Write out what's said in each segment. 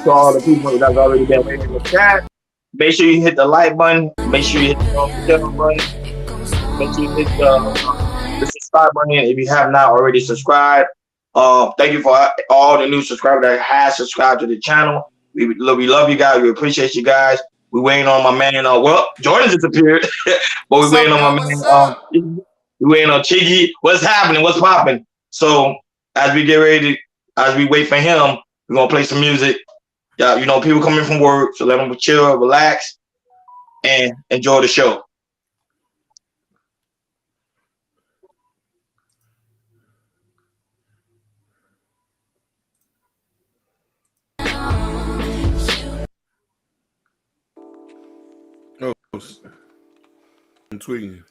To all the people that's already been waiting in the chat, make sure you hit the like button. Make sure you hit the share button. Make sure you hit the subscribe button if you have not already subscribed. Thank you for all the new subscribers that has subscribed to the channel. We love you guys. We appreciate you guys. We waiting on my man. Well, Jordan disappeared, but we What's waiting up, on my yo? What's man. up? We waiting on Chiggy. What's happening? What's popping? So as we get ready, as we wait for him, we're gonna play some music. Yeah, people coming from work, so let them chill, relax, and enjoy the show. Oh, I'm tweeting.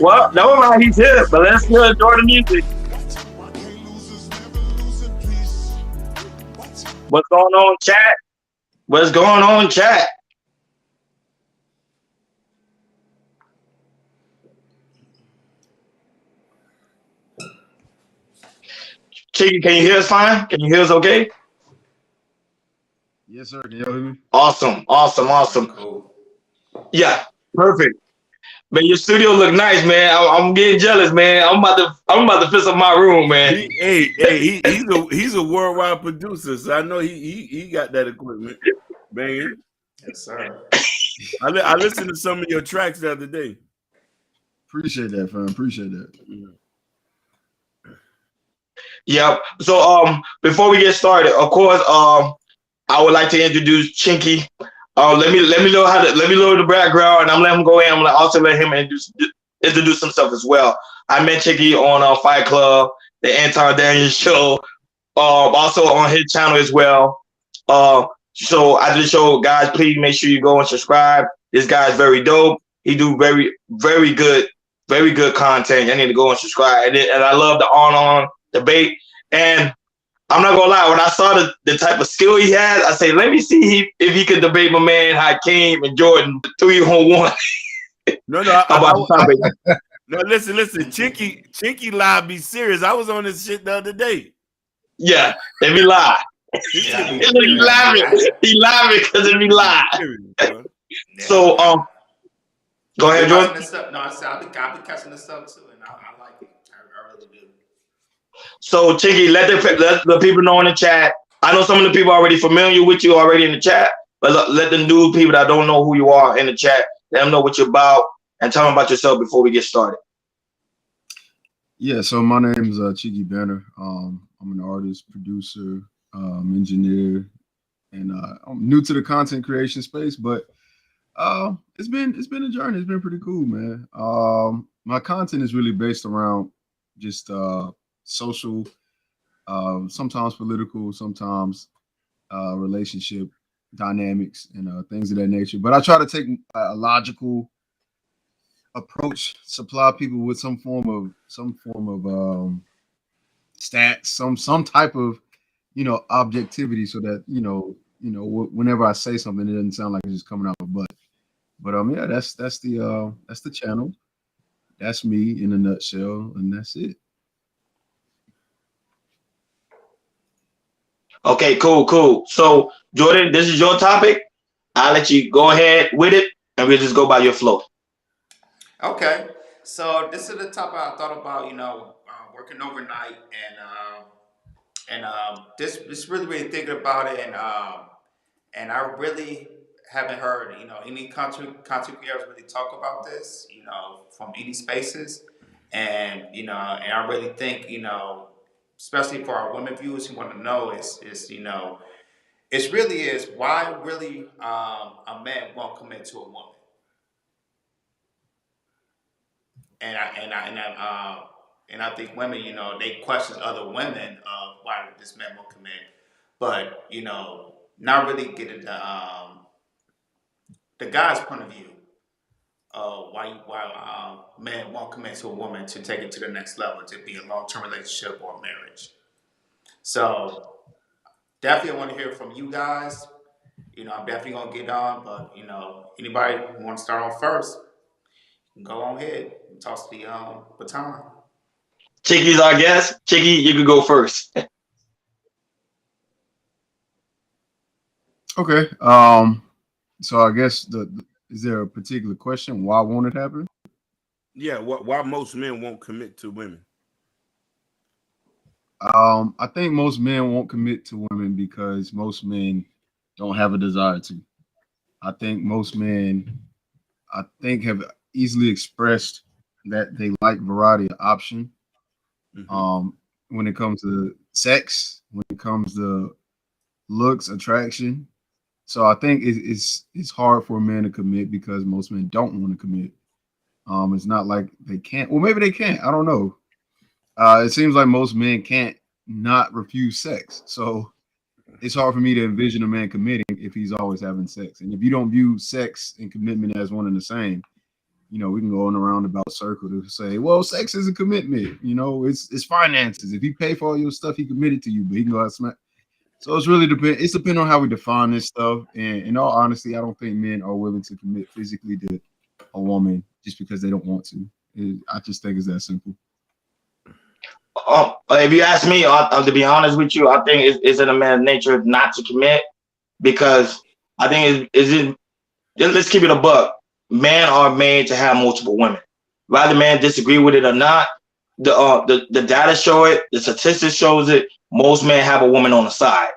Well, never mind, he's here, but let's still enjoy the music. What's going on, chat? What's going on, chat? Chiggy, can you hear us fine? Can you hear us okay? Yes, sir. Can y'all hear me? Awesome, awesome, awesome. Cool. Yeah, perfect. Man, your studio look nice, man. I'm getting jealous, man. I'm about to fix up my room, man. He's a worldwide producer, so I know he got that equipment, man. Yes, sir. I listened to some of your tracks the other day. Appreciate that, fam. Appreciate that. Yep. So before we get started, of course, I would like to introduce Chinky. Let me know the background, and I'm letting him go in. I'm gonna also let him introduce himself as well. I met Chinky on Fight Club, the Anton Daniels show, also on his channel as well. So I just show guys, please make sure you go and subscribe. This guy's very dope. He do very good content. I need to go and subscribe. And I love the on debate. And I'm not gonna lie, when I saw the type of skill he has, I say, let me see if he could debate my man Hakeem and Jordan 3-on-1 No, about the topic. no. Listen. Chinky live be serious. I was on this shit the other day. Yeah, if he lie. This Yeah, shit be he, He serious. yeah, laughing. He laughing because if he lie. Serious, bro. So yeah. go I've ahead, been Jordan. watching this stuff. No, I've been catching this stuff too, and I like it. I really do. So Chinky, let the people know in the chat. I know some of the people are already familiar with you already in the chat, but let the new people that don't know who you are in the chat, let them know what you're about and tell them about yourself before we get started. Yeah, so my name is Chigi Banner. I'm an artist, producer, engineer, and I'm new to the content creation space, but it's been a journey. It's been pretty cool, man. My content is really based around just social, sometimes political, sometimes relationship dynamics and things of that nature. But I try to take a logical approach, supply people with some form of stats, some type of objectivity, so that whenever I say something, it doesn't sound like it's just coming out of my butt. But yeah, that's the channel. That's me in a nutshell, and that's it. Okay, cool. So Jordan, this is your topic. I'll let you go ahead with it, and we'll just go by your flow. Okay, so this is the topic I thought about. Working overnight, and this really thinking about it, and I really haven't heard any content creators really talk about this from any spaces, and I really think especially for our women viewers who want to know is it really is why really a man won't commit to a woman. And I think women, they question other women of why this man won't commit, but not really getting the guy's point of view of why men won't commit to a woman to take it to the next level, to be a long term relationship or marriage. So definitely, I want to hear from you guys. I'm definitely gonna get on, but anybody who want to start off first, go on ahead and toss the baton. Chicky's our guest. Chicky, you could go first. Okay. So I guess is there a particular question? Why won't it happen? Yeah, why most men won't commit to women? I think most men won't commit to women because most men don't have a desire to. I think most men, have easily expressed that they like variety of option. Mm-hmm. When it comes to sex, when it comes to looks, attraction. So I think it's hard for a man to commit because most men don't want to commit. It's not like they can't. Well, maybe they can't. I don't know. It seems like most men can't not refuse sex. So it's hard for me to envision a man committing if he's always having sex. And if you don't view sex and commitment as one and the same, we can go on a roundabout circle to say, well, sex is a commitment. It's finances. If he pay for all your stuff, he committed to you, but he can go out and smack. So it's really depend. It's depending on how we define this stuff. And in all honesty, I don't think men are willing to commit physically to a woman just because they don't want to. I just think it's that simple. If you ask me, to be honest with you, I think it's in a man's nature not to commit because I think let's keep it a buck. Men are made to have multiple women. Whether man disagree with it or not, the data show it, the statistics shows it. Most men have a woman on the side.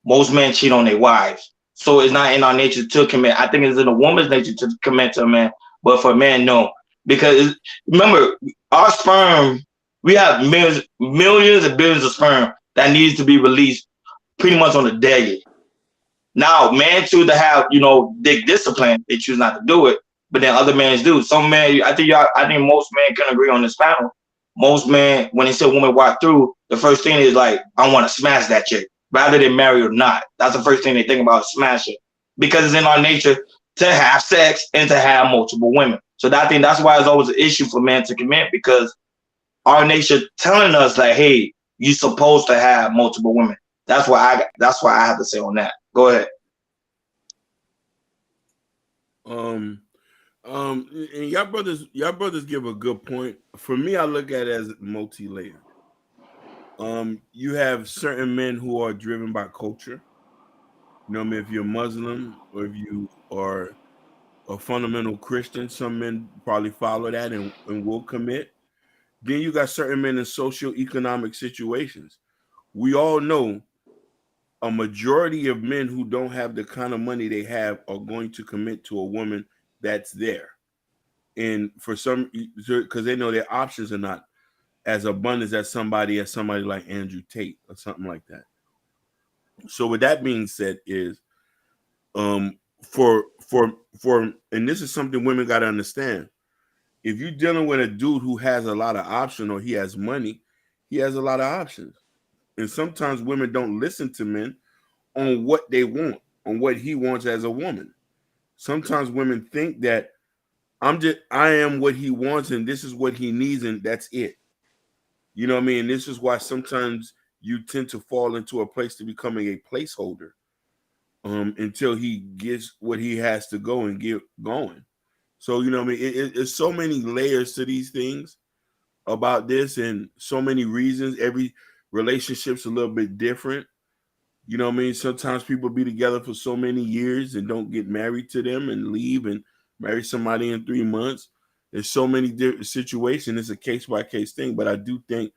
Most men cheat on their wives. So it's not in our nature to commit. I think it's in a woman's nature to commit to a man, but for a man, no. Because remember, our sperm, we have millions and billions of sperm that needs to be released pretty much on a daily. Now, men choose to have, dick discipline. They choose not to do it, but then other men do. Some men, I think most men can agree on this panel. Most men, when they see a woman walk through, the first thing is like, I want to smash that chick, rather than marry or not. That's the first thing they think about, smashing, because it's in our nature to have sex and to have multiple women. So I think that's why it's always an issue for men to commit, because our nature telling us like, hey, you're supposed to have multiple women. That's why I have to say on that. Go ahead. And y'all brothers give a good point. For me, I look at it as multi-layered. You have certain men who are driven by culture. I mean, if you're Muslim or if you are a fundamental Christian, some men probably follow that and will commit. Then you got certain men in socioeconomic situations. We all know a majority of men who don't have the kind of money they have are going to commit to a woman that's there. And for some, because they know their options are not as abundant as somebody like Andrew Tate or something like that. So with that being said, is for and this is something women got to understand. If you're dealing with a dude who has a lot of options or he has money, he has a lot of options. And sometimes women don't listen to men on what they want, on what he wants as a woman. Sometimes women think that I am what he wants and this is what he needs and that's it. You know what I mean? This is why sometimes you tend to fall into a place to becoming a placeholder until he gets what he has to go and get going. So, you know what I mean? It's so many layers to these things about this and so many reasons. Every relationship's a little bit different. You know what I mean? Sometimes people be together for so many years and don't get married to them and leave and marry somebody in 3 months. There's so many different situations. It's a case by case thing, but I do think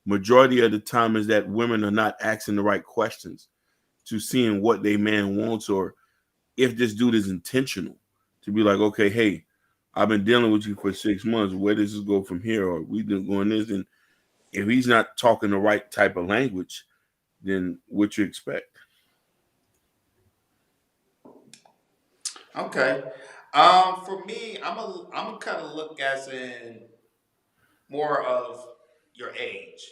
majority of the time is that women are not asking the right questions to seeing what they man wants or if this dude is intentional to be like, okay, hey, I've been dealing with you for 6 months. Where does this go from here? Or we been going this, and if he's not talking the right type of language, then what you expect? Okay. For me, I'm kind of look as in more of your age.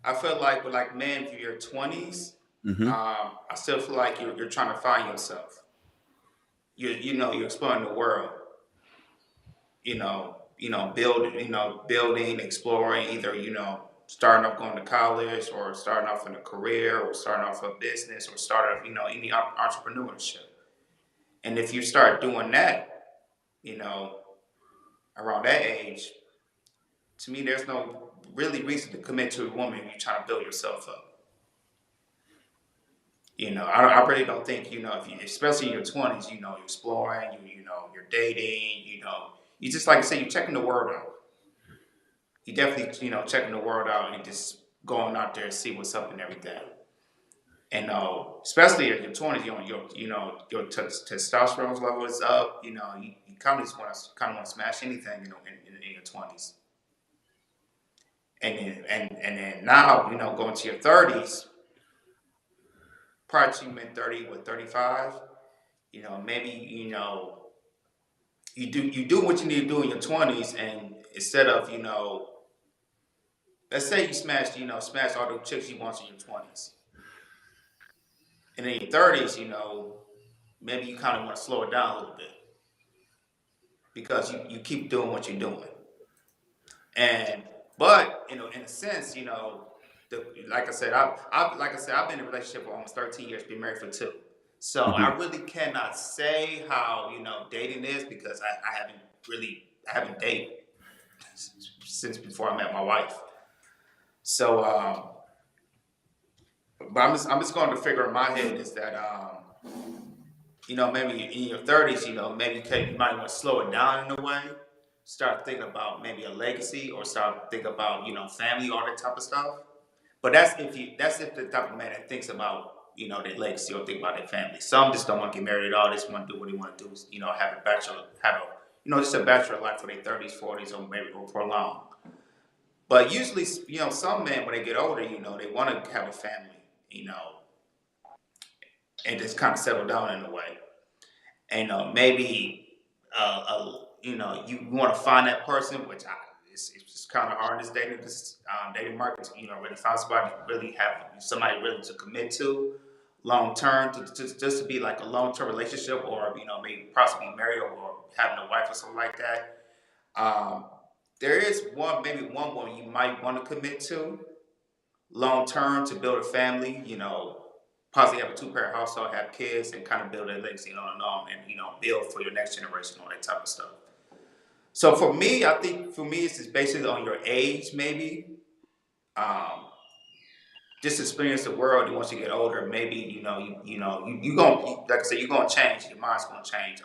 I feel like with like men for your 20s, Mm-hmm. I still feel like you're trying to find yourself. You're exploring the world. Building, exploring, either starting off going to college, or starting off in a career, or starting off a business, or starting off any entrepreneurship. And if you start doing that, you know, around that age, to me, there's no really reason to commit to a woman if you're trying to build yourself up. I really don't think, if you, especially in your 20s, you're exploring, you're dating, you just, like I said, you're checking the world out. You definitely, checking the world out and just going out there and see what's up and everything. And especially in your 20s, your testosterone level is up. You kind of just want to smash anything, in your 20s. And then now, going to your 30s, prior to you mid 30, what, 35, maybe, you do what you need to do in your 20s, and instead of, let's say you smash all the chicks you want in your 20s. And in your 30s, maybe you kind of want to slow it down a little bit, because you keep doing what you're doing. And but in a sense, like I said, I've been in a relationship for almost 13 years, been married for 2. So Mm-hmm. I really cannot say how dating is, because I haven't dated since before I met my wife. So but I'm just going to figure in my head is that maybe in your 30s, maybe you might want to slow it down in a way. Start thinking about maybe a legacy, or start thinking about, family, all that type of stuff. But that's if the type of man that thinks about, their legacy, or think about their family. Some just don't want to get married at all. They just want to do what they want to do. Just a bachelor life for their 30s, 40s, or maybe or prolong. But usually, some men, when they get older, they want to have a family, and just kind of settle down in a way. And maybe you want to find that person, which it's just kind of hard in this dating market. Really find somebody, really have somebody really to commit to long term, just to be like a long term relationship, or maybe possibly married, or having a wife or something like that. Um, there is maybe one woman you might want to commit to long term, to build a family. Possibly have a 2-parent household, have kids, and kind of build a legacy on and on, and build for your next generation, all that type of stuff. So for me, I think it's just basically on your age, maybe. Um, just experience the world. And once you get older, maybe you gonna like I said, you're gonna change. Your mind's gonna change.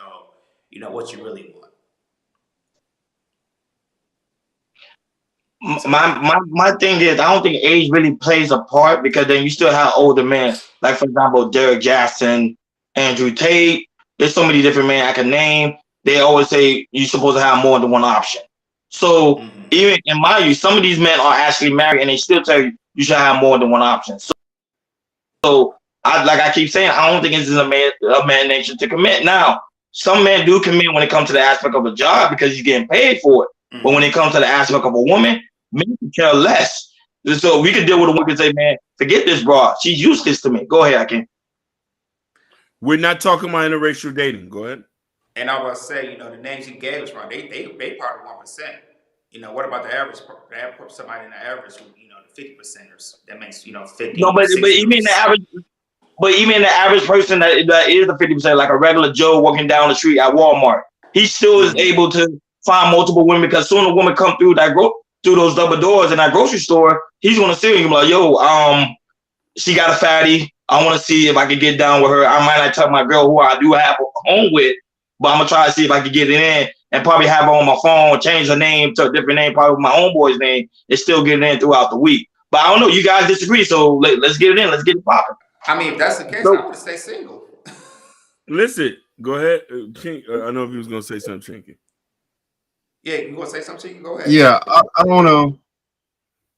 What you really want. So My thing is, I don't think age really plays a part, because then you still have older men, like for example Derek Jackson, Andrew Tate. There's so many different men I can name. They always say you're supposed to have more than one option. So mhm. even in my view, some of these men are actually married, and they still tell you you should have more than one option. So I keep saying, I don't think it's a man nature to commit. Now, some men do commit when it comes to the aspect of a job, because he's getting paid for it. But when it Mhm. comes to the aspect of a woman, men can care less. So we could deal with a woman and say, man, forget this broad. She's useless to me. Go ahead, I can. We're not talking about interracial dating. Go ahead. And I was say, the names you gave us, right? They part of 1%. What about the average? Somebody in the average, who, the 50%ers. That makes No, 50, but 60, or even the 70. average, person that is the 50%, like a regular Joe walking down the street at Walmart, he still is Mm-hmm. able to find multiple women, because soon a woman come through those double doors in that grocery store, he's gonna see her and be like, yo, she got a fatty. I want to see if I can get down with her. I might not tell my girl who I do have a home with, but I'm gonna try to see if I can get it in, and probably have her on my phone, change her name to a different name, probably with my homeboy's name, and still get it in throughout the week. But I don't know. You guys disagree, so let's get it in. Let's get it popping. I mean, if that's the case, I So would stay single. Listen, go ahead. I know if you was gonna say something, Chinky. Yeah, you want to say something? You can go ahead. Yeah, I don't know.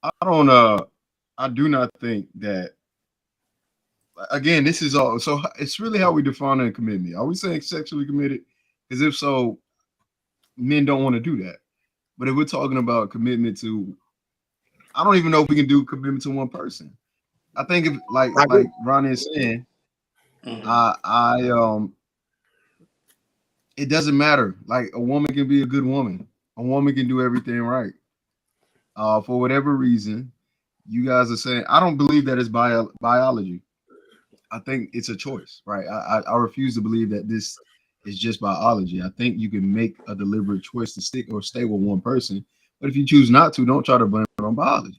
I don't I do not think that again, this is all. So it's really how we define a commitment. Are we saying sexually committed? Because if so, men don't want to do that. But if we're talking about commitment to, I don't even know if we can do commitment to one person. I think if like Ronnie is saying, it doesn't matter. Like a woman can be a good woman. A woman can do everything right. For whatever reason, you guys are saying, I don't believe that it's biology. I think it's a choice, right? I refuse to believe that this is just biology. I think you can make a deliberate choice to stick or stay with one person, but if you choose not to, don't try to blame it on biology.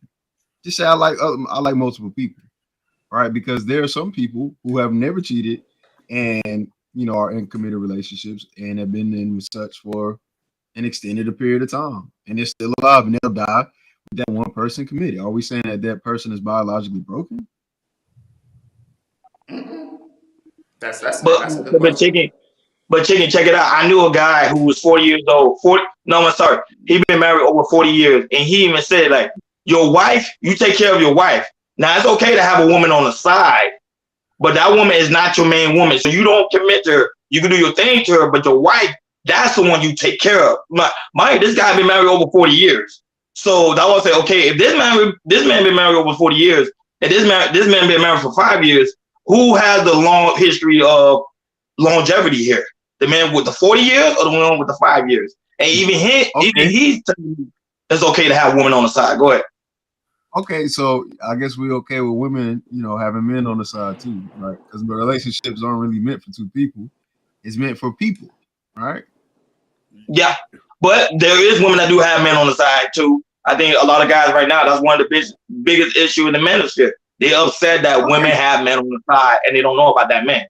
Just say I like multiple people, right? Because there are some people who have never cheated and are in committed relationships and have been in such for an extended period of time, and they're still alive and they'll die with that one person committed. Are we saying that that person is biologically broken? That's But a good but question. chicken, but chicken, check it out. I knew a guy who was 40 years old. 40, no, I'm sorry. He been married over 40 years, and he even said like, your wife, you take care of your wife. Now it's okay to have a woman on the side, but that woman is not your main woman. So you don't commit to her. You can do your thing to her, but your wife, that's the one you take care of. This guy been married over 40 years. So that was say, okay, if this man been married over 40 years, and this man been married for 5 years, who has the long history of longevity here? The man with the 40 years or the one with the 5 years? And he's telling me it's okay to have a woman on the side. Go ahead. Okay, so I guess we're okay with women, having men on the side too, right? Because the relationships aren't really meant for two people; it's meant for people, right? Yeah, but there is women that do have men on the side too. I think a lot of guys right now, that's one of the biggest issue in the manosphere. They upset that women Okay. have men on the side and they don't know about that man.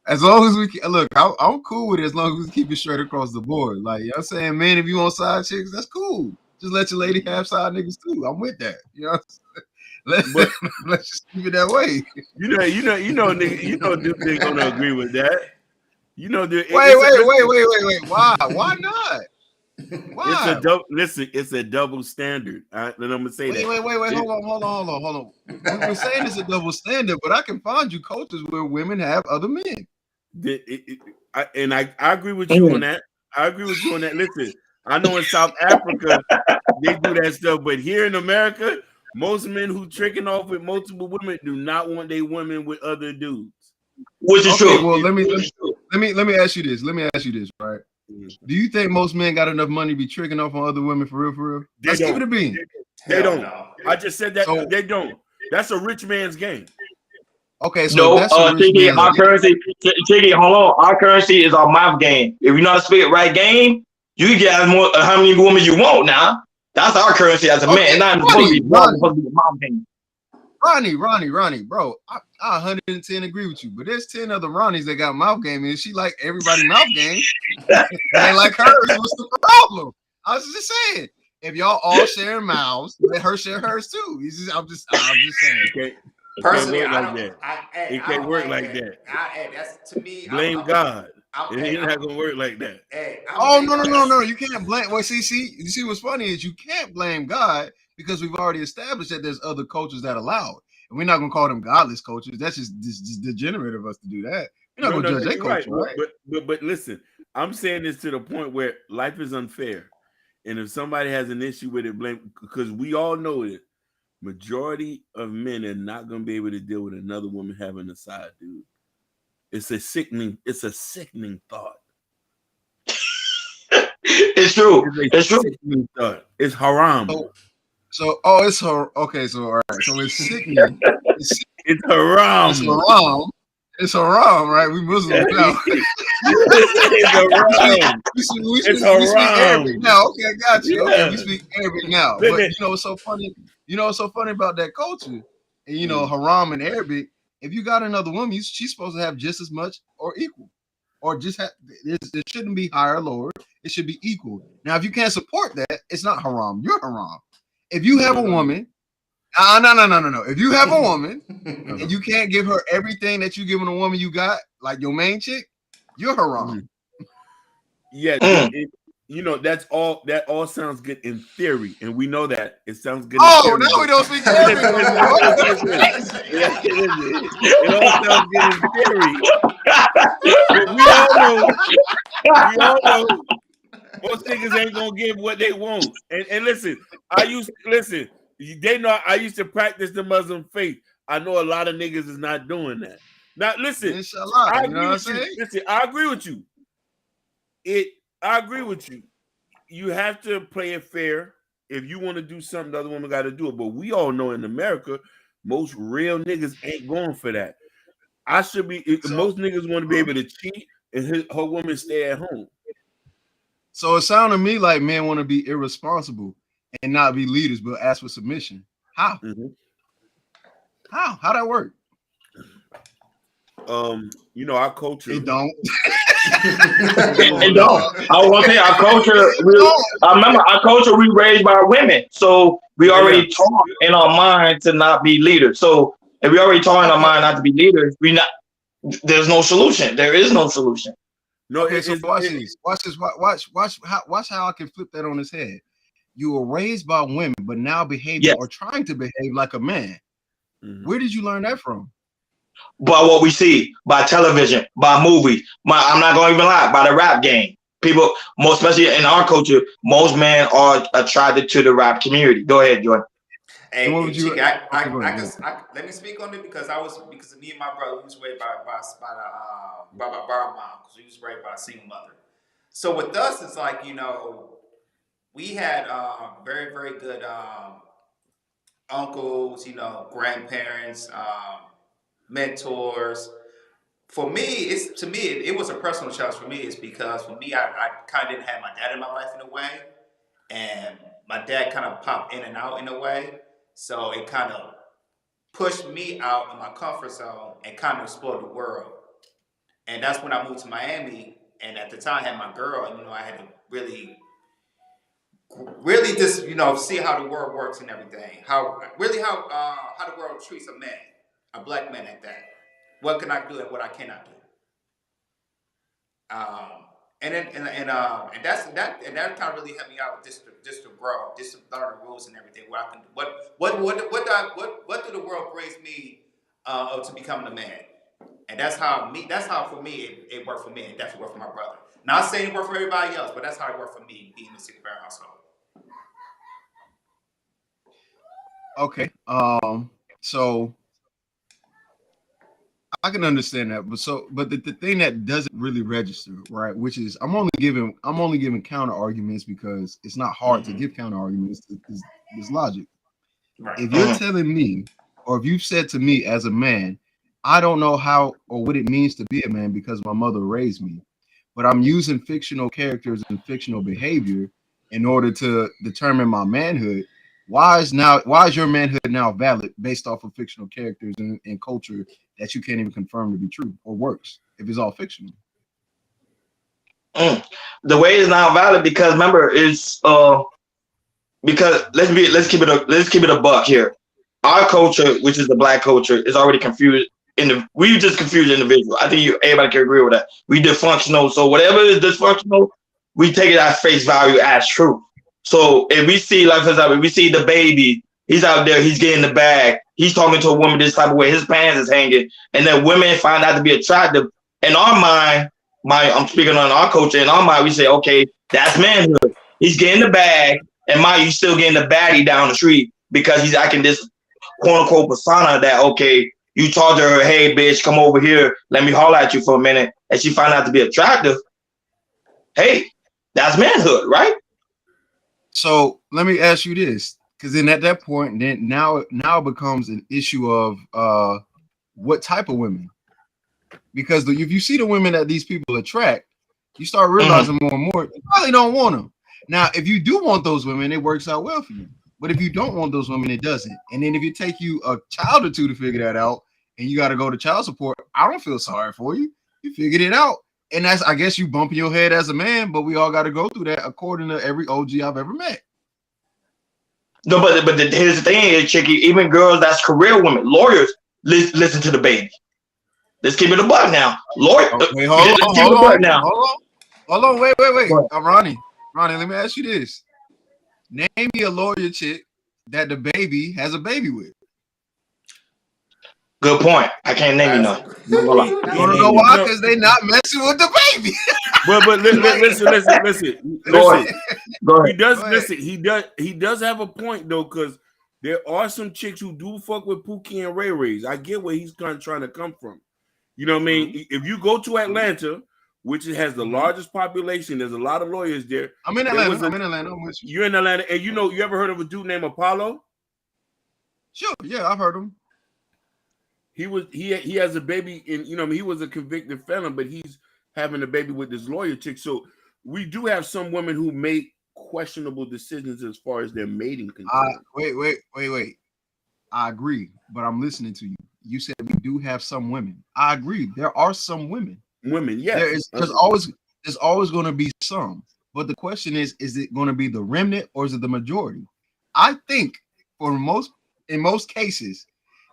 As long as we look, I'm cool with it as long as we keep it straight across the board. Like, I'm saying, man, if you on side chicks, that's cool. Just let your lady have side niggas too. I'm with that. Let's just keep it that way. They're gonna agree with that. Wait. Why not? Why? It's a double standard. Then I'm gonna say Wait. Hold on. We're saying it's a double standard, but I can find you cultures where women have other men. I agree with you on that. Listen, I know in South Africa they do that stuff, but here in America, most men who tricking off with multiple women do not want their women with other dudes. Which is Okay, true. well, let me ask you this. Right? Do you think most men got enough money to be tricking off on other women for real? Let's keep it a bean. They don't. I just said that they don't. That's a rich man's game. Okay, so that's a rich Tiggy, man's our game. currency, Tiggy, hold on. Our currency is our mouth game. If you know how to speak it right game, you can get how many women you want now. That's our currency as a man. It's not supposed to be a mouth game. Ronnie, bro, I 110 agree with you, but there's 10 other Ronnies that got mouth game, and she like everybody mouth game. They like hers. What's the problem? I was just saying, if y'all all share mouths, let her share hers too. I'm just saying. Okay. Personally, It can't work like that. That's to me. Blame God. It's not gonna work like that. No. You can't blame. Well, you see what's funny is you can't blame God because we've already established that there's other cultures that allow it, and we're not gonna call them godless cultures. That's just degenerate of us to do that. We're not gonna judge their culture, right? But listen, I'm saying this to the point where life is unfair, and if somebody has an issue with it, blame, because we all know it. Majority of men are not going to be able to deal with another woman having a side dude. It's a sickening thought. It's true. It's true. Thought. It's haram. It's her. Okay, so all right. So it's sickening. It's haram. It's haram, right? We Muslims now. It's haram. We speak Arabic now. Okay, I got you. Okay, we speak Arabic now. But you know what's so funny? You know what's so funny about that culture? And haram in Arabic. If you got another woman, she's supposed to have just as much or equal, or just have. It shouldn't be higher or lower. It should be equal. Now, if you can't support that, it's not haram. You're haram. If you have a woman. No. If you have a woman and you can't give her everything that you giving a woman you got, like your main chick, you're haram. Yeah, you know, that all sounds good in theory, and we know that it sounds good in Oh, theory. now we don't speak Listen, every it all sounds good in theory, but we all know most niggas ain't gonna give what they want. And listen, listen, they know I used to practice the Muslim faith. I know a lot of niggas is not doing that. Now listen, Inshallah, I you know agree what I'm with you. saying? Listen, I agree with you. I agree with you. You have to play it fair. If you want to do something, the other woman got to do it. But we all know in America, most real niggas ain't going for that. Most niggas want to be able to cheat and her woman stay at home. So it sounded to me like men want to be irresponsible and not be leaders, but ask for submission. How? Mm-hmm. How that work? You know, our culture. It don't. It don't. I want to say our culture. I remember our culture. We raised by women, so we already taught in our mind to not be leaders. So if we already taught in our mind not to be leaders, there's no solution. There is no solution. No. Okay, so watch this. Watch how I can flip that on his head. You were raised by women, but now behaving or trying to behave like a man. Mm-hmm. Where did you learn that from? By what we see, by television, by movies. I'm not going to even lie, by the rap game. People, most especially in our culture, most men are attracted to the rap community. Go ahead, Jordan. Hey, let me speak on it because me and my brother was raised by my mom, because we was raised by a single mother. So with us, it's like, you know, we had very, very good uncles, you know, grandparents, mentors. For me, it was a personal challenge for me. It's because for me, I kind of didn't have my dad in my life in a way, and my dad kind of popped in and out in a way. So it kind of pushed me out of my comfort zone and kind of explore the world. And that's when I moved to Miami. And at the time, I had my girl, and you know, I had to really just, you know, see how the world works and everything. How the world treats a man, a black man at that. What can I do and what I cannot do? And that kind of really helped me out just to grow, just to learn the rules and everything. What I can do, what do the world brings me to becoming a man? And that's how for me it worked for me, and it definitely worked for my brother. Not saying it worked for everybody else, but that's how it worked for me being in a single-parent household. Okay. So I can understand that, but the thing that doesn't really register, right? Which is I'm only giving counter arguments because it's not hard to give counter arguments. It's logic. Right. If you're telling me, or if you've said to me as a man, I don't know how or what it means to be a man because my mother raised me, but I'm using fictional characters and fictional behavior in order to determine my manhood. Why is your manhood now valid based off of fictional characters and culture that you can't even confirm to be true or works if it's all fictional? The way it's not valid because remember it's because let's keep it a buck here. Our culture, which is the black culture, is already confused. We just confuse individuals. I think everybody can agree with that. We dysfunctional, so whatever is dysfunctional, we take it at face value as true. So if we see, like for example, if we see the baby, he's out there, he's getting the bag, he's talking to a woman this type of way, his pants is hanging, and then women find out to be attractive. In our mind, I'm speaking on our culture, in our mind, we say, okay, that's manhood. He's getting the bag, and you still getting the baddie down the street because he's acting this quote unquote persona that, okay, you talk to her, hey bitch, come over here, let me holler at you for a minute, and she find out to be attractive. Hey, that's manhood, right? So let me ask you this, because then at that point, then now it becomes an issue of what type of women. Because if you see the women that these people attract, you start realizing more and more you probably don't want them. Now, if you do want those women, it works out well for you. But if you don't want those women, it doesn't. And then if it take you a child or two to figure that out, and you got to go to child support, I don't feel sorry for you. You figured it out. And that's, I guess, you bumping your head as a man, but we all got to go through that according to every OG I've ever met. No, but here's the thing, is, Chicky, even girls that's career women, lawyers, listen to the baby. Let's keep it a buck now. Lawyer, wait, hold on, wait. Ronnie, Ronnie, let me ask you this. Name me a lawyer chick that the baby has a baby with. Good point. I can't name you none. I'm not gonna lie. You want to know why? Because they not messing with the baby. But listen. Go ahead. Go He ahead. does Go ahead. listen. He does have a point though, because there are some chicks who do fuck with Pookie and Ray Rays. I get where he's trying to come from. You know what I mean? If you go to Atlanta, which has the largest population, there's a lot of lawyers there. I'm in Atlanta. I'm with you. You're in Atlanta, and you ever heard of a dude named Apollo? Sure. Yeah, I've heard him. He has a baby, and he was a convicted felon, but he's having a baby with this lawyer chick. So we do have some women who make questionable decisions as far as their mating concern. Wait. I agree, but I'm listening to you. You said we do have some women. I agree. There are some women. Yes. There's always going to be some. But the question is it going to be the remnant or is it the majority? I think in most cases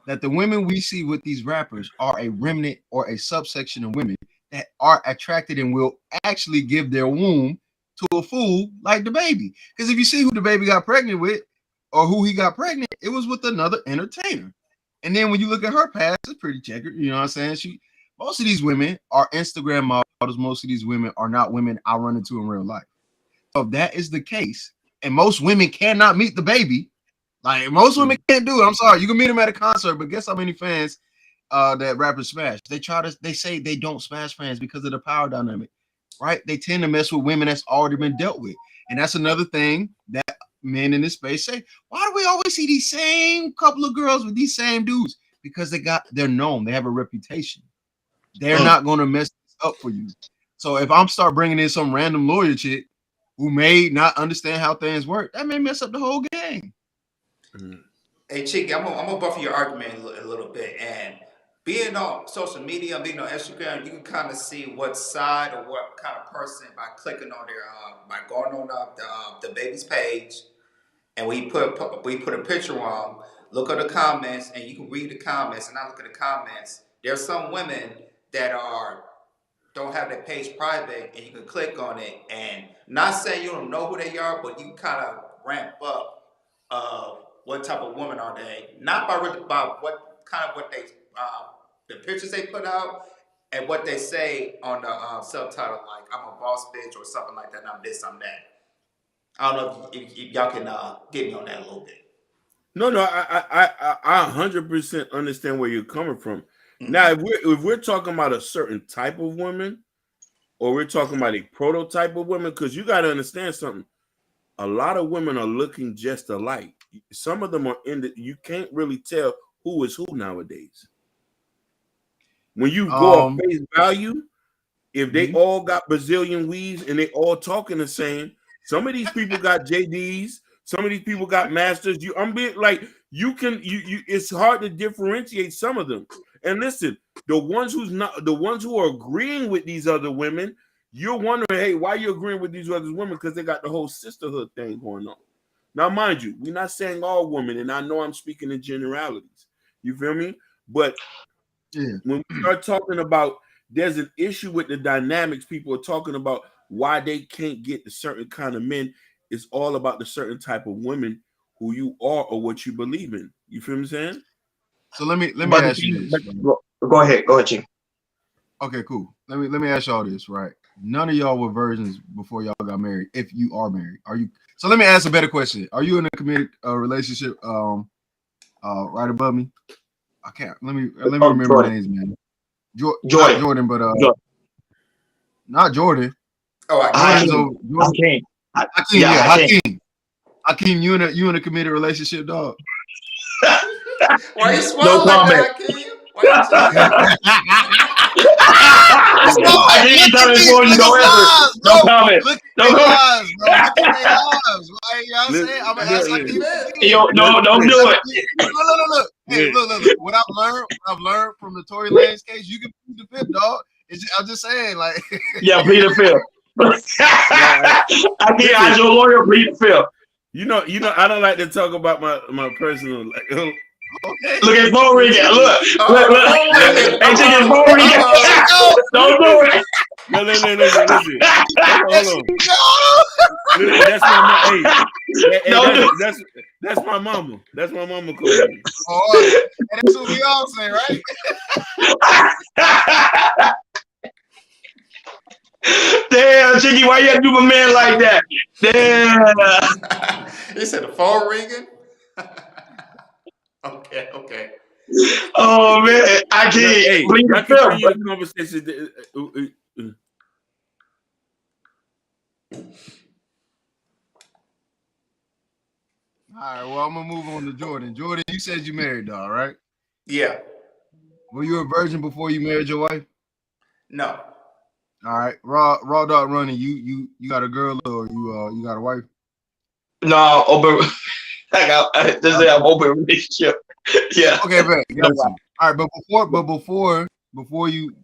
that the women we see with these rappers are a remnant or a subsection of women that are attracted and will actually give their womb to a fool like the baby. Because if you see who the baby got pregnant with or who he got pregnant, it was with another entertainer. And then when you look at her past, it's pretty checkered. You know what I'm saying? Most of these women are Instagram models. Most of these women are not women I run into in real life. So if that is the case, and most women cannot meet the baby, like most women can't do it. I'm sorry, you can meet them at a concert, but guess how many fans that rappers smash? They say they don't smash fans because of the power dynamic, right? They tend to mess with women that's already been dealt with, and that's another thing that men in this space say. Why do we always see these same couple of girls with these same dudes? Because they're known, they have a reputation. They're not going to mess this up for you. So if I'm start bringing in some random lawyer chick who may not understand how things work, that may mess up the whole game. Hey, Chicky, I'm gonna buffer your argument a little bit. And being on social media, being on Instagram, you can kind of see what side or what kind of person by clicking on their, by going on the baby's page, and we put a picture on. Look at the comments, and you can read the comments. And I look at the comments. There's some women that don't have their page private, and you can click on it. And not saying you don't know who they are, but you can kind of ramp up what type of woman are they? Not by what they the pictures they put out and what they say on the subtitle, like "I'm a boss bitch" or something like that. I'm this, I'm that. I don't know if y'all can get me on that a little bit. No, I 100% understand where you're coming from. Now, if we're talking about a certain type of woman, or we're talking about a prototype of woman, because you got to understand something. A lot of women are looking just alike. Some of them are you can't really tell who is who nowadays. When you go off face value, if they all got Brazilian weaves and they all talking the same, some of these people got JDs, some of these people got masters. It's hard to differentiate some of them. And listen, the ones who are agreeing with these other women, you're wondering, hey, why are you agreeing with these other women? Because they got the whole sisterhood thing going on. Now, mind you, we're not saying all women, and I know I'm speaking in generalities. You feel me? But when we start talking about there's an issue with the dynamics, people are talking about why they can't get the certain kind of men. It's all about the certain type of women who you are or what you believe in. You feel what I'm saying? So let me ask you this. Go ahead, Chief. Okay, cool. Let me ask y'all this, right? None of y'all were virgins before y'all got married. If you are married, are you? So let me ask a better question. Are you in a committed relationship? Right above me. I can't. Let me remember Jordan. names, man. Jordan. Not Jordan, but Jordan. Oh, Hakeem. Hakeem, you in a committed relationship, dog? Why you swallow like that, Hakeem? Why I didn't tell you before you don't answer. No comment. Look at their eyes, bro. Look at their eyes. Like, you know what I'm saying? I'm gonna ask Hakeem. Yo, no, don't do it. Look. Hey, look. What I've learned from the Tory Lanez case, you can plead the fifth, dog. I'm just saying, like. Yeah, plead the fifth. I can't. As your lawyer, plead the fifth. You know, I don't like to talk about my personal. Okay. Look at Puerto Rican. Look. Hey, chicken, Puerto Rican. Don't do it. No, listen. Hold on. Listen, that's my mom. That's my mama. That's my mama cooking. Oh, and that's what we all say, right? Damn, Chicky, why you have to do my man like that? Damn. He said the phone ringing. Okay. Oh man, I No, can't hey, believe y'all the film. continue the conversation. All right, well, I'm gonna move on to Jordan. Jordan, you said you married, dog, right? Yeah. Were you a virgin before you married your wife? No. All right, raw dog running. You got a girl or you got a wife? No, open. Just say I'm open relationship. Yeah. Okay, man, No, got you. All right, before you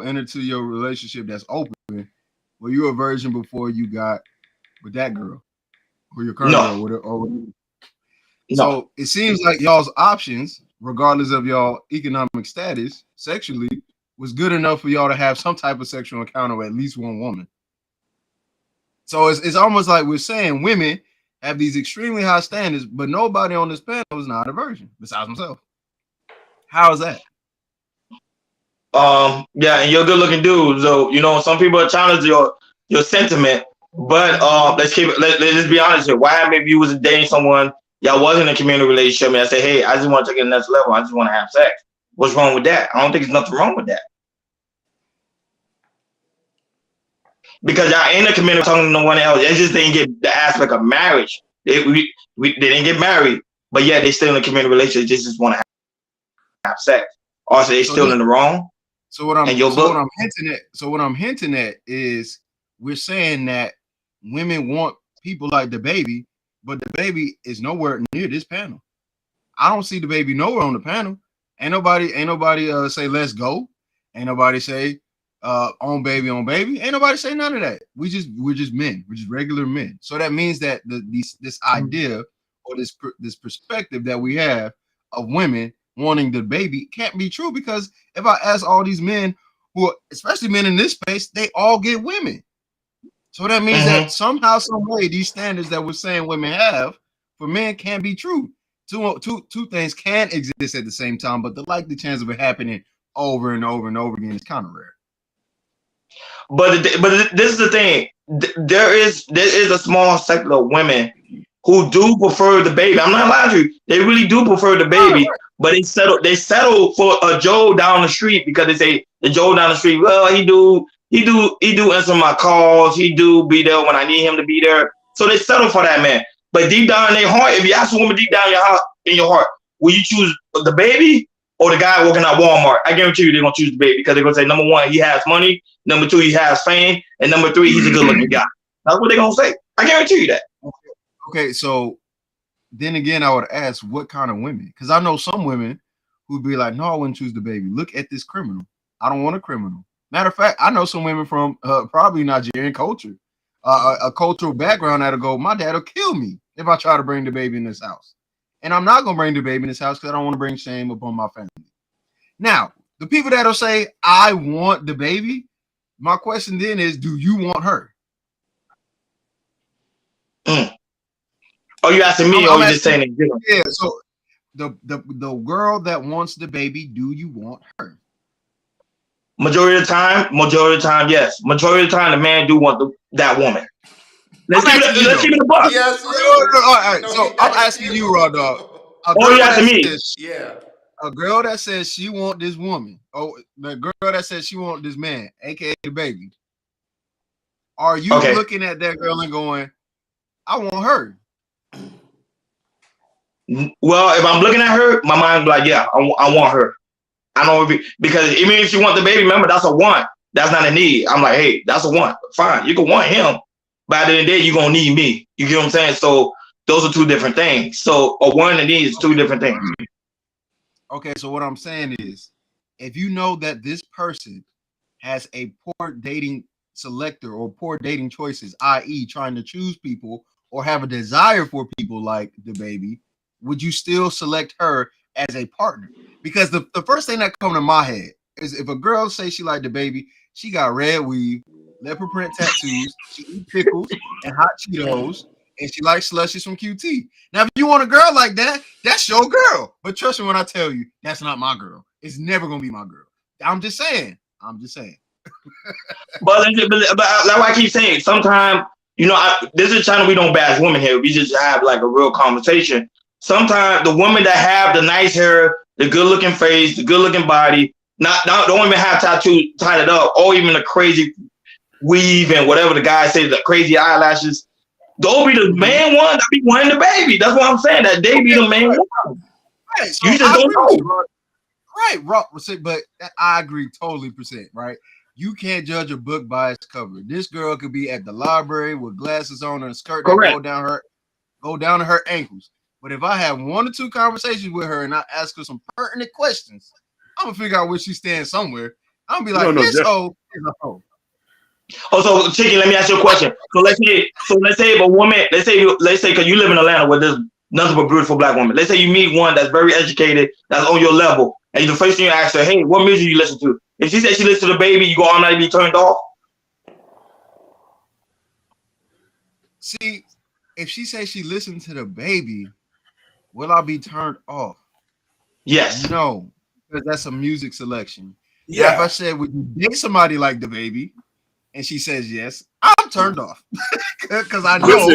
enter to your relationship that's open, were you a virgin before you got with that girl or your current girl? no. So it seems like y'all's options, regardless of y'all economic status, sexually, was good enough for y'all to have some type of sexual encounter with at least one woman. So it's almost like we're saying women have these extremely high standards, but nobody on this panel is not a virgin besides myself. How is that? Yeah, and you're a good looking dude. So, some people challenge your sentiment. But let's keep it let's just be honest here. Why happen if you was dating someone, y'all wasn't in a community relationship and I say, hey, I just want to take it to the next level. I just want to have sex. What's wrong with that? I don't think there's nothing wrong with that. Because y'all in a community talking to no one else. They just didn't get the aspect of marriage. They didn't get married, but yet they still in a community relationship. They just want to have sex. Also, they still in the wrong. So what I'm hinting at is we're saying that women want people like the baby, but the baby is nowhere near this panel. I don't see the baby nowhere on the panel. Ain't nobody say let's go. Ain't nobody say on baby. Ain't nobody say none of that. We're just men. We're just regular men. So that means that this idea or this perspective that we have of women wanting the baby can't be true, because if I ask all these men who are, especially men in this space, they all get women. So that means that somehow, some way, these standards that we're saying women have for men can't be true. Two things can exist at the same time, but the likely chance of it happening over and over and over again is kind of rare. But this is the thing. There is a small sector of women who do prefer the baby. I'm not lying to you. They really do prefer the baby, but they settle for a Joe down the street because they say the Joe down the street. Well, he do answer my calls. He do be there when I need him to be there. So they settle for that man. But deep down in their heart, if you ask a woman deep down in your heart, will you choose the baby or the guy working at Walmart? I guarantee you they're gonna choose the baby because they're gonna say, number one, he has money. Number two, he has fame, and number three, he's a good looking guy. That's what they're gonna say. I guarantee you that. Okay, so then again, I would ask what kind of women, because I know some women who'd be like, no, I wouldn't choose the baby. Look at this criminal. I don't want a criminal. Matter of fact, I know some women from probably Nigerian culture, a cultural background that'll go, my dad will kill me if I try to bring the baby in this house. And I'm not going to bring the baby in this house because I don't want to bring shame upon my family. Now, the people that'll say, I want the baby, my question then is, do you want her? Oh, you asking me, or you just saying it? Yeah, so the girl that wants the baby, do you want her? Majority of the time, yes. Majority of the time, the man do want that woman. Let's keep it a buck. Yes. All right. So I'm asking you, Raw Dog. You asking me? A girl that says she want this woman, the girl that says she want this man, aka the baby. Are you looking at that girl and going, I want her? Well, if I'm looking at her, my mind's like, yeah, I want her. I don't because even if you want the baby, remember that's a want. That's not a need. I'm like, hey, that's a want. Fine, you can want him, but at the end of the day, you're gonna need me. You get what I'm saying? So those are two different things. So a want and a need is two different things. Okay, so what I'm saying is, if you know that this person has a poor dating selector or poor dating choices, i.e., trying to choose people or have a desire for people like the baby, would you still select her as a partner? Because the first thing that comes to my head is if a girl says she like the baby, she got red weave, leopard print tattoos, she eats pickles and hot Cheetos, and she likes slushies from QT. Now, if you want a girl like that, that's your girl. But trust me when I tell you, that's not my girl. It's never gonna be my girl. I'm just saying. But that's why I keep saying sometimes, this is a channel we don't bash women here. We just have like a real conversation. Sometimes the women that have the nice hair, the good looking face, the good looking body, don't even have tattoos tied it up, or even the crazy weave and whatever the guy says, the crazy eyelashes. Those be the main one that be wanting the baby. That's what I'm saying. That they be the main one. Right, so you just don't know. Right, but I agree totally %, right? You can't judge a book by its cover. This girl could be at the library with glasses on and a skirt that go down to her ankles. But if I have 1 or 2 conversations with her and I ask her some pertinent questions, I'm gonna figure out where she stands somewhere. I'm gonna be like, this hoe is a hoe. Oh, so Chicken, let me ask you a question. So let's say if a woman, let's say because you live in Atlanta where there's nothing but beautiful black women. Let's say you meet one that's very educated, that's on your level, and the first thing you ask her, hey, what music you listen to? If she says she listens to the baby, you go automatically be turned off. See, if she says she listened to the baby, will I be turned off? Yes. No, because that's a music selection. Yeah. Now, if I said, would you date somebody like the baby? And she says yes, I'm turned off. Because I know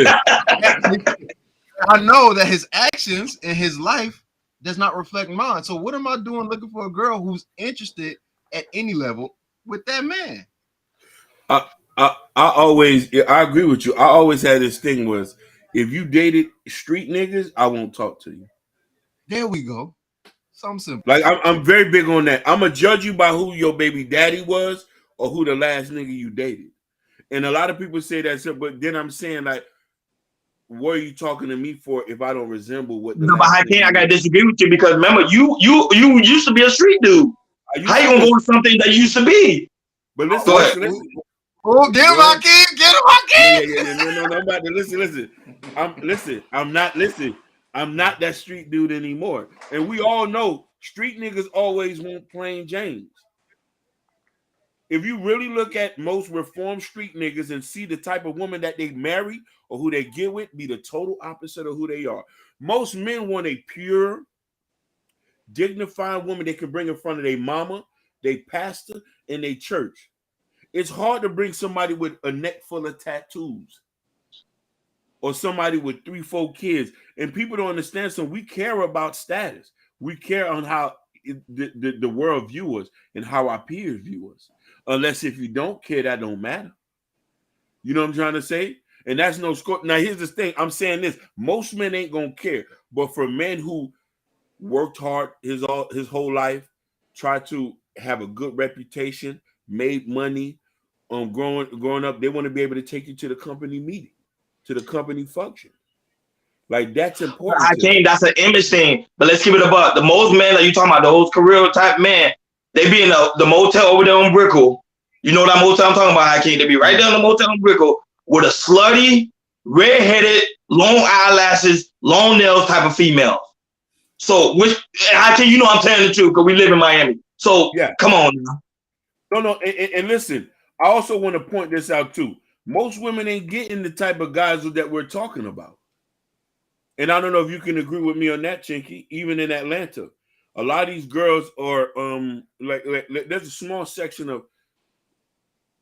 that his actions in his life does not reflect mine. So what am I doing looking for a girl who's interested at any level with that man? I agree with you. I always had this thing was, if you dated street niggas, I won't talk to you. There we go. Something simple. Like I'm very big on that. I'm gonna judge you by who your baby daddy was or who the last nigga you dated. And a lot of people say that, but then I'm saying, like, what are you talking to me for if I don't resemble what the No, but I gotta disagree with you because remember, you used to be a street dude. How you gonna go to something that you used to be? But listen. Oh, get him, my kid! Get him, my kid! Yeah. No, I'm about to listen. I'm not that street dude anymore. And we all know street niggas always want plain James. If you really look at most reformed street niggas and see the type of woman that they marry or who they get with, be the total opposite of who they are. Most men want a pure, dignified woman they can bring in front of their mama, their pastor, and their church. It's hard to bring somebody with a neck full of tattoos or somebody with 3-4 kids. And people don't understand. So we care about status. We care on how the world views us and how our peers view us. Unless if you don't care, that don't matter. You know what I'm trying to say? And that's no score. Now, here's the thing. I'm saying this. Most men ain't going to care. But for men who worked hard his whole life, tried to have a good reputation, made money, growing up, they want to be able to take you to the company meeting, to the company function. Like, that's important. That's an image thing. But let's keep it about the most men that you talking about, those career type men, they be in the motel over there on Brickell. You know that motel I'm talking about, Hakeem? They be right there in the motel on Brickell with a slutty, red-headed, long eyelashes, long nails type of female. So, Hakeem, you know I'm telling the truth because we live in Miami. So, yeah. Come on now. No, and listen, I also want to point this out too. Most women ain't getting the type of guys that we're talking about. And I don't know if you can agree with me on that, Chinky. Even in Atlanta, a lot of these girls are like there's a small section of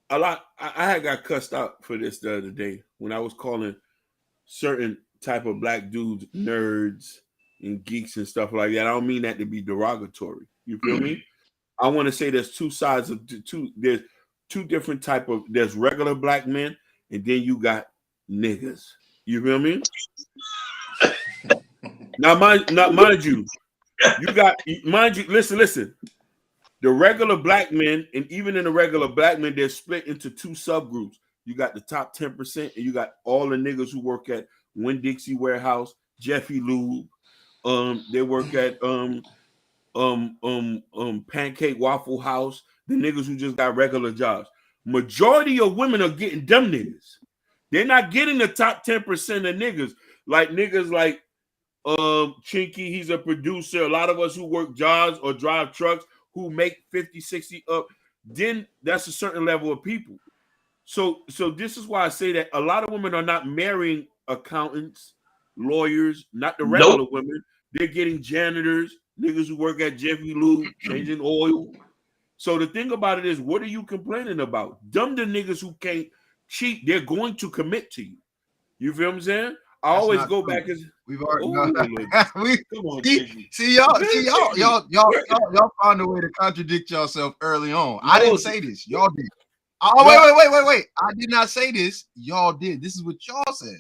a lot. I had got cussed out for this the other day when I was calling certain type of black dudes nerds and geeks and stuff like that. I don't mean that to be derogatory. You feel me? I want to say there's two sides of there's two different type of, there's regular black men and then you got niggas. You feel me? Now, mind you, listen. The regular black men, and even in the regular black men, they're split into 2 subgroups. You got the top 10%, and you got all the niggas who work at Winn-Dixie Warehouse, Jeffy Lube. They work at Pancake Waffle House. The niggas who just got regular jobs. Majority of women are getting them niggas. They're not getting the top 10% of niggas like Chinky. He's a producer. A lot of us who work jobs or drive trucks who make 50, 60 up. Then that's a certain level of people. So this is why I say that a lot of women are not marrying accountants, lawyers, not the regular Nope. women. They're getting janitors, niggas who work at Jiffy Lube, changing oil. So the thing about it is, what are you complaining about? Them the niggas who can't cheat, they're going to commit to you. You feel what I'm saying? I That's always not go true. back as We've already come on, Chicky. y'all found a way to contradict yourself early on. I No, didn't say this. Y'all did. Oh, wait. I did not say this. Y'all did. This is what y'all said.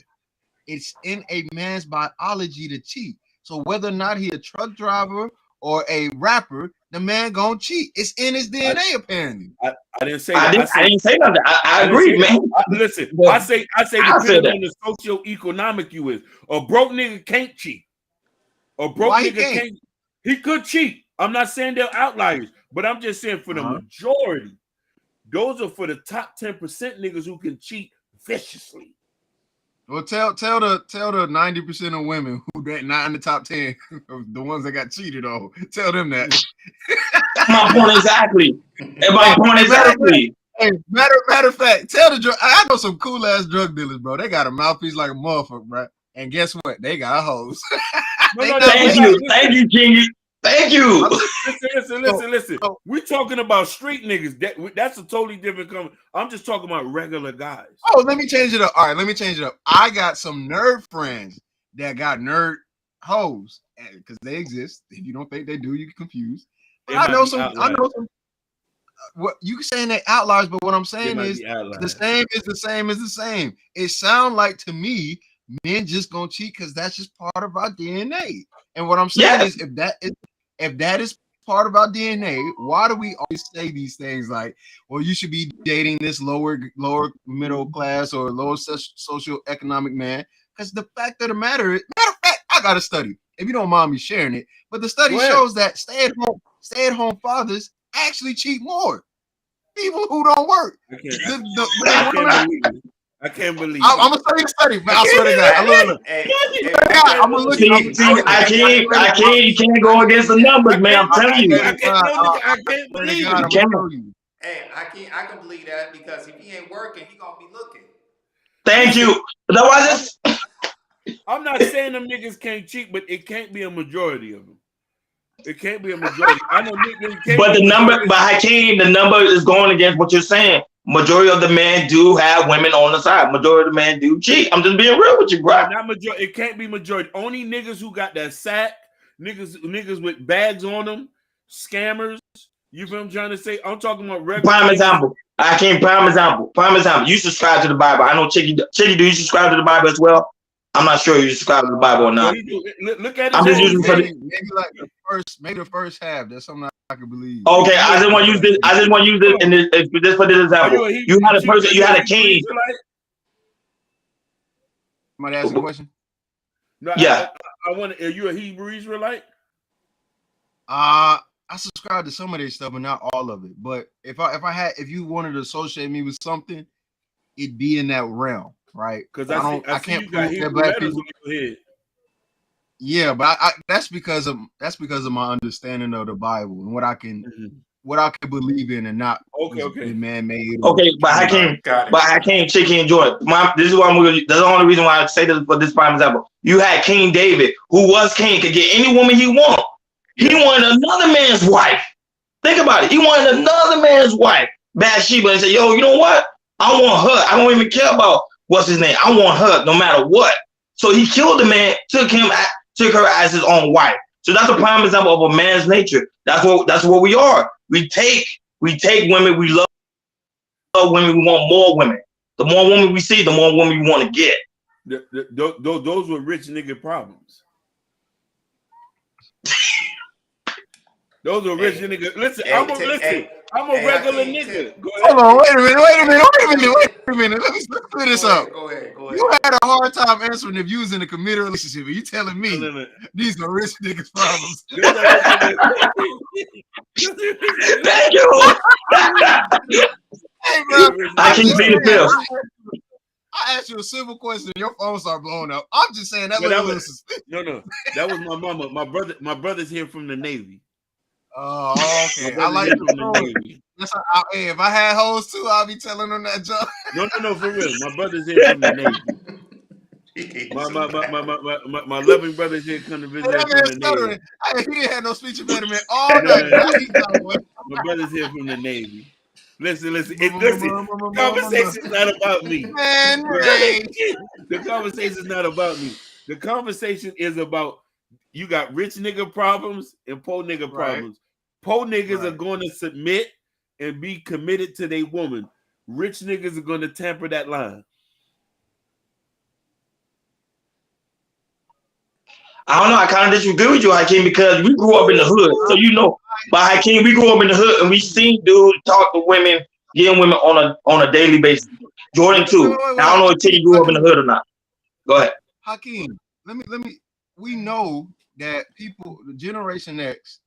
It's in a man's biology to cheat. So whether or not he a truck driver or a rapper, the man gonna cheat. It's in his DNA, apparently. I didn't say that. I didn't say nothing. I agree, man. Listen, Well, I say I said depending that. on the socioeconomic you is. A broke nigga can't cheat. A broke Why he nigga can't. He could cheat. I'm not saying they're outliers, but I'm just saying for the majority, those are for the top 10% niggas who can cheat viciously. Well, tell the 90% of women who not in the top 10, the ones that got cheated on. Tell them that. My point exactly. My point exactly. Hey, matter of fact, tell the drug. I know some cool ass drug dealers, bro. They got a mouthpiece like a motherfucker, bro. And guess what? They got a hose. Thank you, King. Thank you. Listen. We talking about street niggas. That's a totally different comment. I'm just talking about regular guys. Oh, let me change it up. All right, let me change it up. I got some nerd friends that got nerd hoes because they exist. If you don't think they do, you get confused. But I know some. What you saying they outliers, but what I'm saying is the same is the same is the same. It sounds like to me, men just gonna cheat because that's just part of our DNA. And what I'm saying is, if that is part of our DNA, why do we always say these things like, well, you should be dating this lower middle class or lower social economic man? Because the fact of the matter is, matter of fact, I got a study. If you don't mind me sharing it, but the study shows that stay at home fathers actually cheat more. People who don't work. I can't believe it. I'm gonna study the study, man. I swear to God. I'm gonna look. I can't. You can't go against the numbers, man. I'm telling you. I can't believe it. Hey, I can believe that because if he ain't working, he gonna be looking. Thank you. I'm not saying them niggas can't cheat, but it can't be a majority of them. It can't be a majority. I know niggas. But Hakeem, the number is going against what you're saying. Majority of the men do have women on the side. Majority of the men do cheat. I'm just being real with you, bro. Not majority. It can't be majority. Only niggas who got that sack, niggas with bags on them, scammers. You feel what I'm trying to say? I'm talking about regular. Prime example. Prime example. You subscribe to the Bible. I know Chicky, do you subscribe to the Bible as well? I'm not sure you subscribe to the Bible or not. Look at it. I'm just using maybe the first half. That's something I can believe. Okay, I just want to use this. In this for this example. You had a person. You had a king. Might ask a question. No, yeah. I want. Are you a Hebrew Israelite? I subscribe to some of this stuff, but not all of it. But if you wanted to associate me with something, it'd be in that realm. Right, because I can't prove that black people. Yeah, but that's because of my understanding of the Bible and what I can believe in and not man-made. Okay, but Hakeem, Chicky, and Jordan. This is what I'm gonna. That's the only reason why I say this for this prime example. You had King David, who was king, could get any woman he wanted. He wanted another man's wife. Think about it. He wanted another man's wife, Bathsheba, and said, "Yo, you know what? I want her. I don't even care about." What's his name? I want her no matter what. So he killed the man, took her as his own wife. So that's a prime example of a man's nature. That's what we are. We take women, we love women, we want more women. The more women we see, the more women we want to get. Those were rich nigga problems. Those are rich niggas. Listen, I'm a regular nigga. Go ahead. Hold on, wait a minute. Let's clear this up. Go ahead. You had a hard time answering if you was in a committed relationship. Are you telling me these are rich niggas' problems? Thank you. Hey, bro. I can see the feel. I asked you a simple question, your phone started blowing up. I'm just saying that was no. That was my mama. My brother's here from the Navy. Oh, My okay. I brother's like here the from the story. Navy. Hey, if I had hoes too, I'll be telling them that joke. No, for real. My brother's here from the Navy. My loving brother's here come to Hey, visit us that from man the Navy. stuttering. Hey, he didn't have no speech impediment all No, night. Now he's like, what? my brother's here from the Navy. Listen. The conversation's not about me. Man, Ray. The conversation's not about me. The conversation is about you got rich nigga problems and poor nigga problems. Poor niggas are going to submit and be committed to their woman. Rich niggas are going to tamper that line. I don't know. I kind of disagree with you, Hakeem, because we grew up in the hood. So you know, by Hakeem, we grew up in the hood and we seen dudes talk to women, getting women on a daily basis. Jordan too. Wait. I don't know if Tiki grew up in the hood or not. Go ahead. Hakeem, let me. We know that people, the Generation X,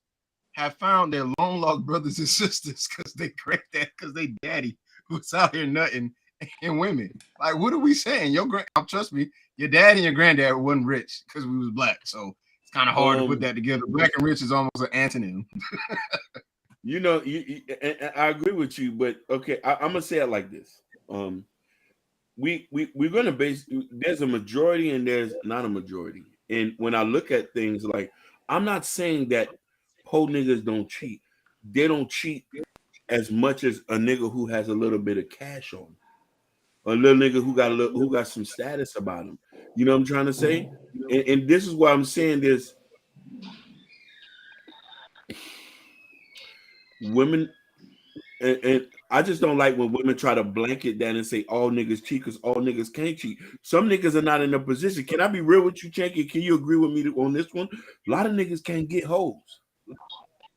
have found their long lost brothers and sisters because they daddy was out here nutting and women. Like, what are we saying? Trust me, your dad and your granddad wasn't rich because we was black, so it's kind of hard to put that together. Black and rich is almost an antonym. You know, I agree with you, but okay, I'm gonna say it like this. We're gonna base. There's a majority and there's not a majority. And when I look at things, like, I'm not saying that poor niggas don't cheat. They don't cheat as much as a nigga who has a little bit of cash on him. A little nigga who got some status about him. You know what I'm trying to say? And this is why I'm saying this. Women, and I just don't like when women try to blanket that and say all niggas cheat because all niggas can't cheat. Some niggas are not in a position. Can I be real with you, Chenky? Can you agree with me on this one? A lot of niggas can't get hoes.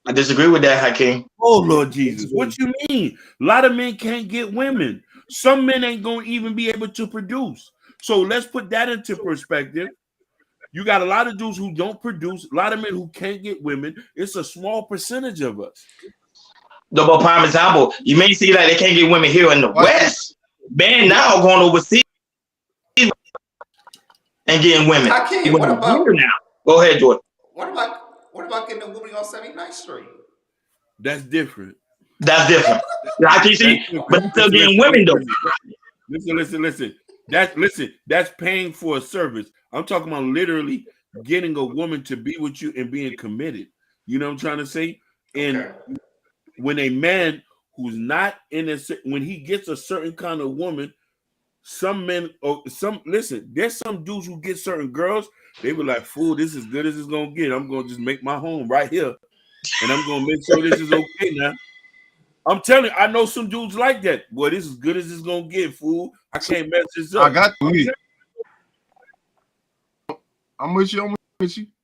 I disagree with that, Hakeem. Oh, Lord Jesus. What you mean? A lot of men can't get women. Some men ain't going to even be able to produce. So let's put that into perspective. You got a lot of dudes who don't produce, a lot of men who can't get women. It's a small percentage of us. Double prime example. You may see that they can't get women here in the West. Men now going overseas and getting women. Hakeem, what about here now? Go ahead, Jordan. What about getting a woman on 79th Street? That's different. That's different. I can see, but still getting women though. Listen. That's paying for a service. I'm talking about literally getting a woman to be with you and being committed. You know what I'm trying to say? And when a man who's not when he gets a certain kind of woman, some men there's some dudes who get certain girls, they be like, fool, this is good as it's gonna get. I'm gonna just make my home right here. And I'm gonna make sure this is okay now. I'm telling you, I know some dudes like that. Boy, this is as good as it's gonna get, fool. I can't mess this up. I got you. I'm with you.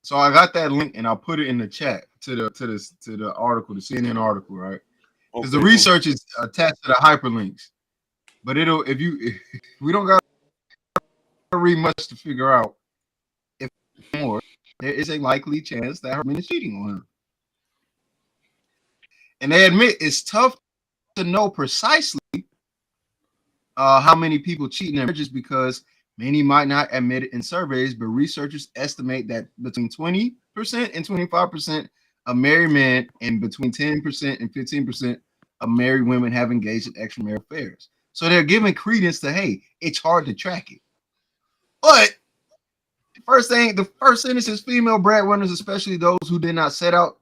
So I got that link and I'll put it in the chat to the article, the CNN article, right? Because the research is attached to the hyperlinks. But if we don't got to read much to figure out if more, there is a likely chance that her man is cheating on her. And they admit it's tough to know precisely how many people cheat in their marriages because many might not admit it in surveys, but researchers estimate that between 20% and 25% of married men and between 10% and 15% of married women have engaged in extramarital affairs. So they're giving credence to, hey, it's hard to track it. But the first sentence is female breadwinners, especially those who did not set out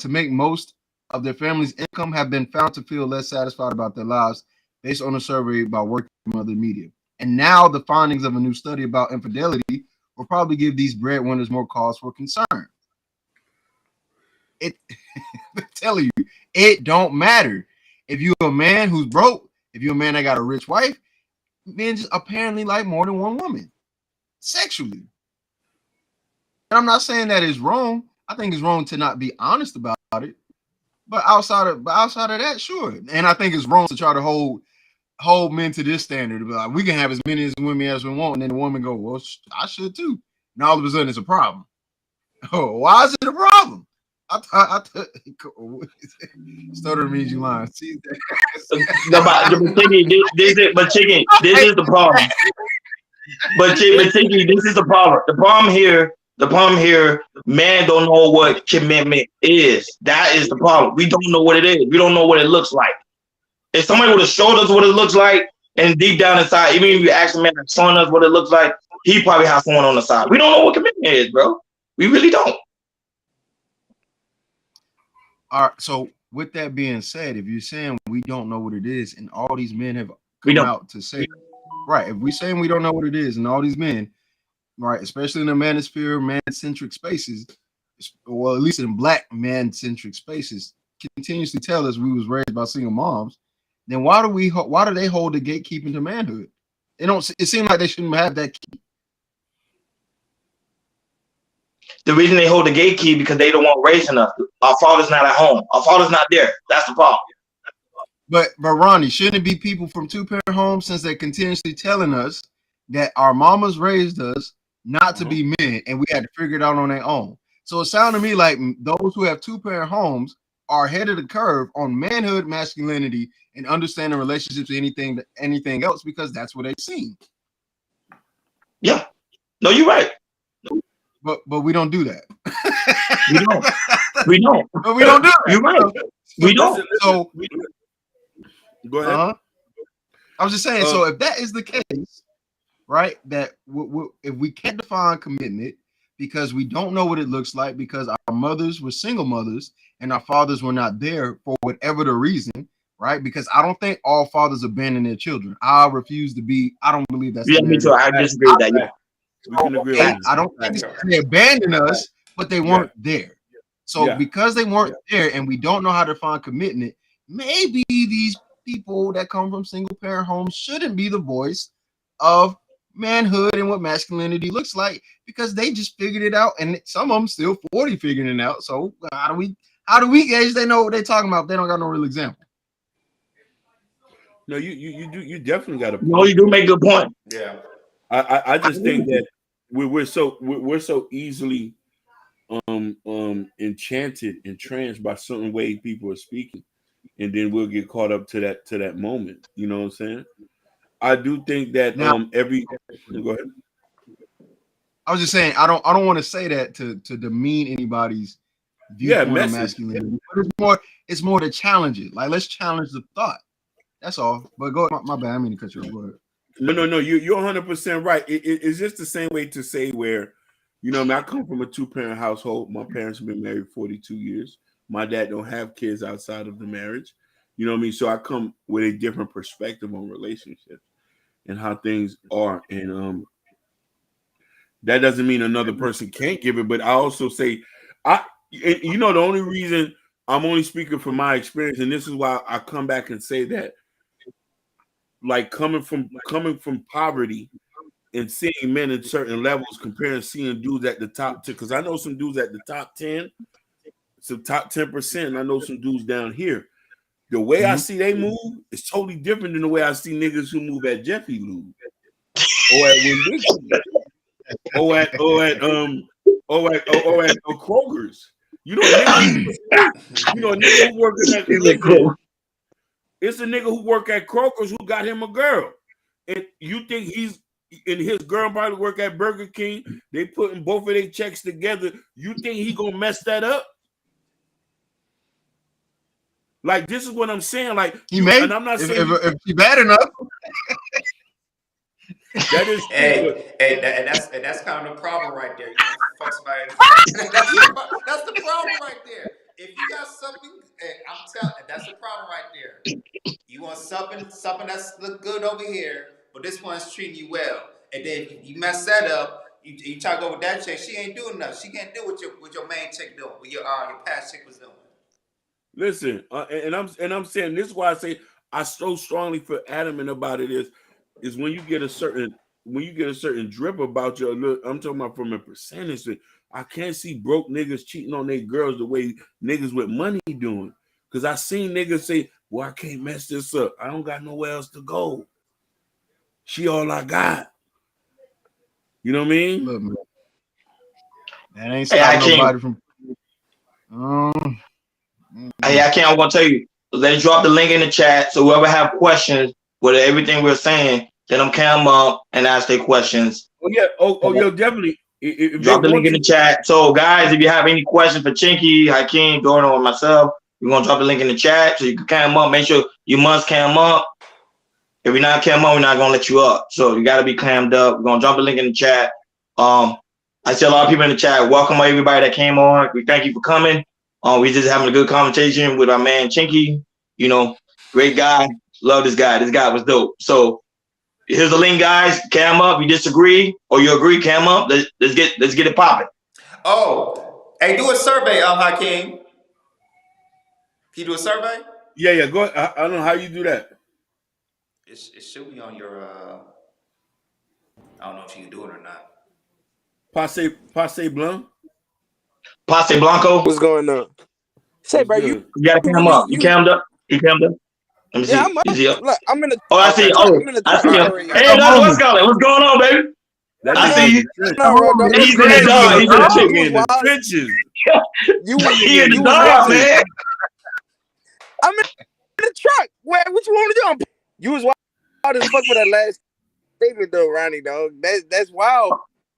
to make most of their family's income, have been found to feel less satisfied about their lives based on a survey by working mother media. And now the findings of a new study about infidelity will probably give these breadwinners more cause for concern. I'm telling you, it don't matter. If you're a man who's broke, if you're a man that got a rich wife, men just apparently like more than one woman sexually. And I'm not saying that is wrong. I think it's wrong to not be honest about it. But outside of that, sure. And I think it's wrong to try to hold men to this standard. Like, we can have as many as women as we want, and then the woman go, well, I should too. And all of a sudden it's a problem. Oh, why is it a problem? Stutter means you lying. See that? This is the problem. But Tiki, this is the problem. The problem here The problem here, man don't know what commitment is. That is the problem. We don't know what it is. We don't know what it looks like. If somebody would have showed us what it looks like, and deep down inside, even if you ask a man that's showing us what it looks like, he probably has someone on the side. We don't know what commitment is, bro. We really don't. All right. So with that being said, if you're saying we don't know what it is, and all these men have We come don't. out to say, right, if we're saying we don't know what it is, and all these men, right, especially in the manosphere, man-centric spaces, well, at least in black man-centric spaces, continuously tell us we was raised by single moms, then why do they hold the gatekeeping to manhood? It seems like they shouldn't have that key. The reason they hold the gate key because they don't want raising us. Our father's not at home. Our father's not there. That's the problem. But Ronnie, shouldn't it be people from two-parent homes, since they're continuously telling us that our mamas raised us not to be men and we had to figure it out on their own? So it sounded to me like those who have two-parent homes are ahead of the curve on manhood, masculinity, and understanding relationships, anything else, because that's what they've seen. Yeah. No, you're right. But we don't do that. We don't. We don't. But we don't do that. You're right. We don't. So Go ahead. I was just saying. So if that is the case, right, that if we can't define commitment because we don't know what it looks like, because our mothers were single mothers and our fathers were not there for whatever the reason, right? Because I don't think all fathers abandon their children. I refuse to be. I don't believe that's. Yeah, me too. I disagree with that. Yeah. We can agree on that. I don't think they abandoned us, but they weren't there. So because they weren't there and we don't know how to define commitment, maybe these people that come from single parent homes shouldn't be the voice of manhood and what masculinity looks like, because they just figured it out, and some of them still 40 figuring it out. So how do we gauge they know what they're talking about if they don't got no real example? No, you definitely got a point. No, you do make a good point. Yeah. I just think that we're so easily enchanted, entranced by certain way people are speaking, and then we'll get caught up to that moment. You know what I'm saying? I do think that now, go ahead. I was just saying I don't want to say that to demean anybody's viewpoint of masculinity. But it's more to challenge it. Like, let's challenge the thought. That's all. But go, my bad. I mean to cut you off. Go ahead. No. You're 100% right. It's just the same way to say where, you know, I come from a two-parent household. My parents have been married 42 years. My dad don't have kids outside of the marriage. You know what I mean? So I come with a different perspective on relationships and how things are. And that doesn't mean another person can't give it. But I also say, the only reason I'm only speaking from my experience, and this is why I come back and say that, like coming from poverty and seeing men in certain levels, comparing seeing dudes at the top 10, because I know some dudes at the top 10, some top 10%. I know some dudes down here. The way I see they move is totally different than the way I see niggas who move at Jeffy Lube or at Winn-Dixie or at Kroger's. You know, a nigga who works at it's a nigga who work at Kroger's who got him a girl. And you think he's and his girl probably work at Burger King. They putting both of their checks together. You think he gonna mess that up? Like, this is what I'm saying. Like, he may, and I'm not saying if he bad enough. That is, that's kind of the problem right there. You know, folks about that's the problem right there. If you got something, I'm telling you, that's the problem right there. You want something that's look good over here, but this one's treating you well, and then you mess that up. You try to go with that chick. She ain't doing nothing. She can't do what your main chick doing. What your past chick was doing. Listen, and I'm saying this is why I say I so strongly feel adamant about it is when you get a certain drip about your look. I'm talking about from a percentage. I can't see broke niggas cheating on their girls the way niggas with money doing. Because I seen niggas say, well, I can't mess this up. I don't got nowhere else to go. She all I got. You know what I mean? Look, man, that ain't stopping nobody from. I can't. I'm gonna tell you. Let's drop the link in the chat so whoever have questions with everything we're saying, let them come up and ask their questions. Oh yeah. Oh, yo, definitely. if they Drop the link want in the to, chat. So, guys, if you have any questions for Chinky, Hakeem, Jordan, or myself, we're gonna drop the link in the chat so you can cam up. Make sure you must cam up. If you're not cam up, we're not gonna let you up. So you gotta be clammed up. We're gonna drop the link in the chat. I see a lot of people in the chat. Welcome everybody that came on. We thank you for coming. We just having a good conversation with our man Chinky. You know, great guy. Love this guy. This guy was dope. So here's the link, guys. Cam up. You disagree or you agree? Cam up. Let's get it popping. Oh, hey, do a survey, Hakeem. Can you do a survey? yeah. Go. I don't know how you do that. It should be on your. I don't know if you can do it or not. Passe Blanc. Passe Blanco. What's going on? Say, What's bro, good? You gotta cam up. You cammed up. You cammed up. Let me yeah, see. I'm up. Is he up? Look, I'm in the Oh, I see. truck. Oh, I'm in the I truck. see him. Sorry, Hey, that's what's calling. What's going on, baby? That I nigga see in you. the trenches. no, bro, don't He's in the crazy. dog. He's in the That chick. nigga in the wild. trenches. He in the You was dog, wild. man. I'm in the truck. What you want to do? You was wild as fuck for that last statement, though, Ronnie, dog. That's wild,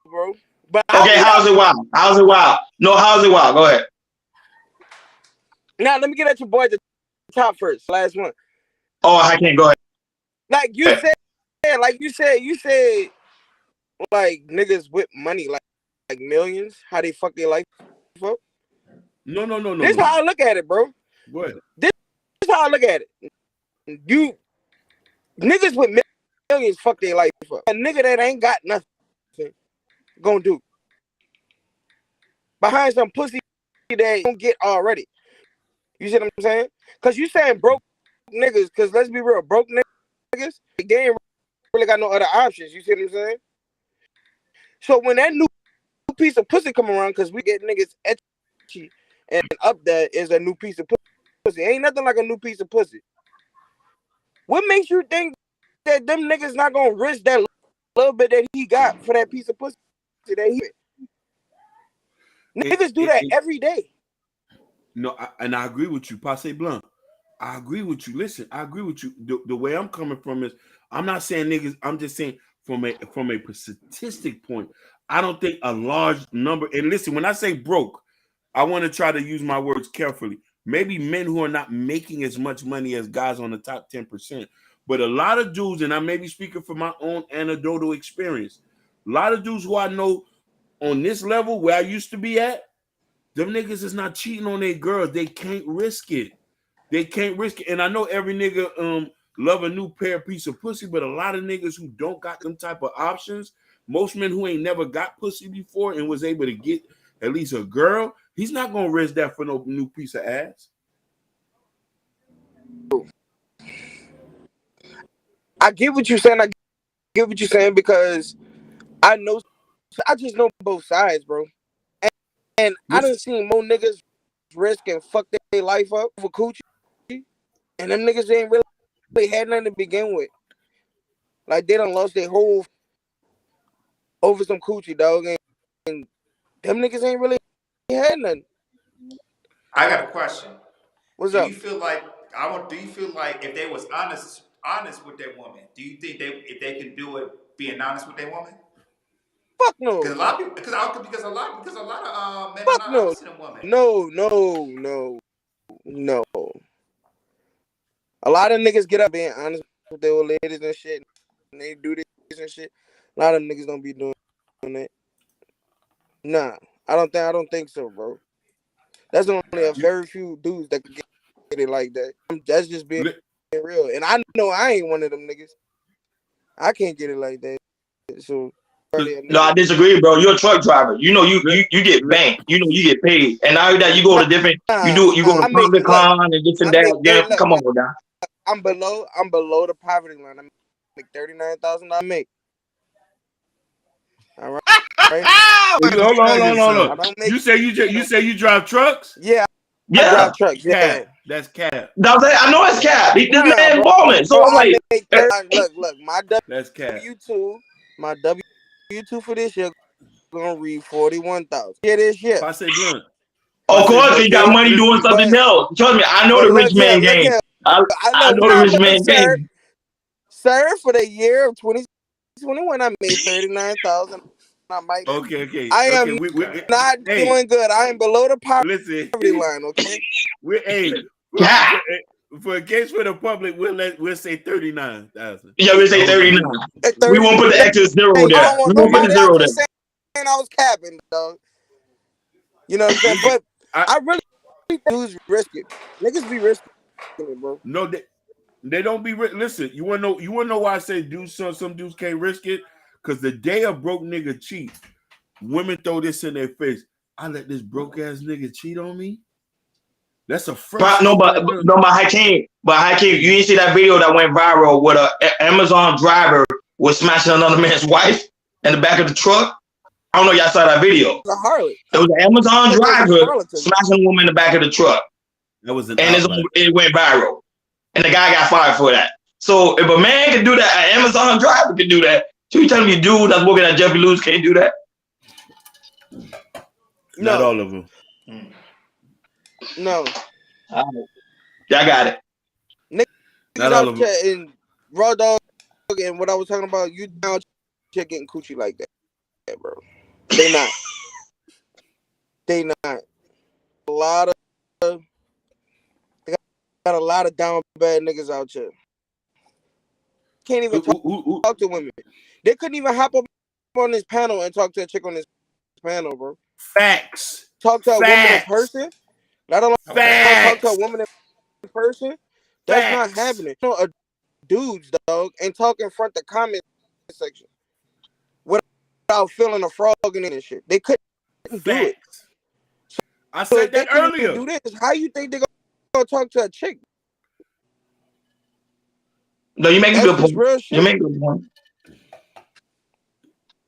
bro. But Okay, how's it wild? How's it wild? No, how's it wild? Go ahead. Now, let me get at your boy at the top first. Last one. Oh, I can't. Go ahead. Like you said, like niggas with money, like millions, how they fuck their life up. No. This is how I look at it, bro. Go ahead. This is how I look at it. You niggas with millions fuck their life up. A nigga that ain't got nothing gonna do behind some pussy that don't get already. You see what I'm saying? Cause you saying broke niggas, cause let's be real, broke niggas, they ain't really got no other options. You see what I'm saying? So when that new piece of pussy come around, cause we get niggas etchy and up there is a new piece of pussy. Ain't nothing like a new piece of pussy. What makes you think that them niggas not gonna risk that little bit that he got for that piece of pussy that he? Niggas do that every day. No, and I agree with you, Passe Blanc. I agree with you. Listen, I agree with you. The way I'm coming from is, I'm not saying niggas. I'm just saying from a statistic point, I don't think a large number. And listen, when I say broke, I want to try to use my words carefully. Maybe men who are not making as much money as guys on the top 10%, but a lot of dudes, and I may be speaking from my own anecdotal experience, a lot of dudes who I know on this level where I used to be at, them niggas is not cheating on their girls. They can't risk it. They can't risk it. And I know every nigga love a new piece of pussy, but a lot of niggas who don't got them type of options, most men who ain't never got pussy before and was able to get at least a girl, he's not gonna risk that for no new piece of ass. I get what you're saying. I get what you're saying because I just know both sides, bro. And I done seen more niggas risk and fuck their life up for coochie, and them niggas ain't really had nothing to begin with. Like they done lost their whole over some coochie, dog, and them niggas ain't really had nothing. I got a question. What's Do up? you feel like if they was honest with their woman, do you think if they can do it being honest with their woman? Fuck no. Because a lot of people, because a lot of men Fuck are not no. honest with women. No. A lot of niggas get up being honest with their old ladies and shit, and they do this and shit. A lot of niggas don't be doing that. Nah, I don't think so, bro. That's only a very few dudes that can get it like that. That's just being real. And I know I ain't one of them niggas. I can't get it like that. So no, I disagree, bro. You're a truck driver. You know, you get banked. You know, you get paid. And now that you go to different, you go to public con and this and that. Yeah, come on, now. I'm below the poverty line. I make $39,000 a make. All right. Hold on. You say you drive trucks? Yeah. I drive trucks. Yeah. That's cap. I know it's cap. This man balling. So I'm like, look, my W2, my W2 for this year gonna read 41,000. Yeah, this year. Passe Blanc. Of course, he got money doing something else. Trust me, I know the rich man game. I know the rich man game. Sir, for the year of 2021, I made $39,000 Mike. Okay. I am We not doing good. I am below the listen. poverty line. Okay. God. For a case for the public, we'll say 39,000. Yeah, we say 39. At We 30, won't put the extra zero I there. don't We want won't put the nobody zero out there. there saying I was capping, dog. You know what I'm saying? Listen, But I really think dudes risk it. Niggas be risking it, bro. No, they don't be. Listen, you wanna know why I say dudes? Some dudes can't risk it because the day a broke nigga cheat, women throw this in their face. I let this broke ass nigga cheat on me. That's a first But step right there. Hakeem, you didn't see that video that went viral with a Amazon driver was smashing another man's wife in the back of the truck. I don't know if y'all saw that video. The harlot. It was an Amazon It was a driver charlatan. smashing a woman in the back of the truck, That was an and outlier. it went viral, and the guy got fired for that. So if a man can do that, an Amazon driver can do that. So you telling me, dude that's working at Jeffrey Lewis can't do that? Not all of them. No. Yeah, I got it. Not all Out of them. there in Raw Dog and what I was talking about, you down here getting coochie like that, bro. They not. They not. A lot of they got a lot of down bad niggas out here. Can't even talk to women. They couldn't even hop up on this panel and talk to a chick on this panel, bro. Facts. Talk to a woman in person. Not alone talk to a woman in person. That's not happening. You know, a dudes, dog, and talk in front of the comment section without feeling a frog in it and shit. They couldn't do it. I said that earlier. Do this. How you think they gonna talk to a chick? No, you make a good point. Real shit. You make a good point.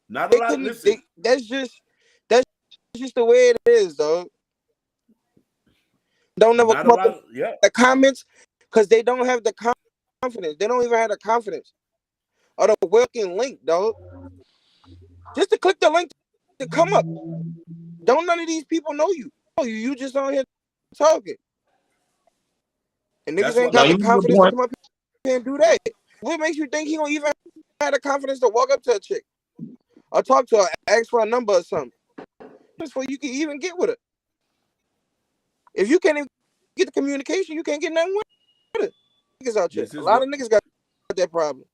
Not a lot. Listen. That's just the way it is, dog. Don't never come up with the comments because they don't have the confidence. They don't even have the confidence or the working link, dog. Just to click the link to come up. Don't none of these people know you. You just on here talking. And niggas ain't got the confidence to come up here and do that. What makes you think he gonna even have the confidence to walk up to a chick or talk to her, ask for a number or something? Just before you can even get with her. If you can't even get the communication, you can't get nothing with it. Niggas out here. A lot of niggas got that problem.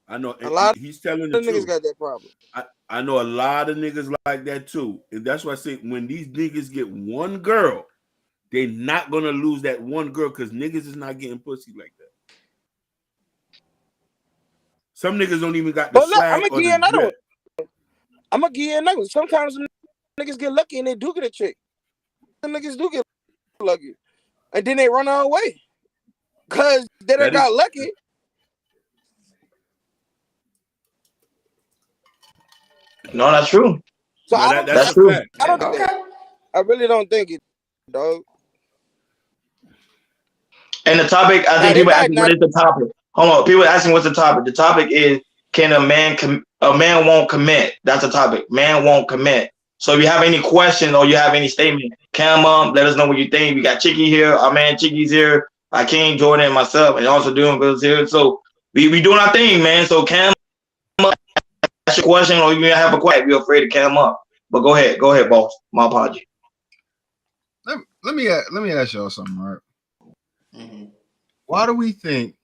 I know. A lot he's telling of the niggas truth. got that problem. I know a lot of niggas like that too. And that's why I say when these niggas get one girl, they're not gonna lose that one girl because niggas is not getting pussy like that. Some niggas don't even got the swag or the drip. I'm gonna give you another one. Sometimes niggas get lucky and they do get a chick. Some niggas do get lucky. And then they run away. Cause they done got lucky. No, that's true. So no, that's true. Fact. I don't think that. I really don't think it, dog. And the topic, I think people asking what is the topic. Hold on, people asking what's the topic. The topic is can a man won't commit. That's the topic. Man won't commit. So if you have any questions or you have any statement, come on, let us know what you think. We got Chicky here, our man Chicky's here, Hakeem, Jordan, and myself, and also doing Bill's here. So we doing our thing, man. So Cam up, ask your question, or you may have a question. Feel free to cam up. But go ahead, boss. My apology. Let me ask y'all something, right? Mm-hmm. Why do we think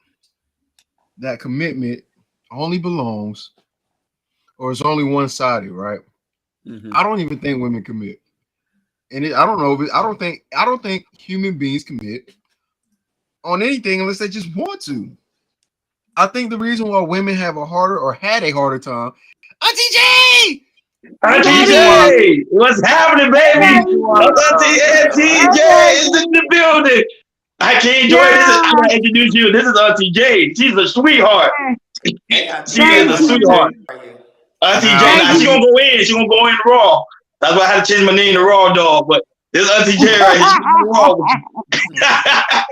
that commitment only belongs, or it's only one-sided, right? Mm-hmm. I don't even think women commit, and I don't know. I don't think human beings commit on anything unless they just want to. I think the reason why women have a harder or had a harder time. Auntie J! Auntie J! What's happening, baby? Auntie J is in the building. I can't enjoy this. I gotta introduce you. This is Auntie J. She's a sweetheart. She is a sweetheart. Auntie J. Now she gonna go in. She gonna go in raw. That's why I had to change my name to Raw Dog. But this Auntie J right here.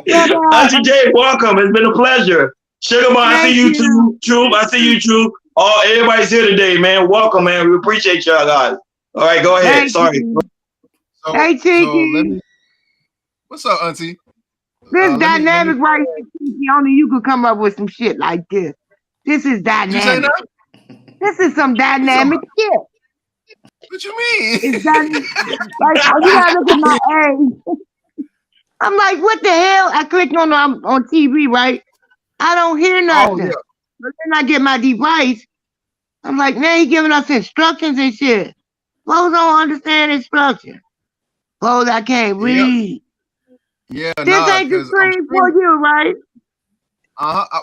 She's raw. Auntie J, welcome. It's been a pleasure. Sugar Mom, I see you too. Troop, I see you too. Oh, everybody's here today, man. Welcome, man. We appreciate y'all guys. All right, go ahead. Sorry. Hey, Tiki. What's up, Auntie? This dynamic right here, Tiki. Only you could come up with some shit like this. This is dynamic. This is some dynamic shit. What you mean? It's done. Like, you gotta look at my age. I'm like, what the hell? I clicked on TV, right? I don't hear Oh nothing. yeah. But then I get my device. I'm like, man, he giving us instructions and shit. Folks don't understand instructions. Folks, I can't Yep. read. Yeah, This nah, ain't the because I'm stream for streaming. you, right?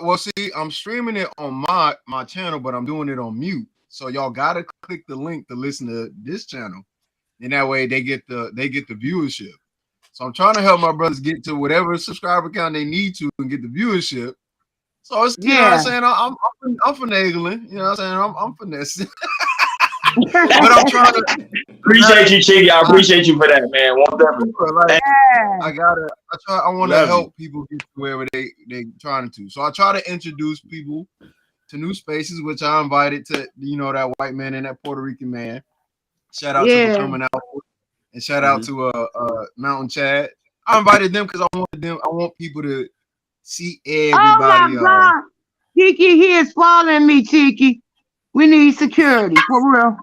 Well, see, I'm streaming it on my channel, but I'm doing it on mute. So y'all gotta click the link to listen to this channel, and that way they get the viewership. So I'm trying to help my brothers get to whatever subscriber count they need to and get the viewership. So it's you know what I'm Yeah. saying I'm finagling, you know what I'm saying I'm finessing, but I'm trying to Appreciate you, Chiggy. I appreciate you for that, man. One definitely. like Yeah. I want to Love help people get to wherever they trying to. So I try to introduce people to new spaces, which I invited to, you know, that white man and that Puerto Rican man. Shout out to Yeah. Becoming Out and shout out to Mountain Chad. I invited them because I want people to see Oh my everybody. God. Tiki, he is following me, Tiki. We need security, for real.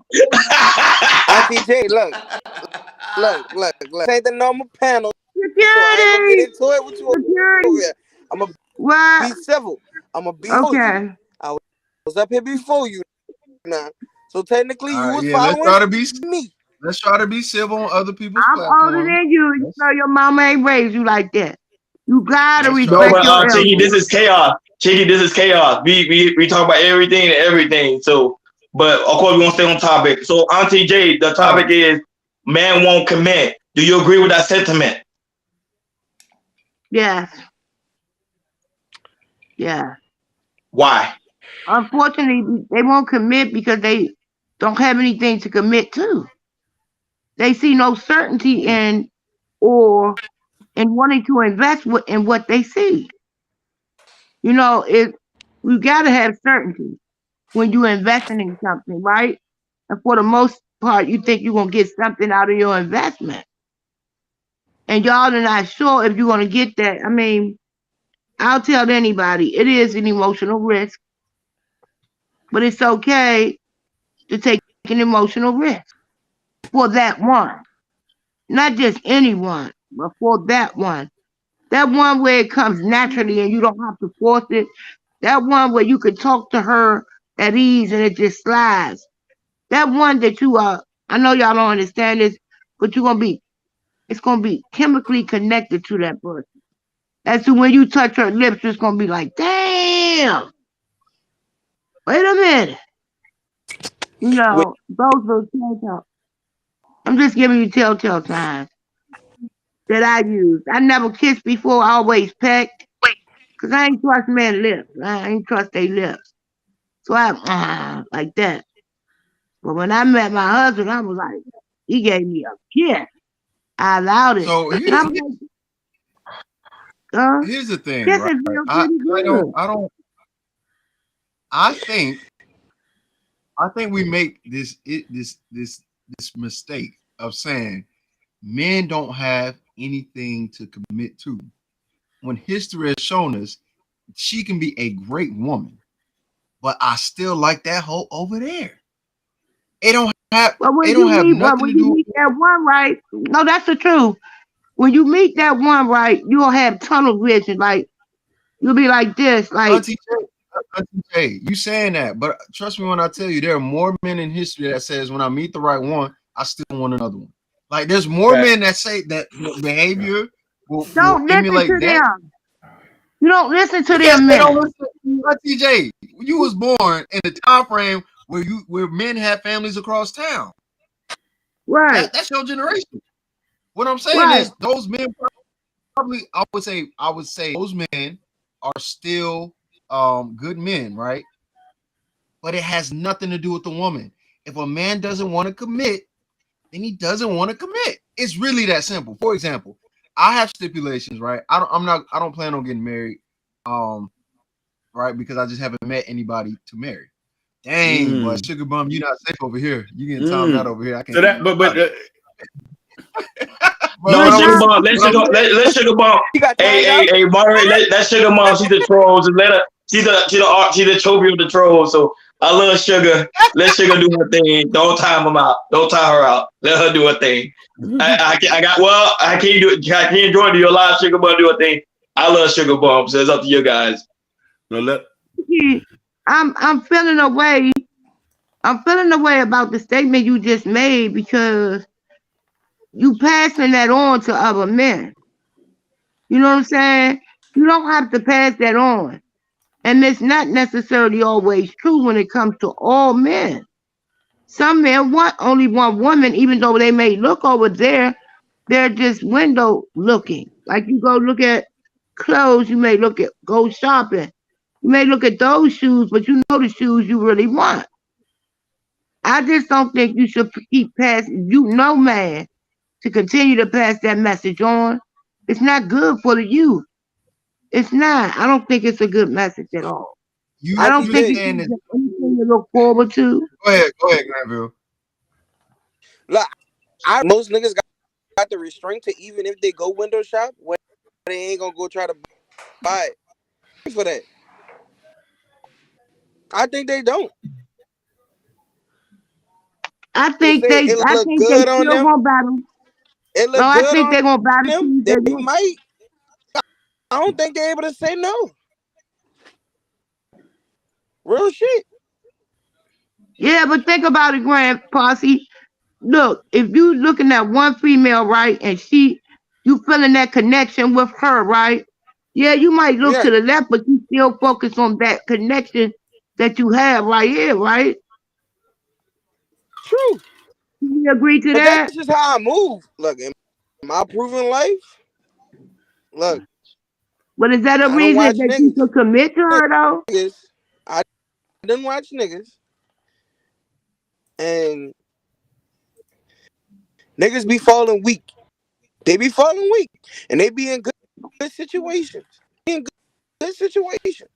Auntie J, look. This ain't the normal panel, so I ain't gonna get Security. into it with you over Security. here. I'm gonna be What? civil. I'm gonna be for you. Okay. I was up here before you now, so technically you was Yeah, following me. let's try to be civil on other people's I'm older platforms. than you. You know your mama ain't raised you like that. You gotta Let's try No, respect but your Chiggy, elders. this is chaos. Chiggy, this is chaos. We talk about everything and everything. So, but of course we want to stay on topic. So, Auntie J, the topic is man won't commit. Do you agree with that sentiment? Yes. Yeah. Why? Unfortunately, they won't commit because they don't have anything to commit to. They see no certainty in or in wanting to invest in what they see. You know, you gotta have certainty when you're investing in something, right? And for the most part, you think you're gonna get something out of your investment. And y'all are not sure if you're gonna get that. I mean, I'll tell anybody, it is an emotional risk, but it's okay to take an emotional risk for that one. Not just anyone, but for that one. That one where it comes naturally and you don't have to force it. That one where you can talk to her at ease and it just slides. That one that you are, I know y'all don't understand this, but it's gonna be chemically connected to that person. As to when you touch her lips, it's gonna be like, damn, wait a minute. You Wait, know, those are telltale. I'm just giving you telltale signs that I use. I never kissed before, I always pecked. Cause I ain't trust men lips. I ain't trust their lips. So I like that. But when I met my husband, I was like, he gave me a kiss. I allowed it. So And I'm like, here's the thing, right? kissing feels pretty good. I think we make this mistake of saying men don't have anything to commit to. When history has shown us she can be a great woman, but I still like that hoe over there. It don't have But when nothing to you do meet that one right, no, that's the truth. When you meet that one right, you'll have tunnel vision. Like you'll be like this, like Auntie J, you saying that, but trust me when I tell you, there are more men in history that says when I meet the right one, I still want another one. Like there's more men that say that behavior will don't listen emulate to that. them. You don't listen to Yes, them they don't men. listen to you. Auntie J, you was born in a time frame where men had families across town. Right. That's your generation. What I'm saying Right. is those men probably I would say those men are still good men, right? But it has nothing to do with the woman. If a man doesn't want to commit, then he doesn't want to commit. It's really that simple. For example, I have stipulations, right? I don't plan on getting married, right? Because I just haven't met anybody to marry. Dang, boy, sugar bum, you not safe over here. You getting timed out over here. I can't. So that, No, Good sugar job. bomb. Let sugar bomb. you got timed out. Hey, Murray. Let sugar bomb. She's the troll. Just let her. She's the trophy of the troll. So I love Sugar. Let Sugar do her thing. Don't time him out. Don't tie her out. Let her do her thing. I can't do it. I can't join you a lot, Sugar Bum do her thing. I love Sugar Bum, so it's up to you guys. No, let I'm feeling away. I'm feeling away about the statement you just made because you passing that on to other men. You know what I'm saying? You don't have to pass that on. And it's not necessarily always true when it comes to all men. Some men only want women, even though they may look over there, they're just window looking. Like you go look at clothes, you may go shopping. You may look at those shoes, but you know the shoes you really want. I just don't think you should keep passing, man, to continue to pass that message on. It's not good for the youth. It's not. I don't think it's a good message at all. I don't think it's anything to look forward to. Go ahead, Granville. Look, most niggas got the restraint to, even if they go window shop, where they ain't gonna go try to buy it for that. I think they don't. I think they it look still good on them. gonna buy them. It look No, I good think on they're gonna buy them. them. They might. I don't think they're able to say no. Real shit. Yeah, but think about it, Grand Posse. Look, if you looking at one female, right, and you feeling that connection with her, right? Yeah, you might look to the left, but you still focus on that connection that you have right here, right? True. You agree to But that? that's just how I move. Look, in my proven life, look. But is that a reason that you could commit to her, though? I didn't watch niggas. And niggas be falling weak. They be falling weak. And they be in good situations. In good situations.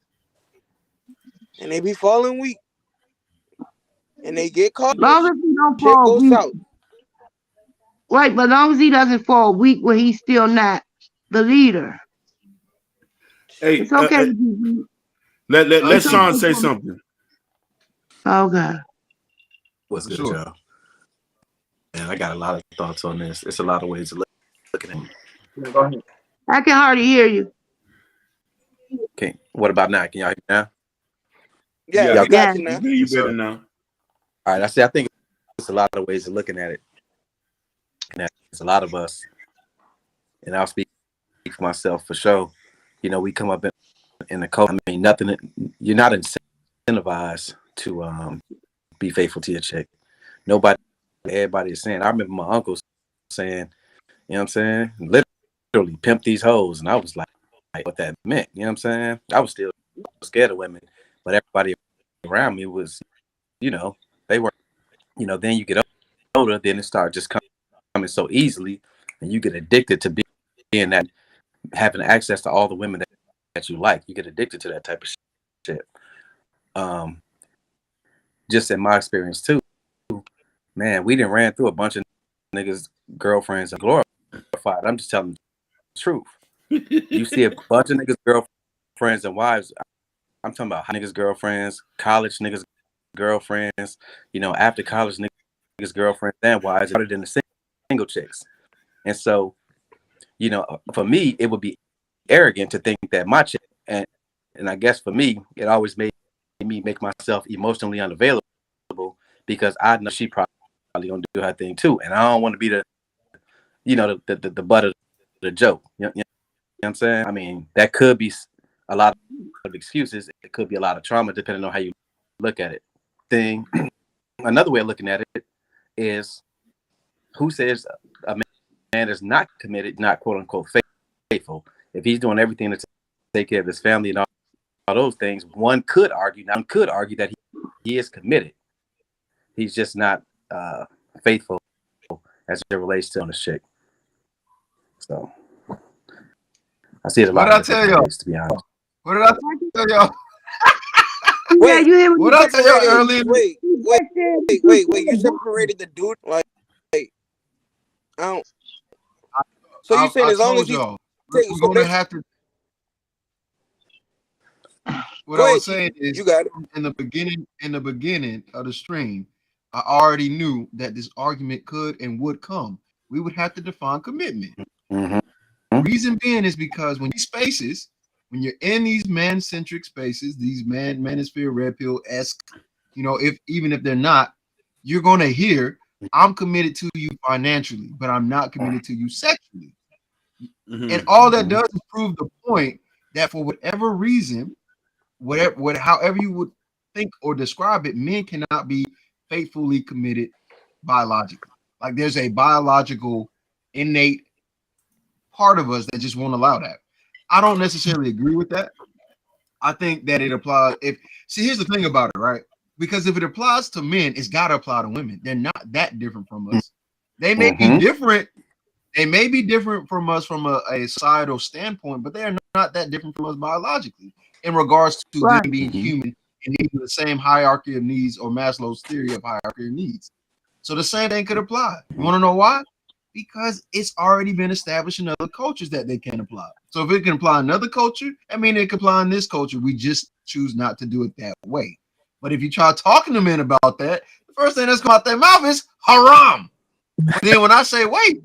And they be falling weak. And they get caught. Long as he don't Shit fall goes weak. south. Right, but long as he doesn't fall weak where he's still not the leader. hey, it's okay. let Sean say something. Okay. What's good, y'all? And I got a lot of thoughts on this. It's a lot of ways of looking at it. Go ahead. I can hardly hear you. Okay, what about now? Can y'all hear me now? Yeah, Yeah, we got you now. You better now. All right, I think it's a lot of ways of looking at it. There's a lot of us, and I'll speak for myself for sure. You know, we come up in the culture. I mean, you're not incentivized to be faithful to your chick. Everybody is saying. I remember my uncle saying, you know what I'm saying? Literally pimp these hoes. And I was like what that meant. You know what I'm saying? I was still scared of women, but everybody around me was, you know, they were, you know, then you get older, then it started just coming so easily, and you get addicted to being that, having access to all the women that you like. You get addicted to that type of shit. Just in my experience too, man, we didn't ran through a bunch of niggas' girlfriends and glorified. I'm just telling the truth. You see a bunch of niggas' girlfriends and wives. I'm talking about niggas' girlfriends, college niggas' girlfriends, you know, after college niggas' girlfriends and wives, other than the single chicks. And so, you know, for me, it would be arrogant to think that my chick, and I guess for me, it always made me make myself emotionally unavailable because I know she probably gonna do her thing too, and I don't want to be the, you know, the butt of the joke. You know what I'm saying? I mean, that could be a lot of excuses. It could be a lot of trauma, depending on how you look at it. Another way of looking at it is, who says a man is not committed, not quote unquote faithful? If he's doing everything to take care of his family and all those things, one could argue that he is committed. He's just not faithful as it relates to on the chick. So I see it a lot of different ways, to be honest. What did I tell y'all? Wait, you hear what I tell y'all earlier? Wait. You separated the dude, like, I don't. So you saying as long as he's we're gonna have to. What Go I ahead, was Chief. saying is You got it. in the beginning of the stream, I already knew that this argument could and would come. We would have to define commitment. Mm-hmm. Reason being is because when these spaces, when you're in these man-centric spaces, these manosphere, red pill-esque, if even if they're not, you're gonna hear, I'm committed to you financially, but I'm not committed to you sexually. And all that does is prove the point that for whatever reason, however you would think or describe it, men cannot be faithfully committed biologically. Like there's a biological innate part of us that just won't allow that. I don't necessarily agree with that. I think that it applies. Here's the thing about it, right? Because if it applies to men, it's got to apply to women. They're not that different from us. They may be different. They may be different from us from a societal standpoint, but they are not that different from us biologically in regards to Right. them being human and needing the same hierarchy of needs or Maslow's theory of hierarchy of needs. So the same thing could apply. You want to know why? Because it's already been established in other cultures that they can apply. So if it can apply in another culture, I mean, it can apply in this culture. We just choose not to do it that way. But if you try talking to men about that, the first thing that's come out their mouth is haram. But then when I say, wait,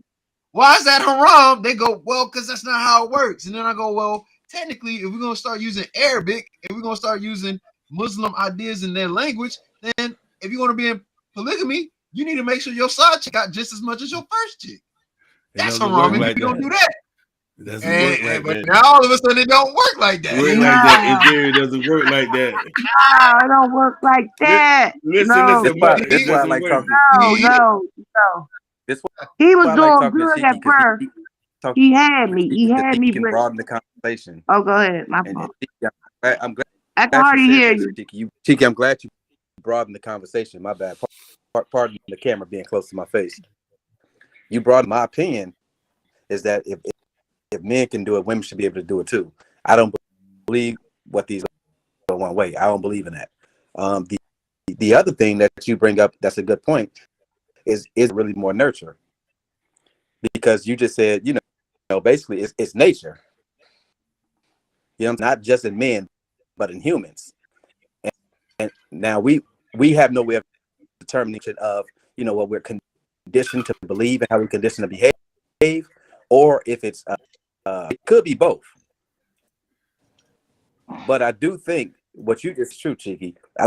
why is that haram? They go, well, because that's not how it works. And then I go, well, technically, if we're going to start using Arabic, if we're going to start using Muslim ideas in their language, then if you're going to be in polygamy, you need to make sure your side chick got just as much as your first chick. That's haram if you don't do that. It doesn't work like But that. now all of a sudden it don't work like that. Work like that. It doesn't work like that. No, it don't work like that. Listen, No, listen, That's it why I doesn't like work. talking. no. This He was why I like doing talking to good at Shiki because first. He had me. He because had he me. can broaden the conversation. Oh, go ahead. My And fault. Shiki, I'm glad I can you hardly said hear that, you. Shiki. I'm glad you broadened the conversation. My bad. Pardon the camera being close to my face. You broadened my opinion is that if men can do it, women should be able to do it too. I don't believe what these go one way. I don't believe in that. The other thing that you bring up that's a good point is really more nurture, because you just said basically it's nature. Not just in men, but in humans. And now we have no way of determining of what we're conditioned to believe and how we're conditioned to behave, or if it's it could be both. But I do think what you just true, Cheeky. I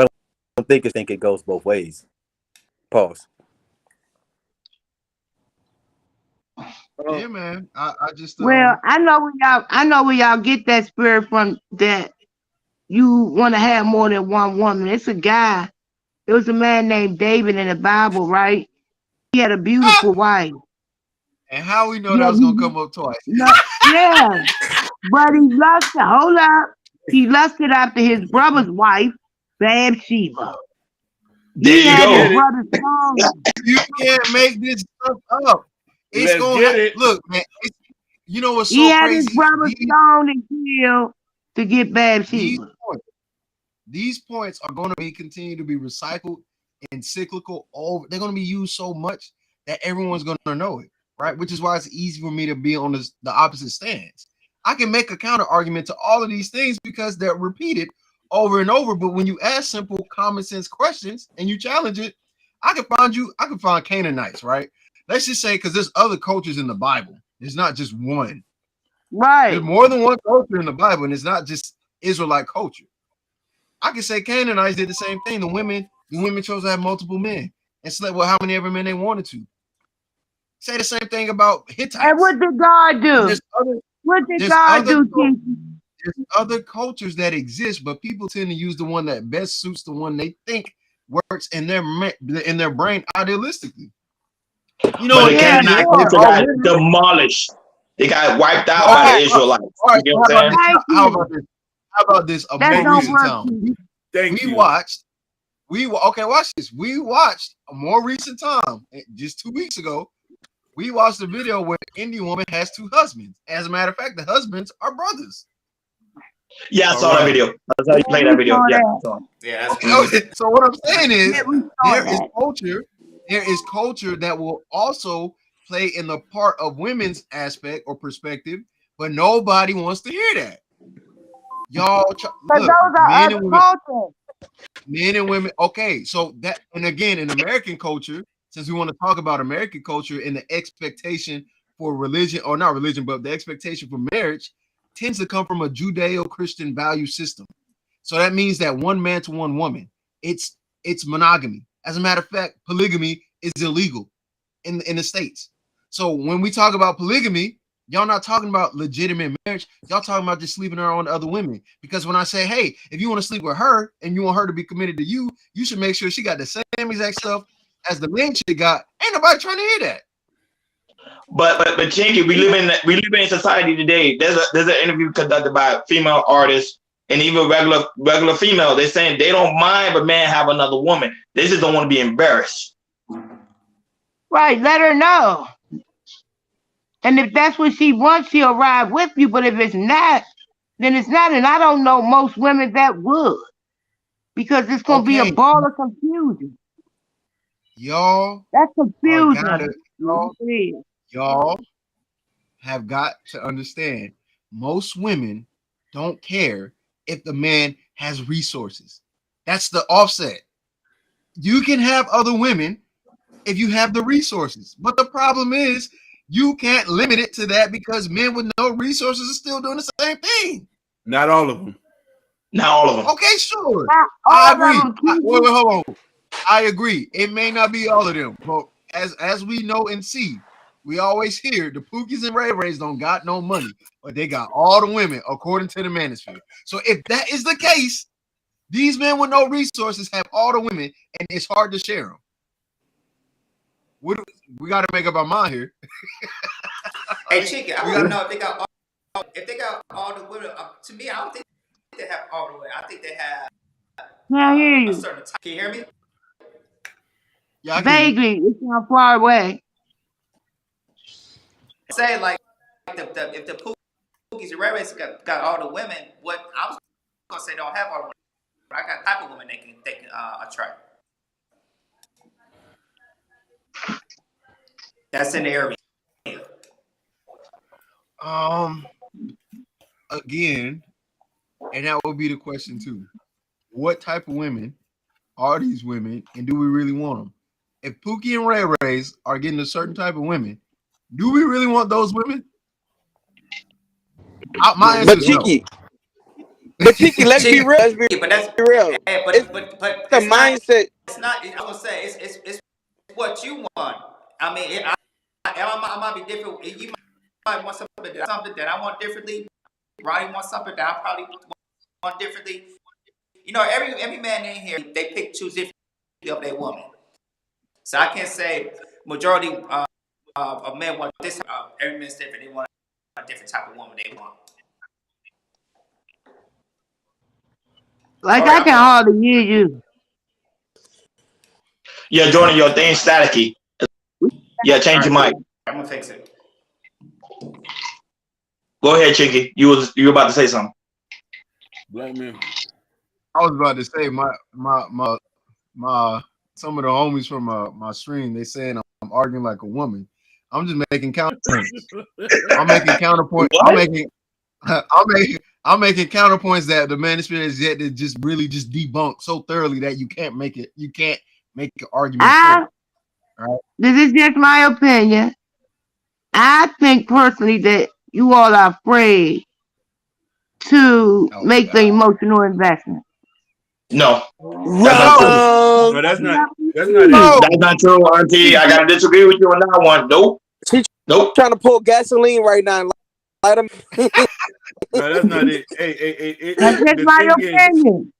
don't think it goes both ways. Pause. Yeah, man. I just Well, I know where y'all get that spirit from, that you want to have more than one woman. It's a guy. It was a man named David in the Bible, right? He had a beautiful wife. and how we know that Yeah, was gonna come up twice. yeah. But he lusted. Hold up. He lusted after his brother's wife, Bathsheba. There He you had his go. brother's son. You can't make this stuff up. It's Let's gonna get it. look, man. You know what's He so had his crazy? brother's son and killed to get Bathsheba. These points are going to be continue to be recycled and cyclical. They're going to be used so much that everyone's going to know it, right? Which is why it's easy for me to be on the opposite stance. I can make a counter argument to all of these things because they're repeated over and over. But when you ask simple common sense questions and you challenge it, I can find Canaanites, right? Let's just say, because there's other cultures in the Bible. There's not just one. Right. There's more than one culture in the Bible, and it's not just Israelite culture. I can say Canaanites did the same thing. The women chose to have multiple men and slept with how many ever men they wanted to. Say the same thing about Hittites. And what did God do? What did God do, Kinky? There's other cultures that exist, but people tend to use the one that best suits the one they think works in their brain idealistically. But the Canaanite culture got demolished. They got wiped out by the Israelites. All right, how about this? A more recent time. Watch this. We watched a more recent time, just 2 weeks ago. We watched a video where an Indian woman has 2 husbands. As a matter of fact, the husbands are brothers. Yeah, I saw that video. That's how you play that video. Yeah, that's crazy. So what I'm saying is there is culture that will also play in the part of women's aspect or perspective, but nobody wants to hear that. Y'all But look, those are men other and women, cultures. men and women. Okay, so that, and again, in American culture, since we want to talk about American culture and the expectation for religion, or not religion, but the expectation for marriage tends to come from a Judeo-Christian value system. So that means that one man to one woman, it's monogamy. As a matter of fact, polygamy is illegal in the States. So when we talk about polygamy, y'all not talking about legitimate marriage. Y'all talking about just sleeping around other women. Because when I say, hey, if you want to sleep with her and you want her to be committed to you, you should make sure she got the same exact stuff as the man chick got. Ain't nobody trying to hear that. But Chinky, we live in a society today. There's an interview conducted by female artists and even regular female. They're saying they don't mind if a man have another woman. They just don't want to be embarrassed. Right, let her know. And if that's what she wants, she'll ride with you. But if it's not, then it's not. And I don't know most women that would. Because it's gonna be a Okay, ball of confusion. y'all That's are gotta confusion. y'all, It is. y'all have got to understand most women don't care if the man has resources. That's the offset. You can have other women if you have the resources. But the problem is you can't limit it to that because men with no resources are still doing the same thing. Not all of them. Not all of them. Okay, sure. Not I all of agree. them, Wait, Kiki. hold on. I agree. It may not be all of them, but as we know and see, we always hear the Pookies and Ray Rays don't got no money, but they got all the women according to the manosphere. So if that is the case, these men with no resources have all the women, and it's hard to share them. We got to make up our mind here. Hey, Chicken, I We want to got know if they got all the women. To me, I don't think they have all the women. I think they have Can't hear a you. certain type. Can you hear me? yeah, I can hear you. Vaguely. It's not far away. Say like if the Pookies and Ray got all the women, what I was gonna say don't have all the women. But I got type of women they can attract. That's in the area. Again, and that would be the question too. What type of women are these women, and do we really want them? If Pookie and Ray Rays are getting a certain type of women, do we really want those women? My answer But is no. Cheeky, let's be real. Let's be But that's real. It's but the it's not. mindset. It's not. I was gonna say it's what you want. I mean, I might be different. You might want something that I want differently. Roddy wants something that I probably want differently. You know, every man in here they choose differently of their woman. So I can't say majority of men want this. Every man's different. They want a different type of woman they want. Like All right, I I'm can done. hardly hear you. Yeah, Jordan, your thing's staticky. Yeah, All change right, your cool. mic. I'm gonna fix it. Go ahead, Chinky. You were about to say something. Black men. I was about to say my some of the homies from my stream, they saying I'm arguing like a woman. I'm just making counterpoints. I'm making counterpoint. What? I'm making counterpoints that the manosphere is yet to just really just debunk so thoroughly that you can't make an argument for it. Right? This is just my opinion. I think personally that you all are afraid to Oh make the God. emotional investment. No, that's not true. Wrong. No, that's not it. Oh, That's not true, Auntie. I gotta disagree with you on that one. Nope. she Nope. trying to pull gasoline right now. Light 'em. No, that's not it. Hey, That's just my opinion.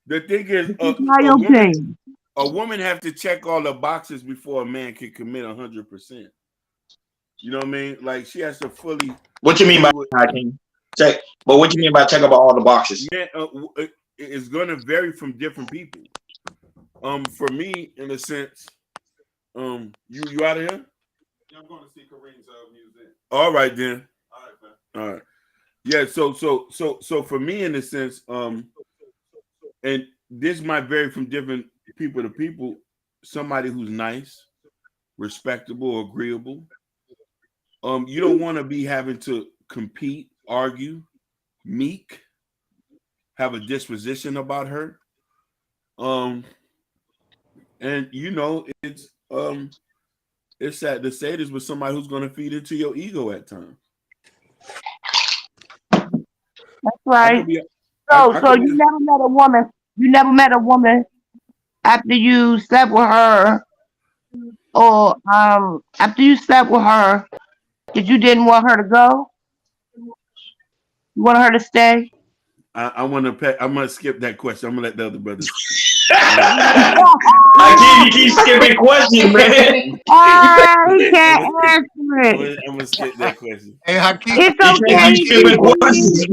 the thing is, It's just my opinion. a woman have to check all the boxes before a man can commit 100%. You know what I mean? Like she has to fully. What you mean by hacking? Check. But what you mean by check about all the boxes? Yeah, it's going to vary from different people. For me, in a sense, you out of here? Yeah, I'm going to see Kareem's music. All right then. All right, man. All right. Yeah. So for me, in a sense, and this might vary from different people to people. Somebody who's nice, respectable, agreeable. You don't want to be having to compete, argue, meek. have a disposition about her. Um, and it's sad to say this, with somebody who's going to feed into your ego at times. That's I right. could be, So I so could you be. never met a woman. You never met a woman after you slept with her, or after you slept with her, that you didn't want her to go. You want her to stay. I want to. I'm gonna skip that question. I'm gonna let the other brothers speak. I keep you keep skipping questions, man. He can't answer it. I'm gonna skip that question. Hey, Hakeem, It's You can't keep okay. skipping questions.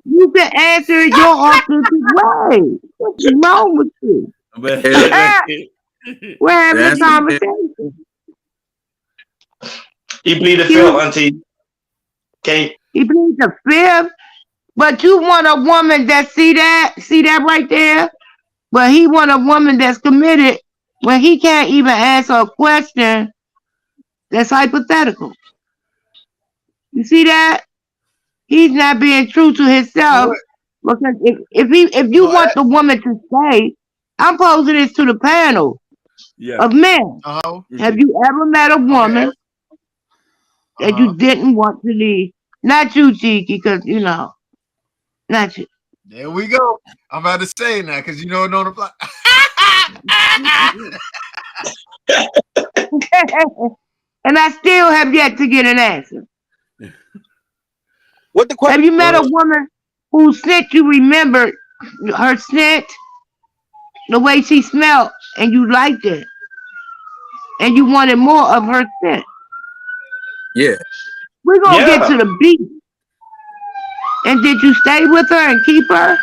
You can answer it your authentic way. What's wrong with you? But We're The having a answer is conversation. He pleaded You, fifth, Auntie. Can't. he pleads the fifth, but you want a woman that see that right there. But he want a woman that's committed when he can't even answer a question that's hypothetical. You see that? He's not being true to so himself what? because if you So, want the woman to stay, I'm posing this to the panel yeah. of men. Have Mhm. you ever met a woman that you didn't want to leave? Not you, Cheeky, because not you. There we go. I'm about to say now because you know it on the block. And I still have yet to get an answer. What the question? Have you met a woman whose scent you remembered her scent, the way she smelled, and you liked it, and you wanted more of her scent? yeah. We're gonna get to Yeah. the beat. And did you stay with her and keep her?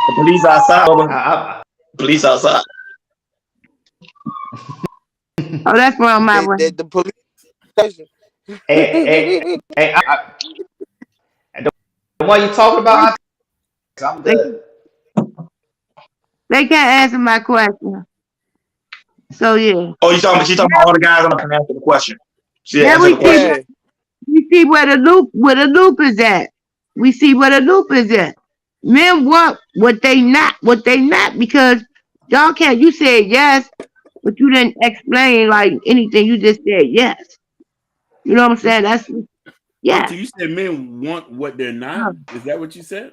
The police outside, Bubba. Police outside. Oh, that's around my way. The police station. Hey, the one you talking about, I'm They, good. they can't answer my question. So yeah. Oh, she's talking about all the guys on the panel answer the question. She didn't Now answer we the see question. Yeah. we see where the loop is at. We see where the loop is at. Men want what they not because y'all can't. You said yes, but you didn't explain like anything. You just said yes. You know what I'm saying? That's Until yes. you said men want what they're not. Is that what you said?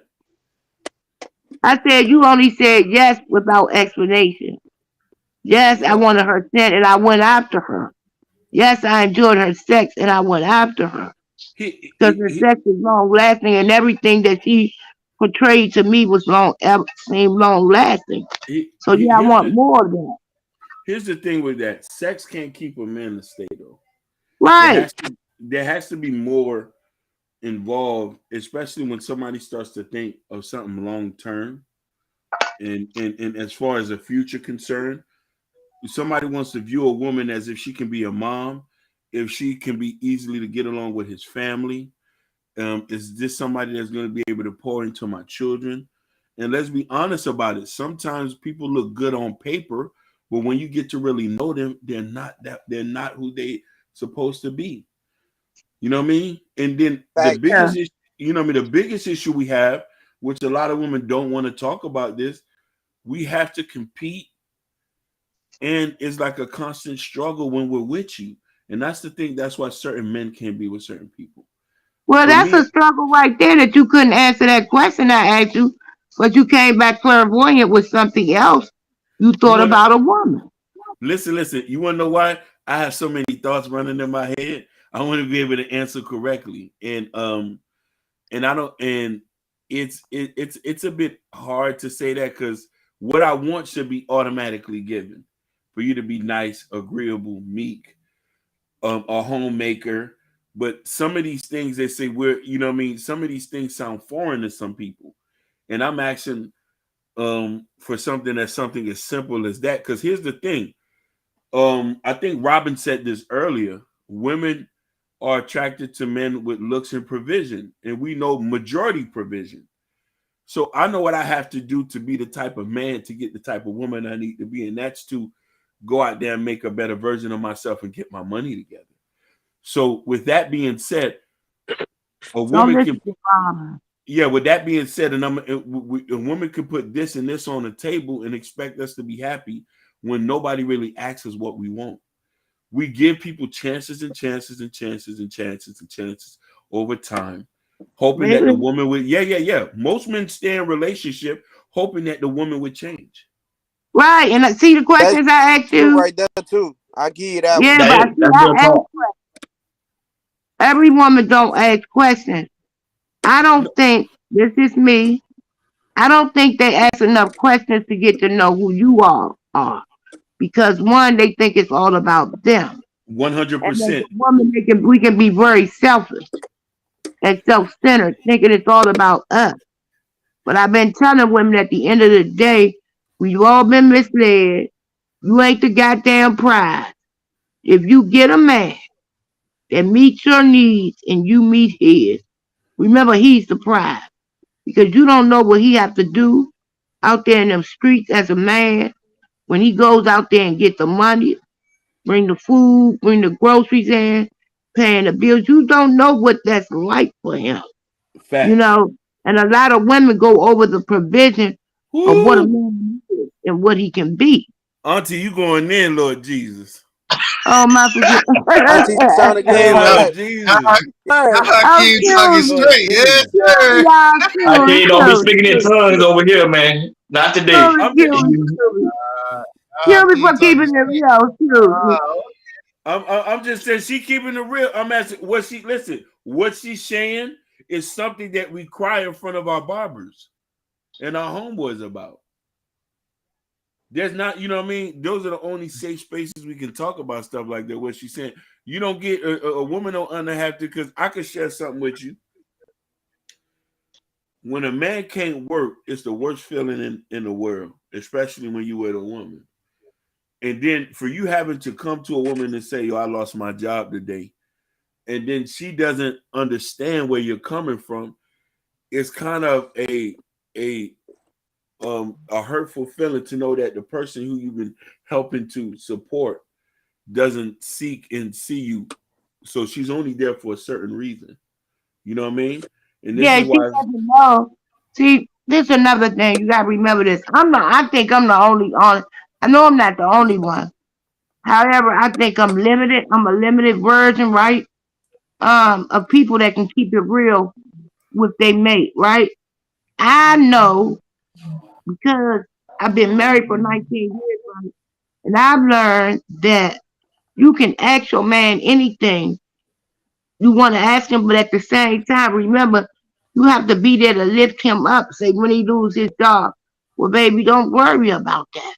I said you only said yes without explanation. Yes, I Well, wanted her scent and I went after her. Yes, I enjoyed her sex and I went after her he, because he, her he, sex was long lasting and everything that she portrayed to me was seemed long lasting. So yeah, I want more of that. here's the thing with that. Sex can't keep a man to stay though. There Right. has to there has to be more involved, especially when somebody starts to think of something long term and as far as a future concern. Somebody wants to view a woman as if she can be a mom, if she can be easily to get along with his family. Is this somebody that's going to be able to pour into my children? And let's be honest about it. Sometimes people look good on paper, but when you get to really know them, they're not who they supposed to be. You know what I mean? And then the Fact. Yeah. biggest issue, the biggest issue we have, which a lot of women don't want to talk about this, we have to compete, and it's like a constant struggle when we're with you. And that's the thing. That's why certain men can't be with certain people. Well, For that's me, a struggle right there that you couldn't answer that question I asked you, but you came back clairvoyant with something else. You you thought want to about a woman. listen. You want to know why I have so many thoughts running in my head? I want to be able to answer correctly, and I don't, and it's a bit hard to say that because what I want should be automatically given for you to be nice, agreeable, meek, a homemaker. But some of these things they say what I mean, some of these things sound foreign to some people. And I'm asking for something as simple as that. Because here's the thing. I think Robin said this earlier. Women are attracted to men with looks and provision, and we know majority provision. So I know what I have to do to be the type of man to get the type of woman I need to be, and that's to go out there and make a better version of myself and get my money together. So with that being said, a Don't woman listen can to mama. Yeah, with that being said, and a woman could put this and this on the table and expect us to be happy when nobody really asks us what we want. We give people chances and chances and chances and chances and chances over time, hoping that the Really? woman would. Yeah. Most men stay in relationship hoping that the woman would change. Right. And see the That's questions I asked true you? right there too. I give you that one. Yeah, That but is, I see that's I real asked talk. every woman don't ask questions. I don't No, think this is me. I don't think they ask enough questions to get to know who you all are. Because one, they think it's all about them. one hundred And as percent. a woman, we can be very selfish and self-centered, thinking it's all about us. But I've been telling women at the end of the day, we've all been misled. You ain't the goddamn prize. If you get a man that meets your needs and you meet his, remember he's the prize. Because you don't know what he have to do out there in them streets as a man when he goes out there and get the money, bring the food, bring the groceries in, paying the bills. You don't know what that's like for him, you Facts. know. And a lot of women go over the provision of what a Woo! man is and what he can be. Auntie, you going in, Lord Jesus. Oh my forget. Auntie sounded Hey, good. Go Lord ahead. Now, Jesus. Hey, Oh, Hakeem talking excuse me. Lord straight. Yes, Jesus. Excuse me, sir. y'all. I Excuse me. can't don't be speaking in tongues over here, man. Not today. I'm just, Excuse me. Excuse me Hakeem for talking keeping it straight. real. Excuse me. Uh, I'm just saying she keeping it real. I'm asking what she's saying is something that we cry in front of our barbers and our homeboys about. There's not, you know what I mean? Those are the only safe spaces we can talk about stuff like that. What she's saying, you don't get a woman don't under have to, because I could share something with you. When a man can't work, it's the worst feeling in the world, especially when you with a woman. And then for you having to come to a woman and say, "Yo, I lost my job today," and then she doesn't understand where you're coming from, it's kind of a a hurtful feeling to know that the person who you've been helping to support doesn't seek and see you. So she's only there for a certain reason. You know what I mean? And this Yeah, is she why doesn't know. See, this is another thing. You gotta remember this. I think I'm the only on I know I'm not the only one. However, I think I'm limited. I'm a limited version, right? Of people that can keep it real with their mate, right? I know because I've been married for 19 years, right? And I've learned that you can ask your man anything you want to ask him, but at the same time, remember, you have to be there to lift him up. Say when he lose his job, well, baby, don't worry about that.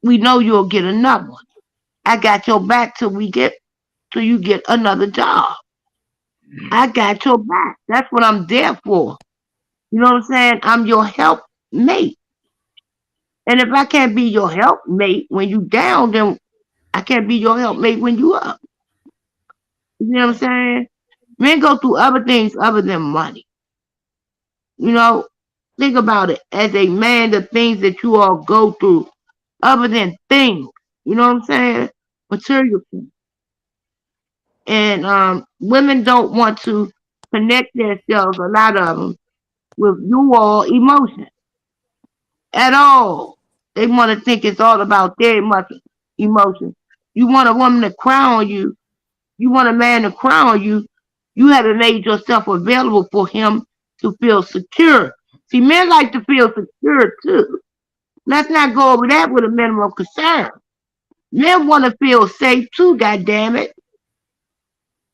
We know you'll get another one. I got your back till you get another job. I got your back. That's what I'm there for. You know what I'm saying? I'm your helpmate. And if I can't be your helpmate when you down, then I can't be your helpmate when you up. You know what I'm saying? Men go through other things other than money. You know, think about it. As a man, the things that you all go through other than things. You know what I'm saying? Material things. And women don't want to connect themselves, a lot of them, with you all emotion at all. They want to think it's all about their emotion. You want a woman to cry on you. You want a man to cry on you. You haven't made yourself available for him to feel secure. See, men like to feel secure too. Let's not go over that with a minimum concern. Men want to feel safe too, goddamn it.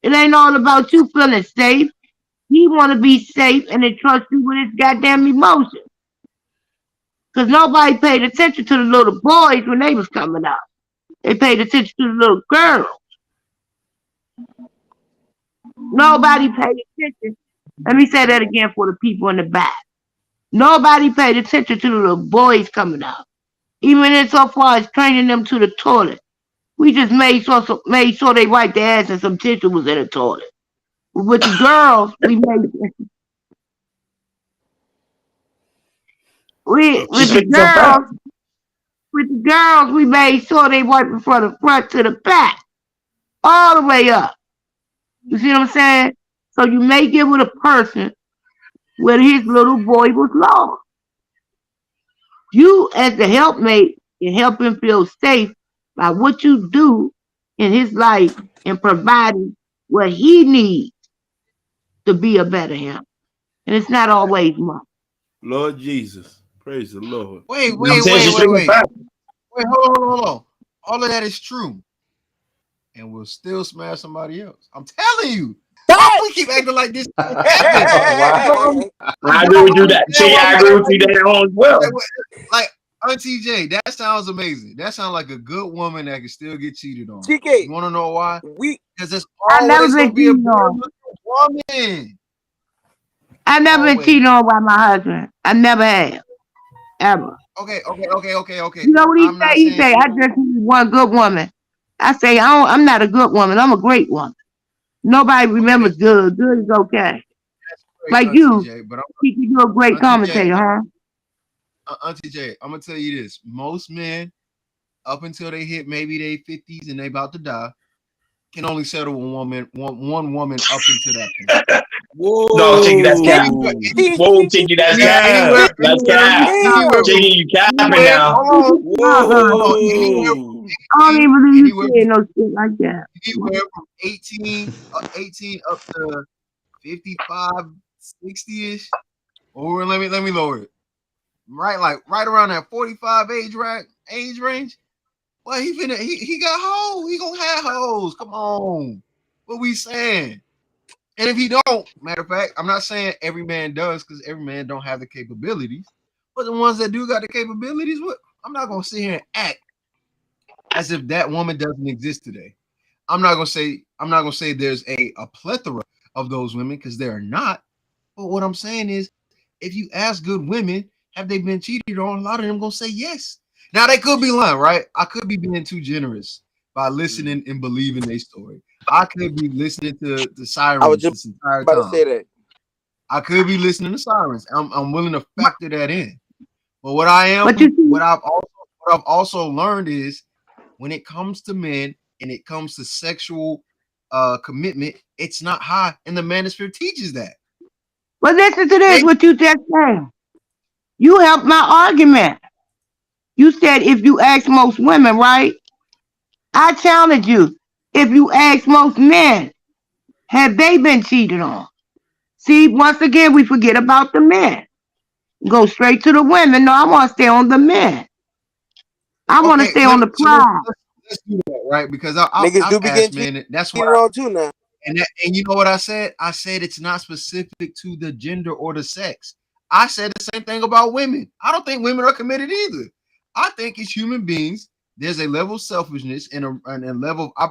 It ain't all about you feeling safe. He want to be safe and entrust you with his goddamn emotions. Because nobody paid attention to the little boys when they was coming up. They paid attention to the little girls. Nobody paid attention. Let me say that again for the people in the back. Nobody paid attention to the little boys coming up. Even in so far as training them to the toilet. We just made sure they wiped their ass and some tissue was in the toilet. With the girls, we She's with the speaking some facts. girls we made sure they wiped from the front to the back, all the way up. You see what I'm saying? So you may get with a person where his little boy was lost. You, as the helpmate, can help him feel safe by what you do in his life and providing what he needs to be a better him. And it's not always money. Lord Jesus. Praise the Lord. Wait, I'm wait, saying wait, she's wait, speaking wait. fact. Wait, hold on. All of that is true. And we'll still smash somebody else. I'm telling you. Why we keep acting like this can't happen? Wow. I You agree don't with you that. understand See, why I we agree act with like you this. that on as well. Like Auntie J, that sounds amazing. That sounds like a good woman that can still get cheated on. TK, You want to know why? we Because there's I never always going been to be a cheated better on. looking woman. I never been Always. cheated on by my husband. I never have. Ever. Okay. You know what he I'm say? not He saying say, she I don't. just need one good woman. I say, I'm not a good woman. I'm a great woman. Nobody Okay, remembers good. Good is okay. that's great, Like Auntie you, J. But you're a great Auntie J, commentator, huh? Auntie J, I'm gonna tell you this: most men, up until they hit maybe their 50s and they about to die, can only settle with one woman up until that point. No, Chicky, that's Chicky, cap. Anywhere, Whoa, Chicky, that's cap. anywhere, Cap. That's anywhere, cap. anywhere from damn. Chicky, you capping anywhere. now. Hold on. Anywhere from Whoa. I don't 18, even believe you anywhere, saying no shit like that. anywhere from 18 up to 55, 60ish. Or let me lower it. Right around that 45 age range. Well, he got hoes. He gonna have hoes. Come on. What we saying? And if he don't, matter of fact, I'm not saying every man does, because every man don't have the capabilities. But the ones that do got the capabilities, I'm not gonna sit here and act as if that woman doesn't exist today. I'm not gonna say there's a plethora of those women, because there are not. But what I'm saying is, if you ask good women, have they been cheated on? A lot of them gonna say yes. Now they could be lying, right? I could be being too generous by listening and believing their story. I could be listening to the I was sirens just this entire about to time. say that. I could be listening to sirens. I'm willing to factor that in. But But you see, what I've also learned is, when it comes to men and it comes to sexual commitment, it's not high, and the manosphere teaches that. but listen to this, They what you just said. You helped my argument. You said if you ask most women, right? I challenge you. If you ask most men, have they been cheated on? See, once again, we forget about the men. Go straight to the women. No, I want to stay on the men. I want to Okay, stay on the so let's, pride. let's let's do that, right? Because Niggas I've do be asked getting men. That's why, cheated on too now. and you know what I said? I said it's not specific to the gender or the sex. I said the same thing about women. I don't think women are committed either. I think as human beings, there's a level of selfishness and a level of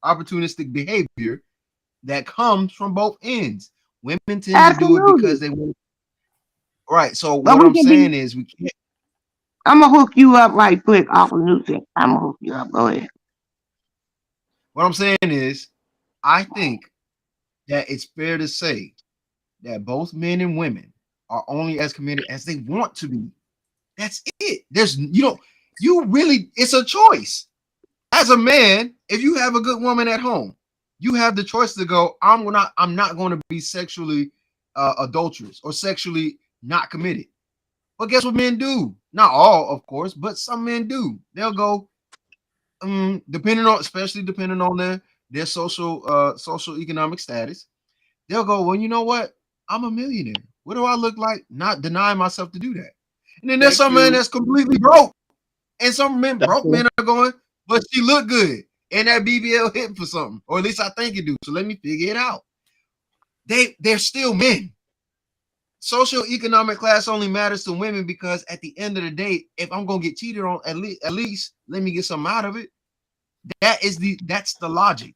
opportunistic behavior that comes from both ends. Women tend to do it because Absolutely. they want. Right. So But what we I'm can be, saying is, we can't. I'm going to hook you up right quick off of music. I'm going to hook you up. Go ahead. What I'm saying is, I think that it's fair to say that both men and women are only as committed as they want to be. That's it. You really, it's a choice. As a man, if you have a good woman at home, you have the choice to go, I'm not going to be sexually adulterous or sexually not committed. But guess what men do? Not all, of course, but some men do. They'll go, especially depending on their social economic status. They'll go, well, you know what? I'm a millionaire. What do I look like? Not denying myself to do that. And then there's Thank some men you. that's completely broke. And some men, That's broke cool. men are going, but she look good. And that BBL hitting for something. Or at least I think it do. So let me figure it out. They're still men. Social economic class only matters to women because at the end of the day, if I'm gonna get cheated on, at least let me get something out of it. That's the logic.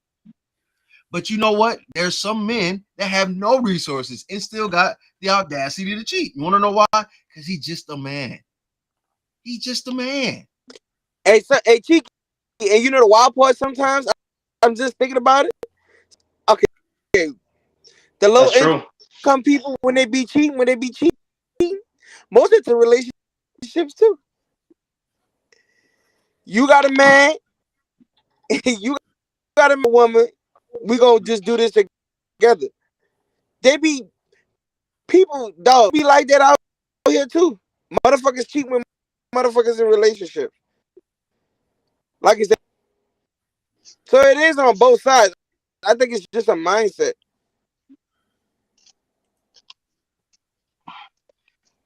But you know what? There's some men that have no resources and still got the audacity to cheat. You want to know why? Because he's just a man. He's just a man. Hey, Cheeky, and you know the wild part sometimes, I'm just thinking about it. Okay, the low That's true. income people, when they be cheating, most of the relationships too. You got a man, you got a woman, we gonna just do this together. They be People, dog, be like that out here too. Motherfuckers cheat with motherfuckers in relationships. Like you said. So it is on both sides. I think it's just a mindset.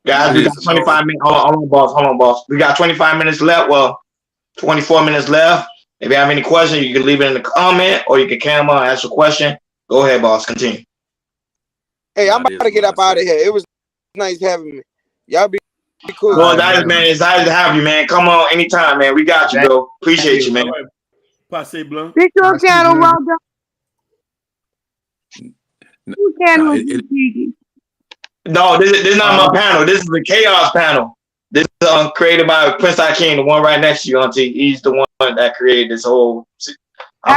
Guys, It we got is. 25 minutes. Hold on, boss. Hold on, boss. We got 25 minutes left. Well, 24 minutes left. If you have any questions, you can leave it in the comment or you can come on and ask a question. Go ahead, boss. Continue. Hey, I'm about to get up out of here. It was nice having me. Y'all be cool. Well, man, it's nice to have you, man. Come on anytime, man. We got you, bro. Appreciate you, man. All right. Passe Blanc. This your channel, Rondo? Who channel is this, Kiki? No, this is not my panel. This is the Chaos panel. This is created by Prince King, the one right next to you, Auntie. He's the one that created this whole.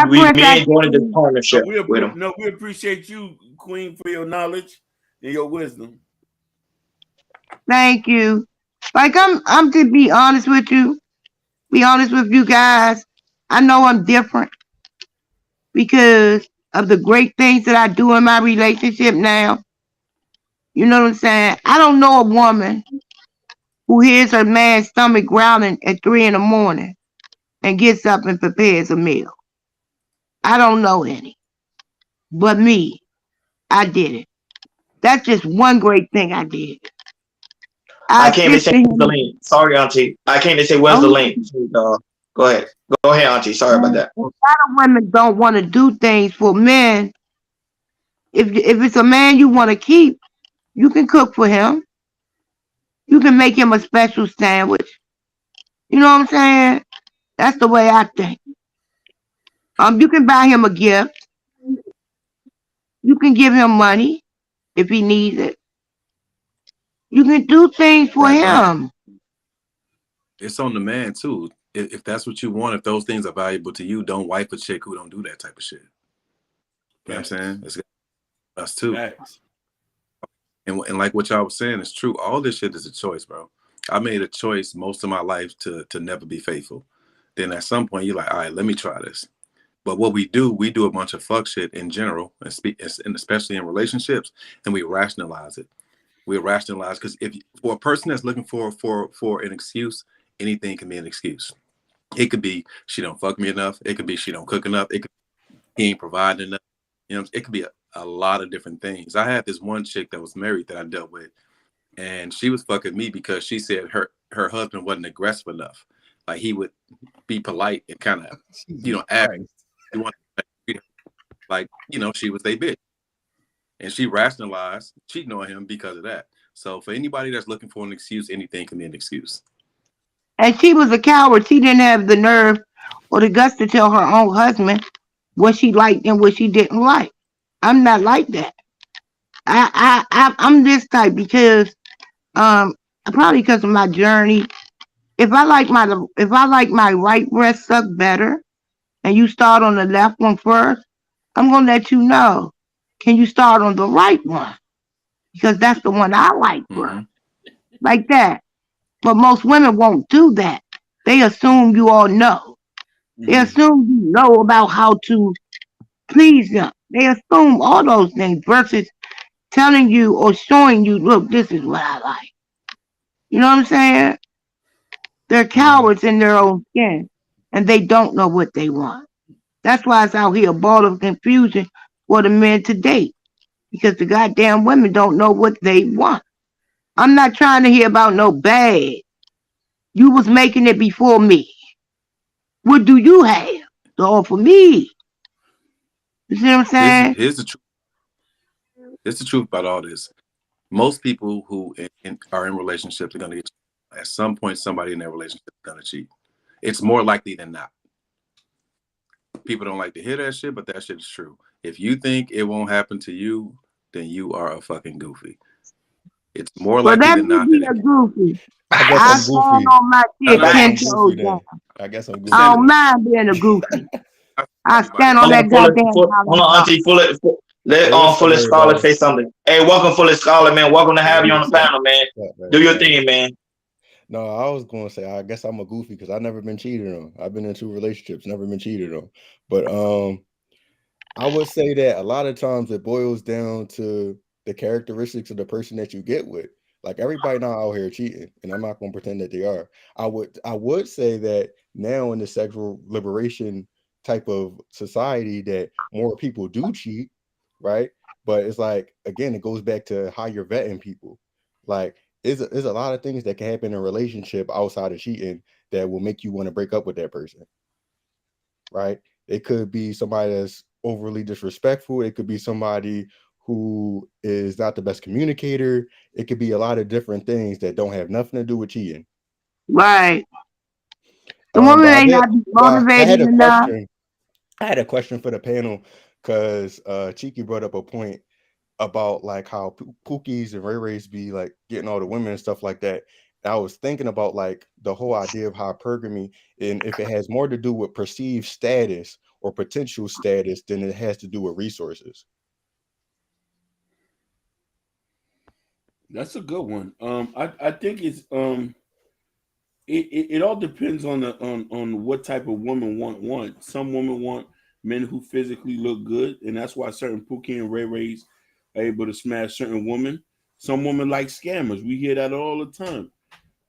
We enjoyed this partnership with him. No, we appreciate you, Queen, for your knowledge and your wisdom. Thank you. Like I'm to be honest with you, guys. I know I'm different because of the great things that I do in my relationship now. You know what I'm saying? I don't know a woman who hears her man's stomach growling at 3 a.m. and gets up and prepares a meal. I don't know any. But me, I did it. That's just one great thing I did. I can't even say where's the link. Sorry, Auntie. I can't even say where's the link. Go ahead. Go ahead, Auntie. Sorry about that. A lot of women don't want to do things for men. If it's a man you want to keep, you can cook for him. You can make him a special sandwich. You know what I'm saying? That's the way I think. You can buy him a gift. You can give him money if he needs it. You can do things for him. It's on the man too. If that's what you want, if those things are valuable to you, don't wife a chick who don't do that type of shit. You know what I'm saying? It's us too. Facts. And like what y'all was saying, it's true. All this shit is a choice, bro. I made a choice most of my life to never be faithful. Then at some point you're like, all right, let me try this. But what we do a bunch of fuck shit in general, and especially in relationships, and we rationalize it. We rationalize because if for a person that's looking for an excuse, anything can be an excuse. It could be she don't fuck me enough. It could be she don't cook enough. It could be he ain't providing enough. You know, it could be a lot of different things. I had this one chick that was married that I dealt with, and she was fucking me because she said her husband wasn't aggressive enough. Like he would be polite and kind of, ask. You want to treat her like, she was their bitch. And she rationalized cheating on him because of that. So for anybody that's looking for an excuse, anything can be an excuse. And she was a coward. She didn't have the nerve or the guts to tell her own husband what she liked and what she didn't like. I'm not like that. I'm this type because probably because of my journey. If I like my right breast suck better, and you start on the left one first, I'm gonna let you know. Can you start on the right one? Because that's the one I like first. Like that. But most women won't do that. They assume you all know. They assume you know about how to please them. They assume all those things versus telling you or showing you, look, this is what I like. You know what I'm saying? They're cowards in their own skin, and they don't know what they want. That's why it's out here a ball of confusion for the men to date, because the goddamn women don't know what they want. I'm not trying to hear about no bad. You was making it before me. What do you have to offer me? You see what I'm saying? Here's the truth. It's the truth about all this. Most people who are in relationships are going to get cheated. At some point, somebody in their relationship is going to cheat. It's more likely than not. People don't like to hear that shit, but that shit is true. If you think it won't happen to you, then you are a fucking goofy. It's more likely than not that it goofy. I guess I'm goofy. On my shit 10 toes down. I guess I'm goofy. I don't mind being a goofy. I stand on that goddamn. Hold on, Auntie. Let Fuller Scholar say something. Hey, welcome, Fuller Scholar, man. Welcome to have you on the panel, man. Do your thing, man. No, I was going to say, I guess I'm a goofy because I've never been cheated on. I've been in 2 relationships, never been cheated on. But I would say that a lot of times it boils down to the characteristics of the person that you get with. Like everybody not out here cheating, and I'm not gonna pretend that they are. I would say that now in the sexual liberation type of society that more people do cheat, right? But it's like again, it goes back to how you're vetting people. Like there's a lot of things that can happen in a relationship outside of cheating that will make you want to break up with that person, right? It could be somebody that's overly disrespectful. It could be somebody who is not the best communicator. It could be a lot of different things that don't have nothing to do with cheating. Right. The woman But may not be I motivated had a enough. question. I had a question for the panel because Cheeky brought up a point about like how Pookies and Ray Rays be like getting all the women and stuff like that. And I was thinking about like the whole idea of hypergamy and if it has more to do with perceived status or potential status than it has to do with resources. That's a good one. I think it's it all depends on the on what type of woman want. Some women want men who physically look good, and that's why certain Pookie and Ray Rays are able to smash certain women. Some women like scammers. We hear that all the time.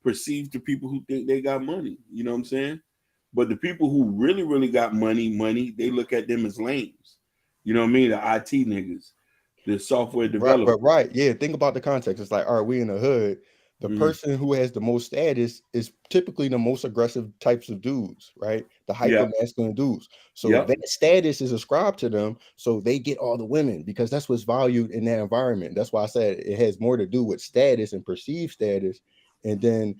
Perceived to people who think they got money. You know what I'm saying? But the people who really, really got money, they look at them as lames. You know what I mean? The IT niggas, the software Right, developers. but right, yeah. Think about the context. It's like, all right, we in the hood. The Mhm. person who has the most status is typically the most aggressive types of dudes, right? The hyper Yeah. masculine dudes. So Yep. that status is ascribed to them, so they get all the women because that's what's valued in that environment. That's why I said it has more to do with status and perceived status. And then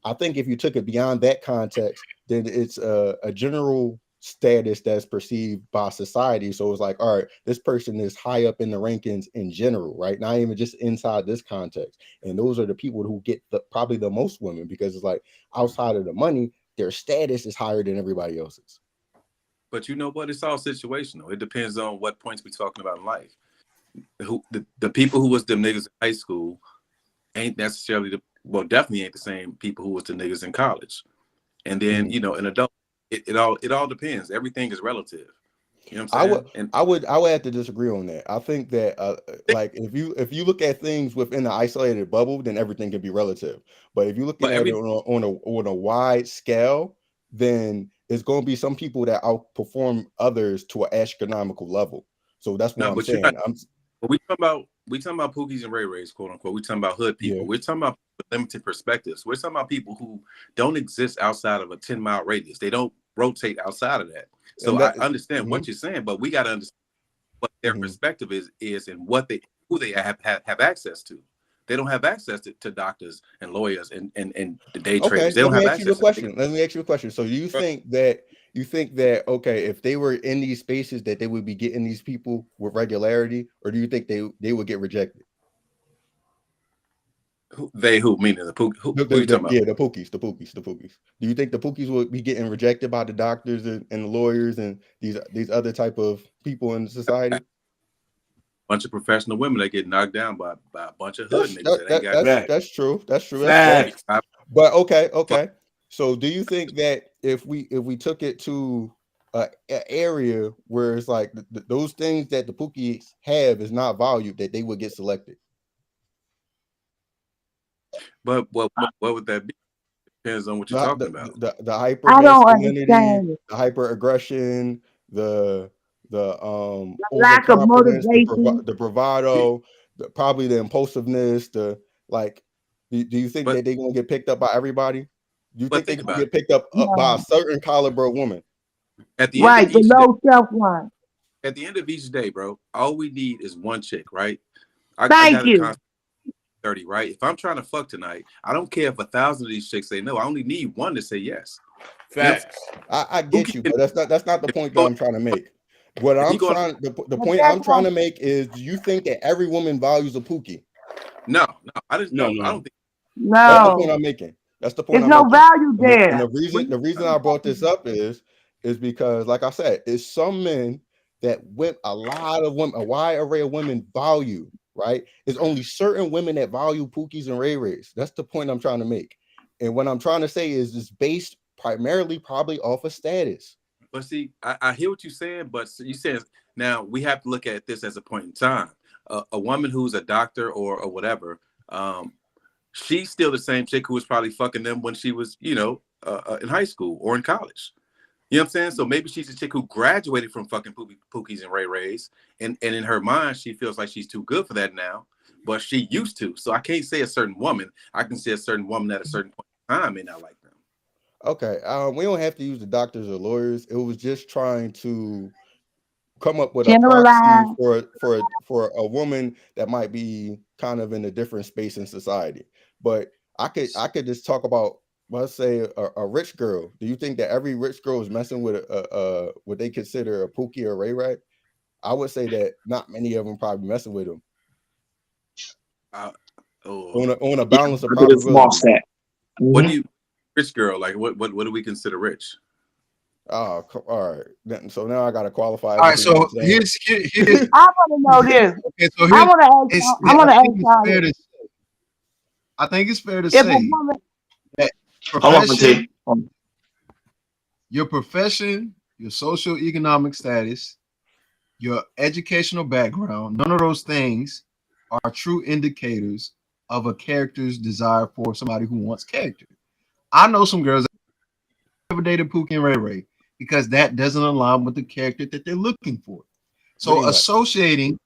I think if you took it beyond that context, then it's a general status that's perceived by society. So it's like, all right, this person is high up in the rankings in general, right? Not even just inside this context. And those are the people who get probably the most women because it's like outside of the money, their status is higher than everybody else's. But you know what? It's all situational. It depends on what points we're talking about in life. The people who was them niggas in high school ain't necessarily definitely ain't the same people who was the niggas in college. And then, an adult, it all depends. Everything is relative. You know what I'm saying? I would have to disagree on that. I think that like if you look at things within the isolated bubble, then everything can be relative. But if you're looking at it on a wide scale, then it's going to be some people that outperform others to an astronomical level. So that's what I'm saying. But we talking about Pookies and Ray Rays, quote unquote. We talking about hood people. Yeah. We're talking about limited perspectives. We're talking about people who don't exist outside of a 10-mile radius. They don't rotate outside of that. So I understand what you're saying, but we got to understand what their perspective is and who they have access to. They don't have access to doctors and lawyers and the day traders. They don't have access to Let me ask you a question. So you think that okay, if they were in these spaces that they would be getting these people with regularity, or do you think they would get rejected? Who meaning the Pookie? Who are you talking about? Yeah, the Pookies. Do you think the Pookies would be getting rejected by the doctors and the lawyers and these other type of people in society? Bunch of professional women that get knocked down by a bunch of hood niggas that ain't got that's true. That's Facts. But okay. So do you think that if we took it to an area where it's like those things that the Pookies have is not valued, that they would get selected? But what would that be? Depends on what you're talking about. The hyper I don't masculinity, understand it. the hyper aggression, the Lack of overconfidence, motivation. the bravado, probably the impulsiveness, the like. Do you think that they're gonna get picked up by everybody? Do you think they're gonna get picked up by a certain caliber of woman? At the end of each low self-one. At the end of each day, bro, all we need is one chick, right? I Thank got you. a concept 30, right? If I'm trying to fuck tonight, I don't care if 1,000 of these chicks say no. I only need one to say yes. Facts. I get you, but that's not the point that I'm trying to make. What I'm trying the point I'm trying to make is, do you think that every woman values a Pookie? No, I don't think. That's the point I'm making. That's the point There's I'm no making. value there. And the reason I brought this up is because, like I said, it's some men that a wide array of women value, right? It's only certain women that value Pookies and Ray Rays. That's the point I'm trying to make. And what I'm trying to say is it's based primarily probably off of status. But see, I hear what you're saying, but you said now we have to look at this as a point in time. a woman who's a doctor or whatever, she's still the same chick who was probably fucking them when she was, you know, in high school or in college. You know what I'm saying? So maybe she's a chick who graduated from fucking Pookies and Ray Rays, and in her mind, she feels like she's too good for that now, but she used to. So I can't say a certain woman. I can say a certain woman at a certain point in time may not like them. Okay, we don't have to use the doctors or lawyers. It was just trying to come up with a proxy Generalize. for a woman that might be kind of in a different space in society. But I could just talk about, let's say, a rich girl. Do you think that every rich girl is messing with what they consider a Pookie or Ray Ray? I would say that not many of them probably messing with them on a balance of I did a small probability. stat. What do you rich girl like? What do we consider rich? Oh, all right. So now I gotta qualify All right, everything so I'm saying. here's I want to know this. okay. So I here's want to ask. I want to ask y'all this. I think it's fair to If a say woman, that Hold on, profession, T. your profession, your socioeconomic status, your educational background, none of those things are true indicators of a character's desire for somebody who wants character. I know some girls that never dated Pookie and Ray Ray because that doesn't align with the character that they're looking for. So Pretty much. associating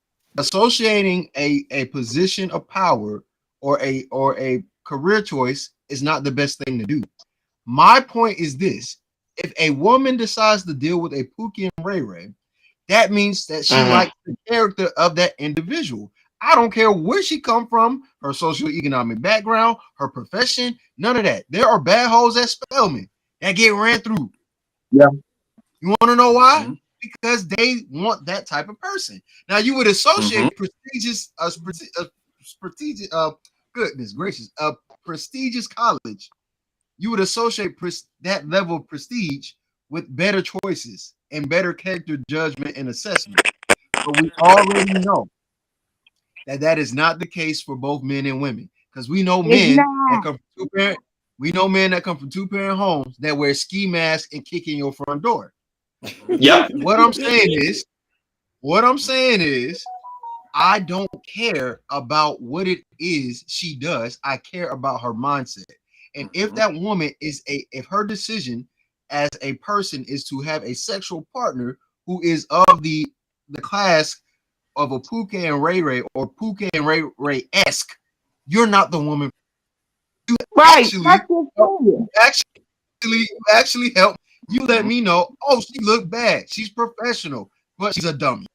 a position of power or a career choice is not the best thing to do. My point is this: if a woman decides to deal with a Pookie and Ray Ray, that means that she likes the character of that individual. I don't care where she come from, her socioeconomic background, her profession, none of that. There are bad hoes at Spelman that get ran through. Yeah. You want to know why? Because they want that type of person. Now you would associate goodness gracious, a prestigious college. You would associate that level of prestige with better choices and better character judgment and assessment. But we already know that that is not the case for both men and women, because we know it's men that not. come from two-parent homes that wear ski masks and kick in your front door. Yep. What I'm saying is, I don't care about what it is she does. I care about her mindset. And if that woman if her decision as a person is to have a sexual partner who is of the class of a Pookie and Ray Ray or Pookie and Ray Ray-esque, you're not the woman. You Right. actually, That's just you actually help. You let me know, oh, she looked bad. She's professional, but she's a dummy.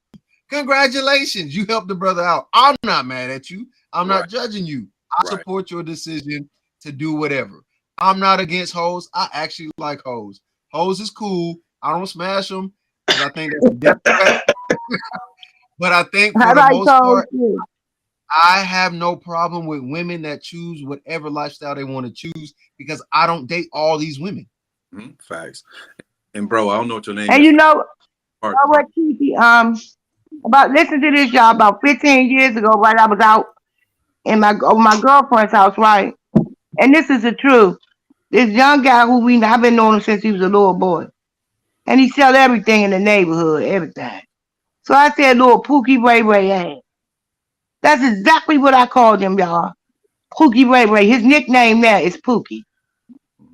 Congratulations. You helped the brother out. I'm not mad at you. I'm not judging you. I support your decision to do whatever. I'm not against hoes. I actually like hoes. Hoes is cool. I don't smash them because I think that's a death trap. But I think for the most part, I have no problem with women that choose whatever lifestyle they want to choose because I don't date all these women. Facts. And bro, I don't know what your name and is. you know what, Kiki? About listen to this, y'all. About 15 years ago, right, I was out in my girlfriend's house, right? And this is the truth. This young guy who I've been knowing him since he was a little boy, and he sell everything in the neighborhood, everything. So I said, little Pookie Ray Ray ass. That's exactly what I called him, y'all. Pookie Ray Ray. His nickname now is Pookie.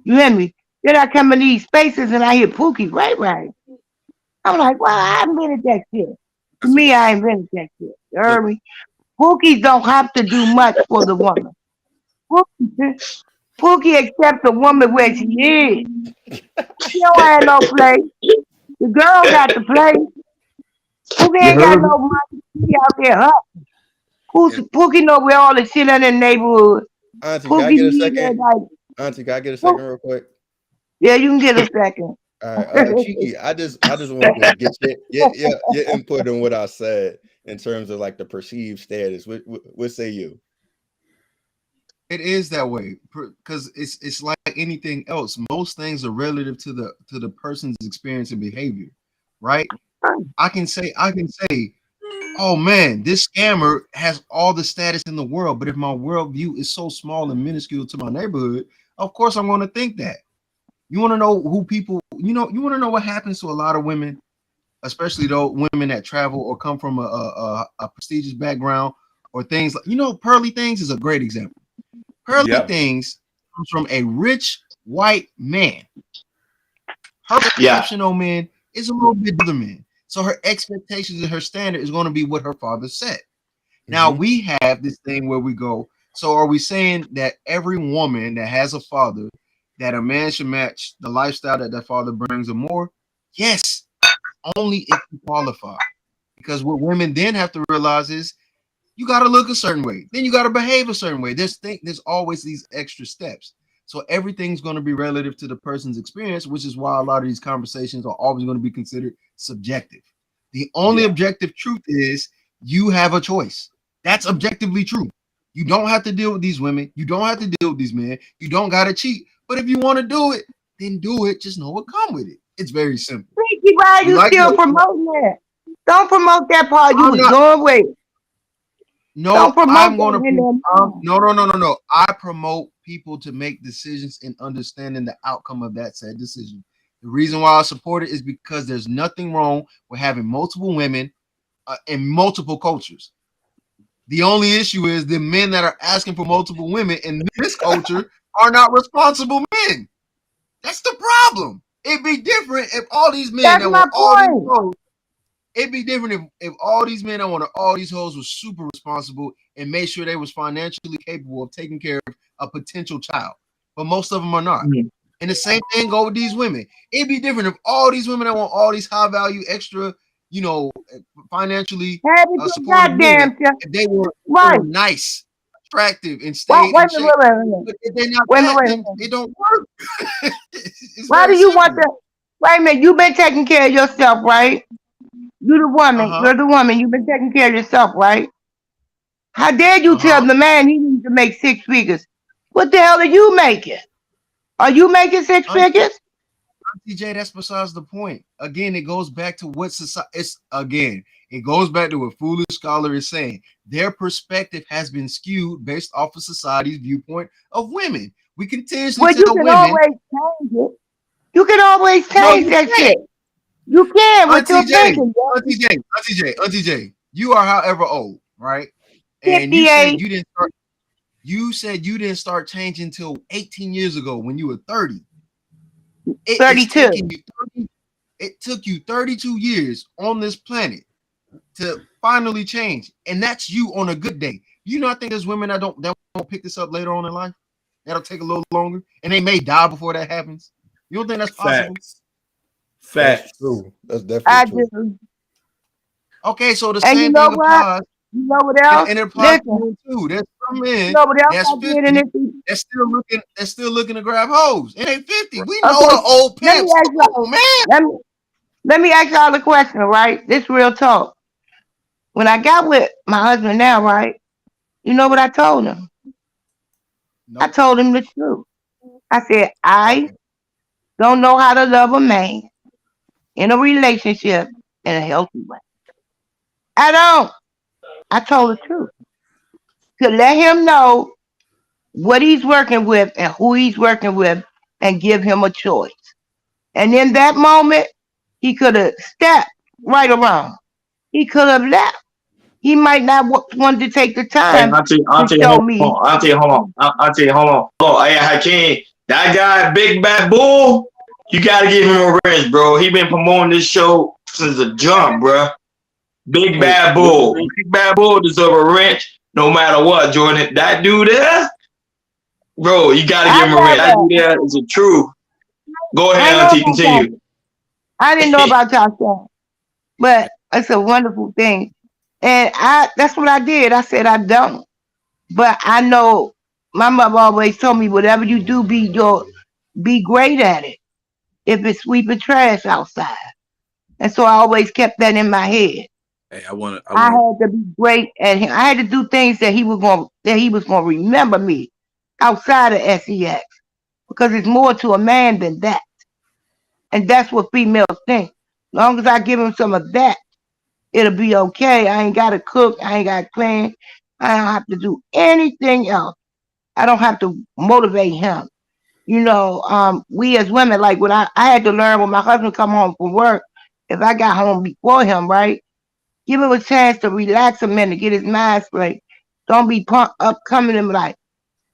You hear me? Then I come in these spaces and I hear Pookie Ray Ray. I'm like, well, I invented that shit. To me, I invented that shit. You heard me? Pookies don't have to do much for the woman. Pookie accepts a woman where she is. She don't have no place. The girl got the place. Pookie You ain't got heard me? no money. She out there hustling. Pookie know where all the shit in the neighborhood. Auntie, can I Pookie get a need that second? like. Auntie, can I get a second real quick? Yeah, you can get a second. All right, Cheeky, I just wanted to get your input on what I said in terms of like the perceived status. What say you? It is that way because it's like anything else. Most things are relative to the person's experience and behavior, right? I can say, oh man, this scammer has all the status in the world, but if my worldview is so small and minuscule to my neighborhood, of course I'm going to think that. You want to know who people, you want to know what happens to a lot of women especially though women that travel or come from a prestigious background or things like, Pearly Things is a great example. Pearly Yep. Things comes from a rich white man. Her Yeah. perception on men is a little bit other men. So her expectations and her standard is going to be what her father said. Now we have this thing where we go, so are we saying that every woman that has a father, that a man should match the lifestyle that father brings or more? Yes, only if you qualify. Because what women then have to realize is you got to look a certain way. Then you got to behave a certain way. There's always these extra steps. So everything's going to be relative to the person's experience, which is why a lot of these conversations are always going to be considered subjective. The only objective truth is you have a choice. That's objectively true. You don't have to deal with these women. You don't have to deal with these men. You don't got to cheat. But if you want to do it, then do it. Just know what come with it. It's very simple. Ricky, why are you still promoting that? Don't promote that part you was doing with. No, I'm going to. No. I promote people to make decisions and understanding the outcome of that said decision. The reason why I support it is because there's nothing wrong with having multiple women in multiple cultures. The only issue is the men that are asking for multiple women in this culture are not responsible men. That's the problem. It'd be different if all these men that want all these hoes. It'd be different if all these men that wanted all these hoes were super responsible and made sure they was financially capable of taking care of a potential child. But most of them are not. Mm-hmm. And the same thing go with these women. It'd be different if all these women that want all these high value, extra, financially supportive men, if they were nice, attractive, and stayed in shape. But if they're not that, it don't work. Why do you want that? Wait a minute, you've been taking care of yourself, right? You the woman, you're the woman, you've been taking care of yourself, right? How dare you tell the man he needs to make 6 figures? What the hell are you making? Are you making 6 figures? TJ, that's besides the point. Again, it goes back to what society it goes back to what Foolish Scholar is saying. Their perspective has been skewed based off of society's viewpoint of women. We continuously tell women. Always change it. You can always change that shit. You can with your thinking. Auntie J, you are however old, right? And 58. you said you didn't start changing until 18 years ago when you were 30. 32. It took you 32 years on this planet to finally change. And that's you on a good day. You not think there's women that won't pick this up later on in life? That'll take a little longer. And they may die before that happens. You don't think that's possible? Facts. That's true. That's definitely true. Do. Okay, so the same thing applies. You know what else? And it applies to men too. There's some men that's 50 that's still looking to grab hoes. It ain't 50. We know the old pimps. Oh man. Let me ask y'all a question, right? This real talk. When I got with my husband now, right? You know what I told him? Nope. I told him the truth. I said, I don't know how to love a man in a relationship in a healthy way. I don't. I told the truth. To let him know what he's working with and who he's working with and give him a choice. And in that moment, he could have stepped right around. He could have left. He might not want to take the time to show me. Auntie, hold on. Hey, Hakeem, that guy, Big Bad Bull, you got to give him a wrench, bro. He been promoting this show since the jump, bro. Big Bad Bull. Big Bad Bull deserve a wrench no matter what, Jordan. That dude there, bro, you got to give him a wrench. That dude there is the truth. Go ahead, Auntie, continue. I didn't know about y'all, but it's a wonderful thing. And that's what I did. I said I don't. But I know my mother always told me whatever you do, be great at it. If it's sweeping trash outside. And so I always kept that in my head. Hey, I had to be great at him. I had to do things that he was gonna remember me outside of SEX. Because it's more to a man than that. And that's what females think. As long as I give him some of that, it'll be okay. I ain't got to cook. I ain't got to clean. I don't have to do anything else. I don't have to motivate him. We as women, like when I had to learn when my husband come home from work if I got home before him, right? Give him a chance to relax a minute, get his mind straight. Don't be up coming him like,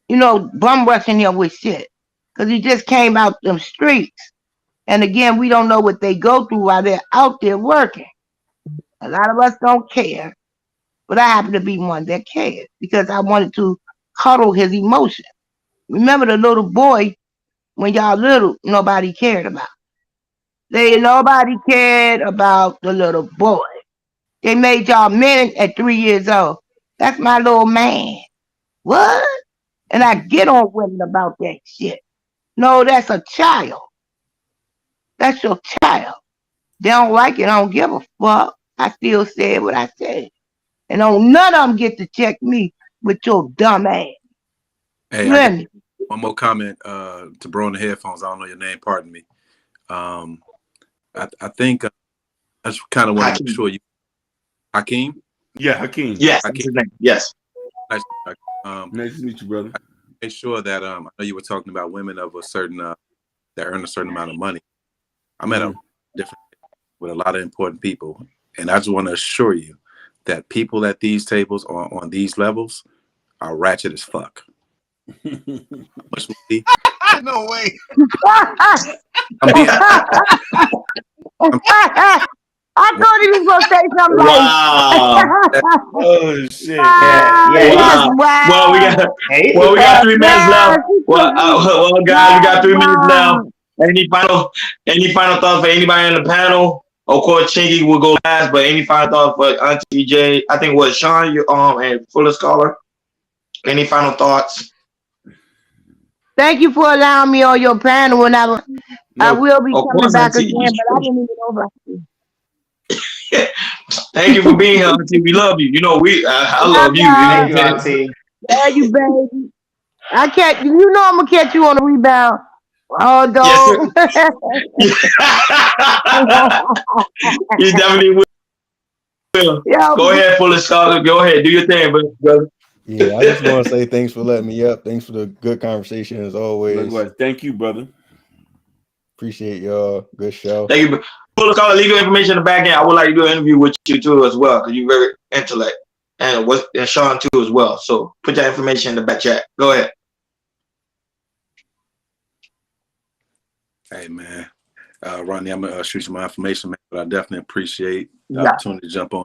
bum rushing him with shit. Because he just came out them streets. And again, we don't know what they go through while they're out there working. A lot of us don't care. But I happen to be one that cared because I wanted to cuddle his emotions. Remember the little boy when y'all little, nobody cared about. Nobody cared about the little boy. They made y'all men at 3 years old. That's my little man. What? And I get on women about that shit. No, that's a child. That's your child. They don't like it. I don't give a fuck. I still said what I said. And don't none of them get to check me with your dumb ass. Hey, I got one more comment to bro on the headphones. I don't know your name. Pardon me. I think I just kind of want to make sure you. Hakeem? Yeah, Hakeem. Yes, Hakeem. Yes. Nice to meet you, brother. Make sure that I know you were talking about women of a certain that earn a certain amount of money. I met a different with a lot of important people, and I just want to assure you that people at these tables on these levels are ratchet as fuck. Much money. No way. I thought he was gonna say something Wow. Oh shit. Wow. Well, we got 3 minutes left. Well, guys, we got 3 minutes left. Any final thoughts for anybody in the panel? Of course, Chingy will go last, but any final thoughts for Auntie J? I think what Sean, you and Fuller Scholar. Any final thoughts? Thank you for allowing me on your panel. Whenever I will be coming back again, but I didn't even know about you. Thank you for being here, Auntie. We love you. I love you. Thank you, Auntie. Love you, baby. I'm gonna catch you on the rebound. Oh, dog. Yes, you definitely will. Yo, go ahead, Fuller Scholar. Go ahead, do your thing, brother. Yeah, I just want to say thanks for letting me up. Thanks for the good conversation as always. Likewise. Thank you, brother. Appreciate y'all. Good show. Thank you. Fuller Scholar, leave your information in the back end. I would like to do an interview with you too as well, because you're very intellect. And Sean too as well. So put that information in the back chat. Go ahead. Hey man, Rodney, I'm gonna shoot you my information, man. But I definitely appreciate the opportunity to jump on.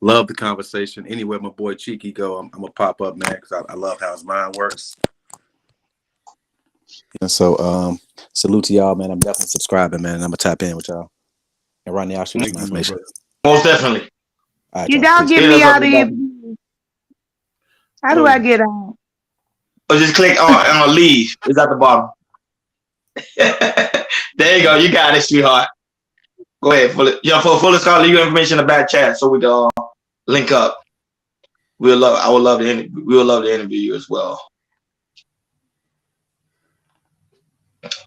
Love the conversation. Anywhere my boy Cheeky go, I'm gonna pop up, man, because I love how his mind works. And so, salute to y'all, man. I'm definitely subscribing, man. I'm gonna tap in with y'all. And Rodney, I'll shoot you my information. Most definitely. Right, you don't get me out of here. How do I get on? Or just click on leave. It's at the bottom. There you go. You got it, sweetheart. Go ahead. For Fuller Scholar, leave your information in the back chat so we can link up. We would love to interview you as well.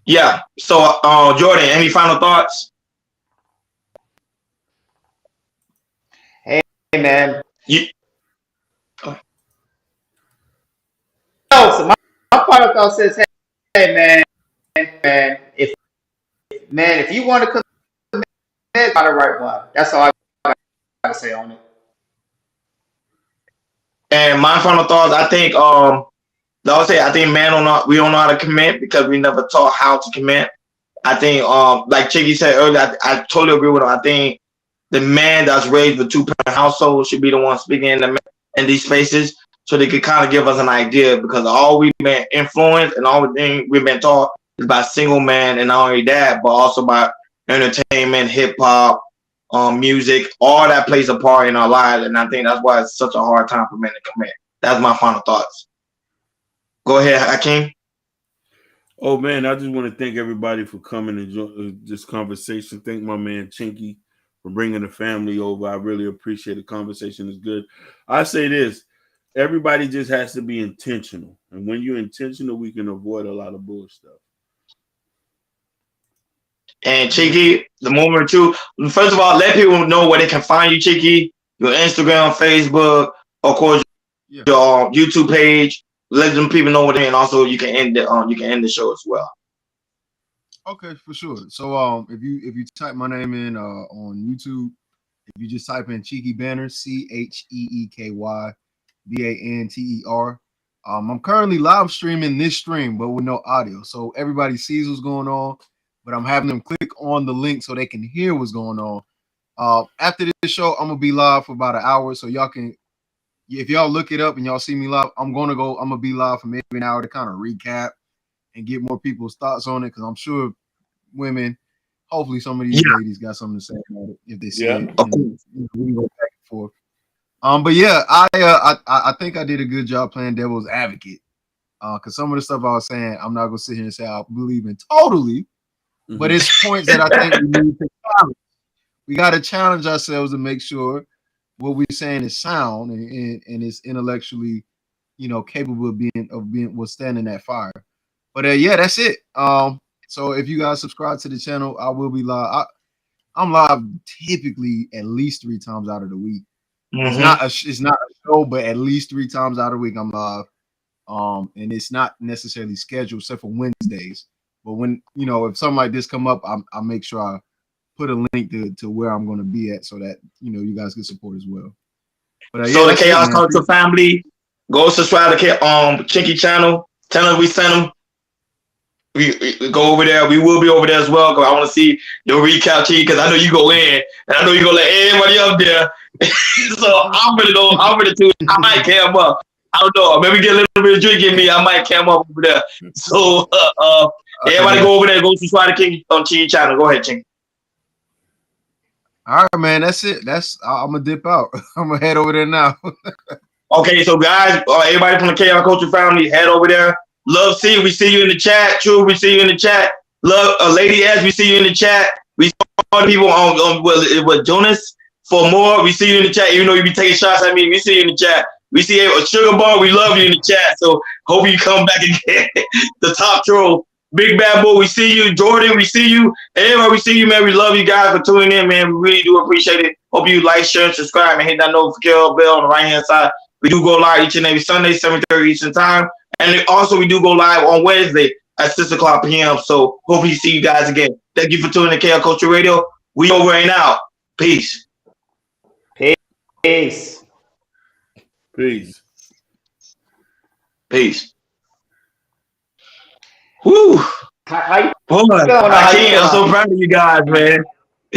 Yeah. So, Jordan, any final thoughts? Hey, man. So my final thought says, hey, man, if you want to commit, by the right one. That's all I got to say on it. And my final thoughts, I think, I think we don't know how to commit because we never taught how to commit. I think, like Chiggy said earlier, I totally agree with him. I think the man that's raised with 2-parent household should be the one speaking in these spaces, so they could kind of give us an idea, because all we've been influenced and all the thing we've been taught is by single men, and not only that, but also by entertainment, hip hop, music, all that plays a part in our lives. And I think that's why it's such a hard time for men to commit. That's my final thoughts. Go ahead, Hakeem. Oh man, I just want to thank everybody for coming and join this conversation. Thank my man Chinky for bringing the family over. I really appreciate the conversation. Is good. I say this: everybody just has to be intentional, and when you're intentional, we can avoid a lot of bull stuff. And Chinky, the moment too. First of all, let people know where they can find you, Chinky. Your Instagram, Facebook, of course, your YouTube page. Let them people know what they, and also you can end the show as well. Okay, for sure. So if you type my name in on YouTube, if you just type in Cheeky Banner, CheekyBanter, I'm currently live streaming this stream, but with no audio. So everybody sees what's going on, but I'm having them click on the link so they can hear what's going on. After this show, I'm gonna be live for about an hour, so y'all can, if y'all look it up and y'all see me live, I'm gonna be live for maybe an hour to kind of recap and get more people's thoughts on it, because I'm sure women, hopefully some of these Yeah. ladies got something to say about it if they see Yeah. it, and we can go back and forth. But yeah, I think I did a good job playing devil's advocate. Because some of the stuff I was saying, I'm not gonna sit here and say I believe in totally, but it's points that I think we need to challenge. We got to challenge ourselves to make sure what we're saying is sound and it's intellectually, capable of being withstanding that fire. But yeah, that's it. So if you guys subscribe to the channel, I will be live. I'm live typically at least 3 times out of the week. It's not a show, but at least 3 times out of the week I'm live. And it's not necessarily scheduled except for Wednesdays. But when if something like this come up, I make sure I put a link to where I'm going to be at, so that you guys can support as well. But So yeah, the that's it, Chaos man. Culture family, go subscribe to Chinky channel. Tell them we sent them. We go over there. We will be over there as well, because I want to see your recap, Cheeky, because I know you go in, and I know you're going to let everybody up there. So I'm going to go. I'm going to too. I might cam up. I don't know. Maybe get a little bit of drink in me. I might cam up over there. So everybody go over there. Go subscribe to King on Chinky channel. Go ahead, Chinky. All right, man. That's it. I'm gonna dip out. I'm gonna head over there now. Okay, so guys, everybody from the Chaos Culture family, head over there. Love C, we see you in the chat. True, we see you in the chat. Love Lady S, we see you in the chat. We see all the people on with Jonas for more. We see you in the chat, even though you be taking shots at me. We see you in the chat. We see a Sugar Bar, we love you in the chat. So hope you come back again. The top troll. Big Bad Boy, we see you. Jordan, we see you. Everybody, we see you, man. We love you guys for tuning in, man. We really do appreciate it. Hope you like, share, and subscribe, and hit that notification bell on the right hand side. We do go live each and every Sunday, 7:30 Eastern Time. And also we do go live on Wednesday at 6 o'clock p.m. So hope you see you guys again. Thank you for tuning in to KL Culture Radio. We over and out. Peace. Peace. Peace. Peace. Woo. How you Boy, feeling? I can't. I'm so proud of you guys, man.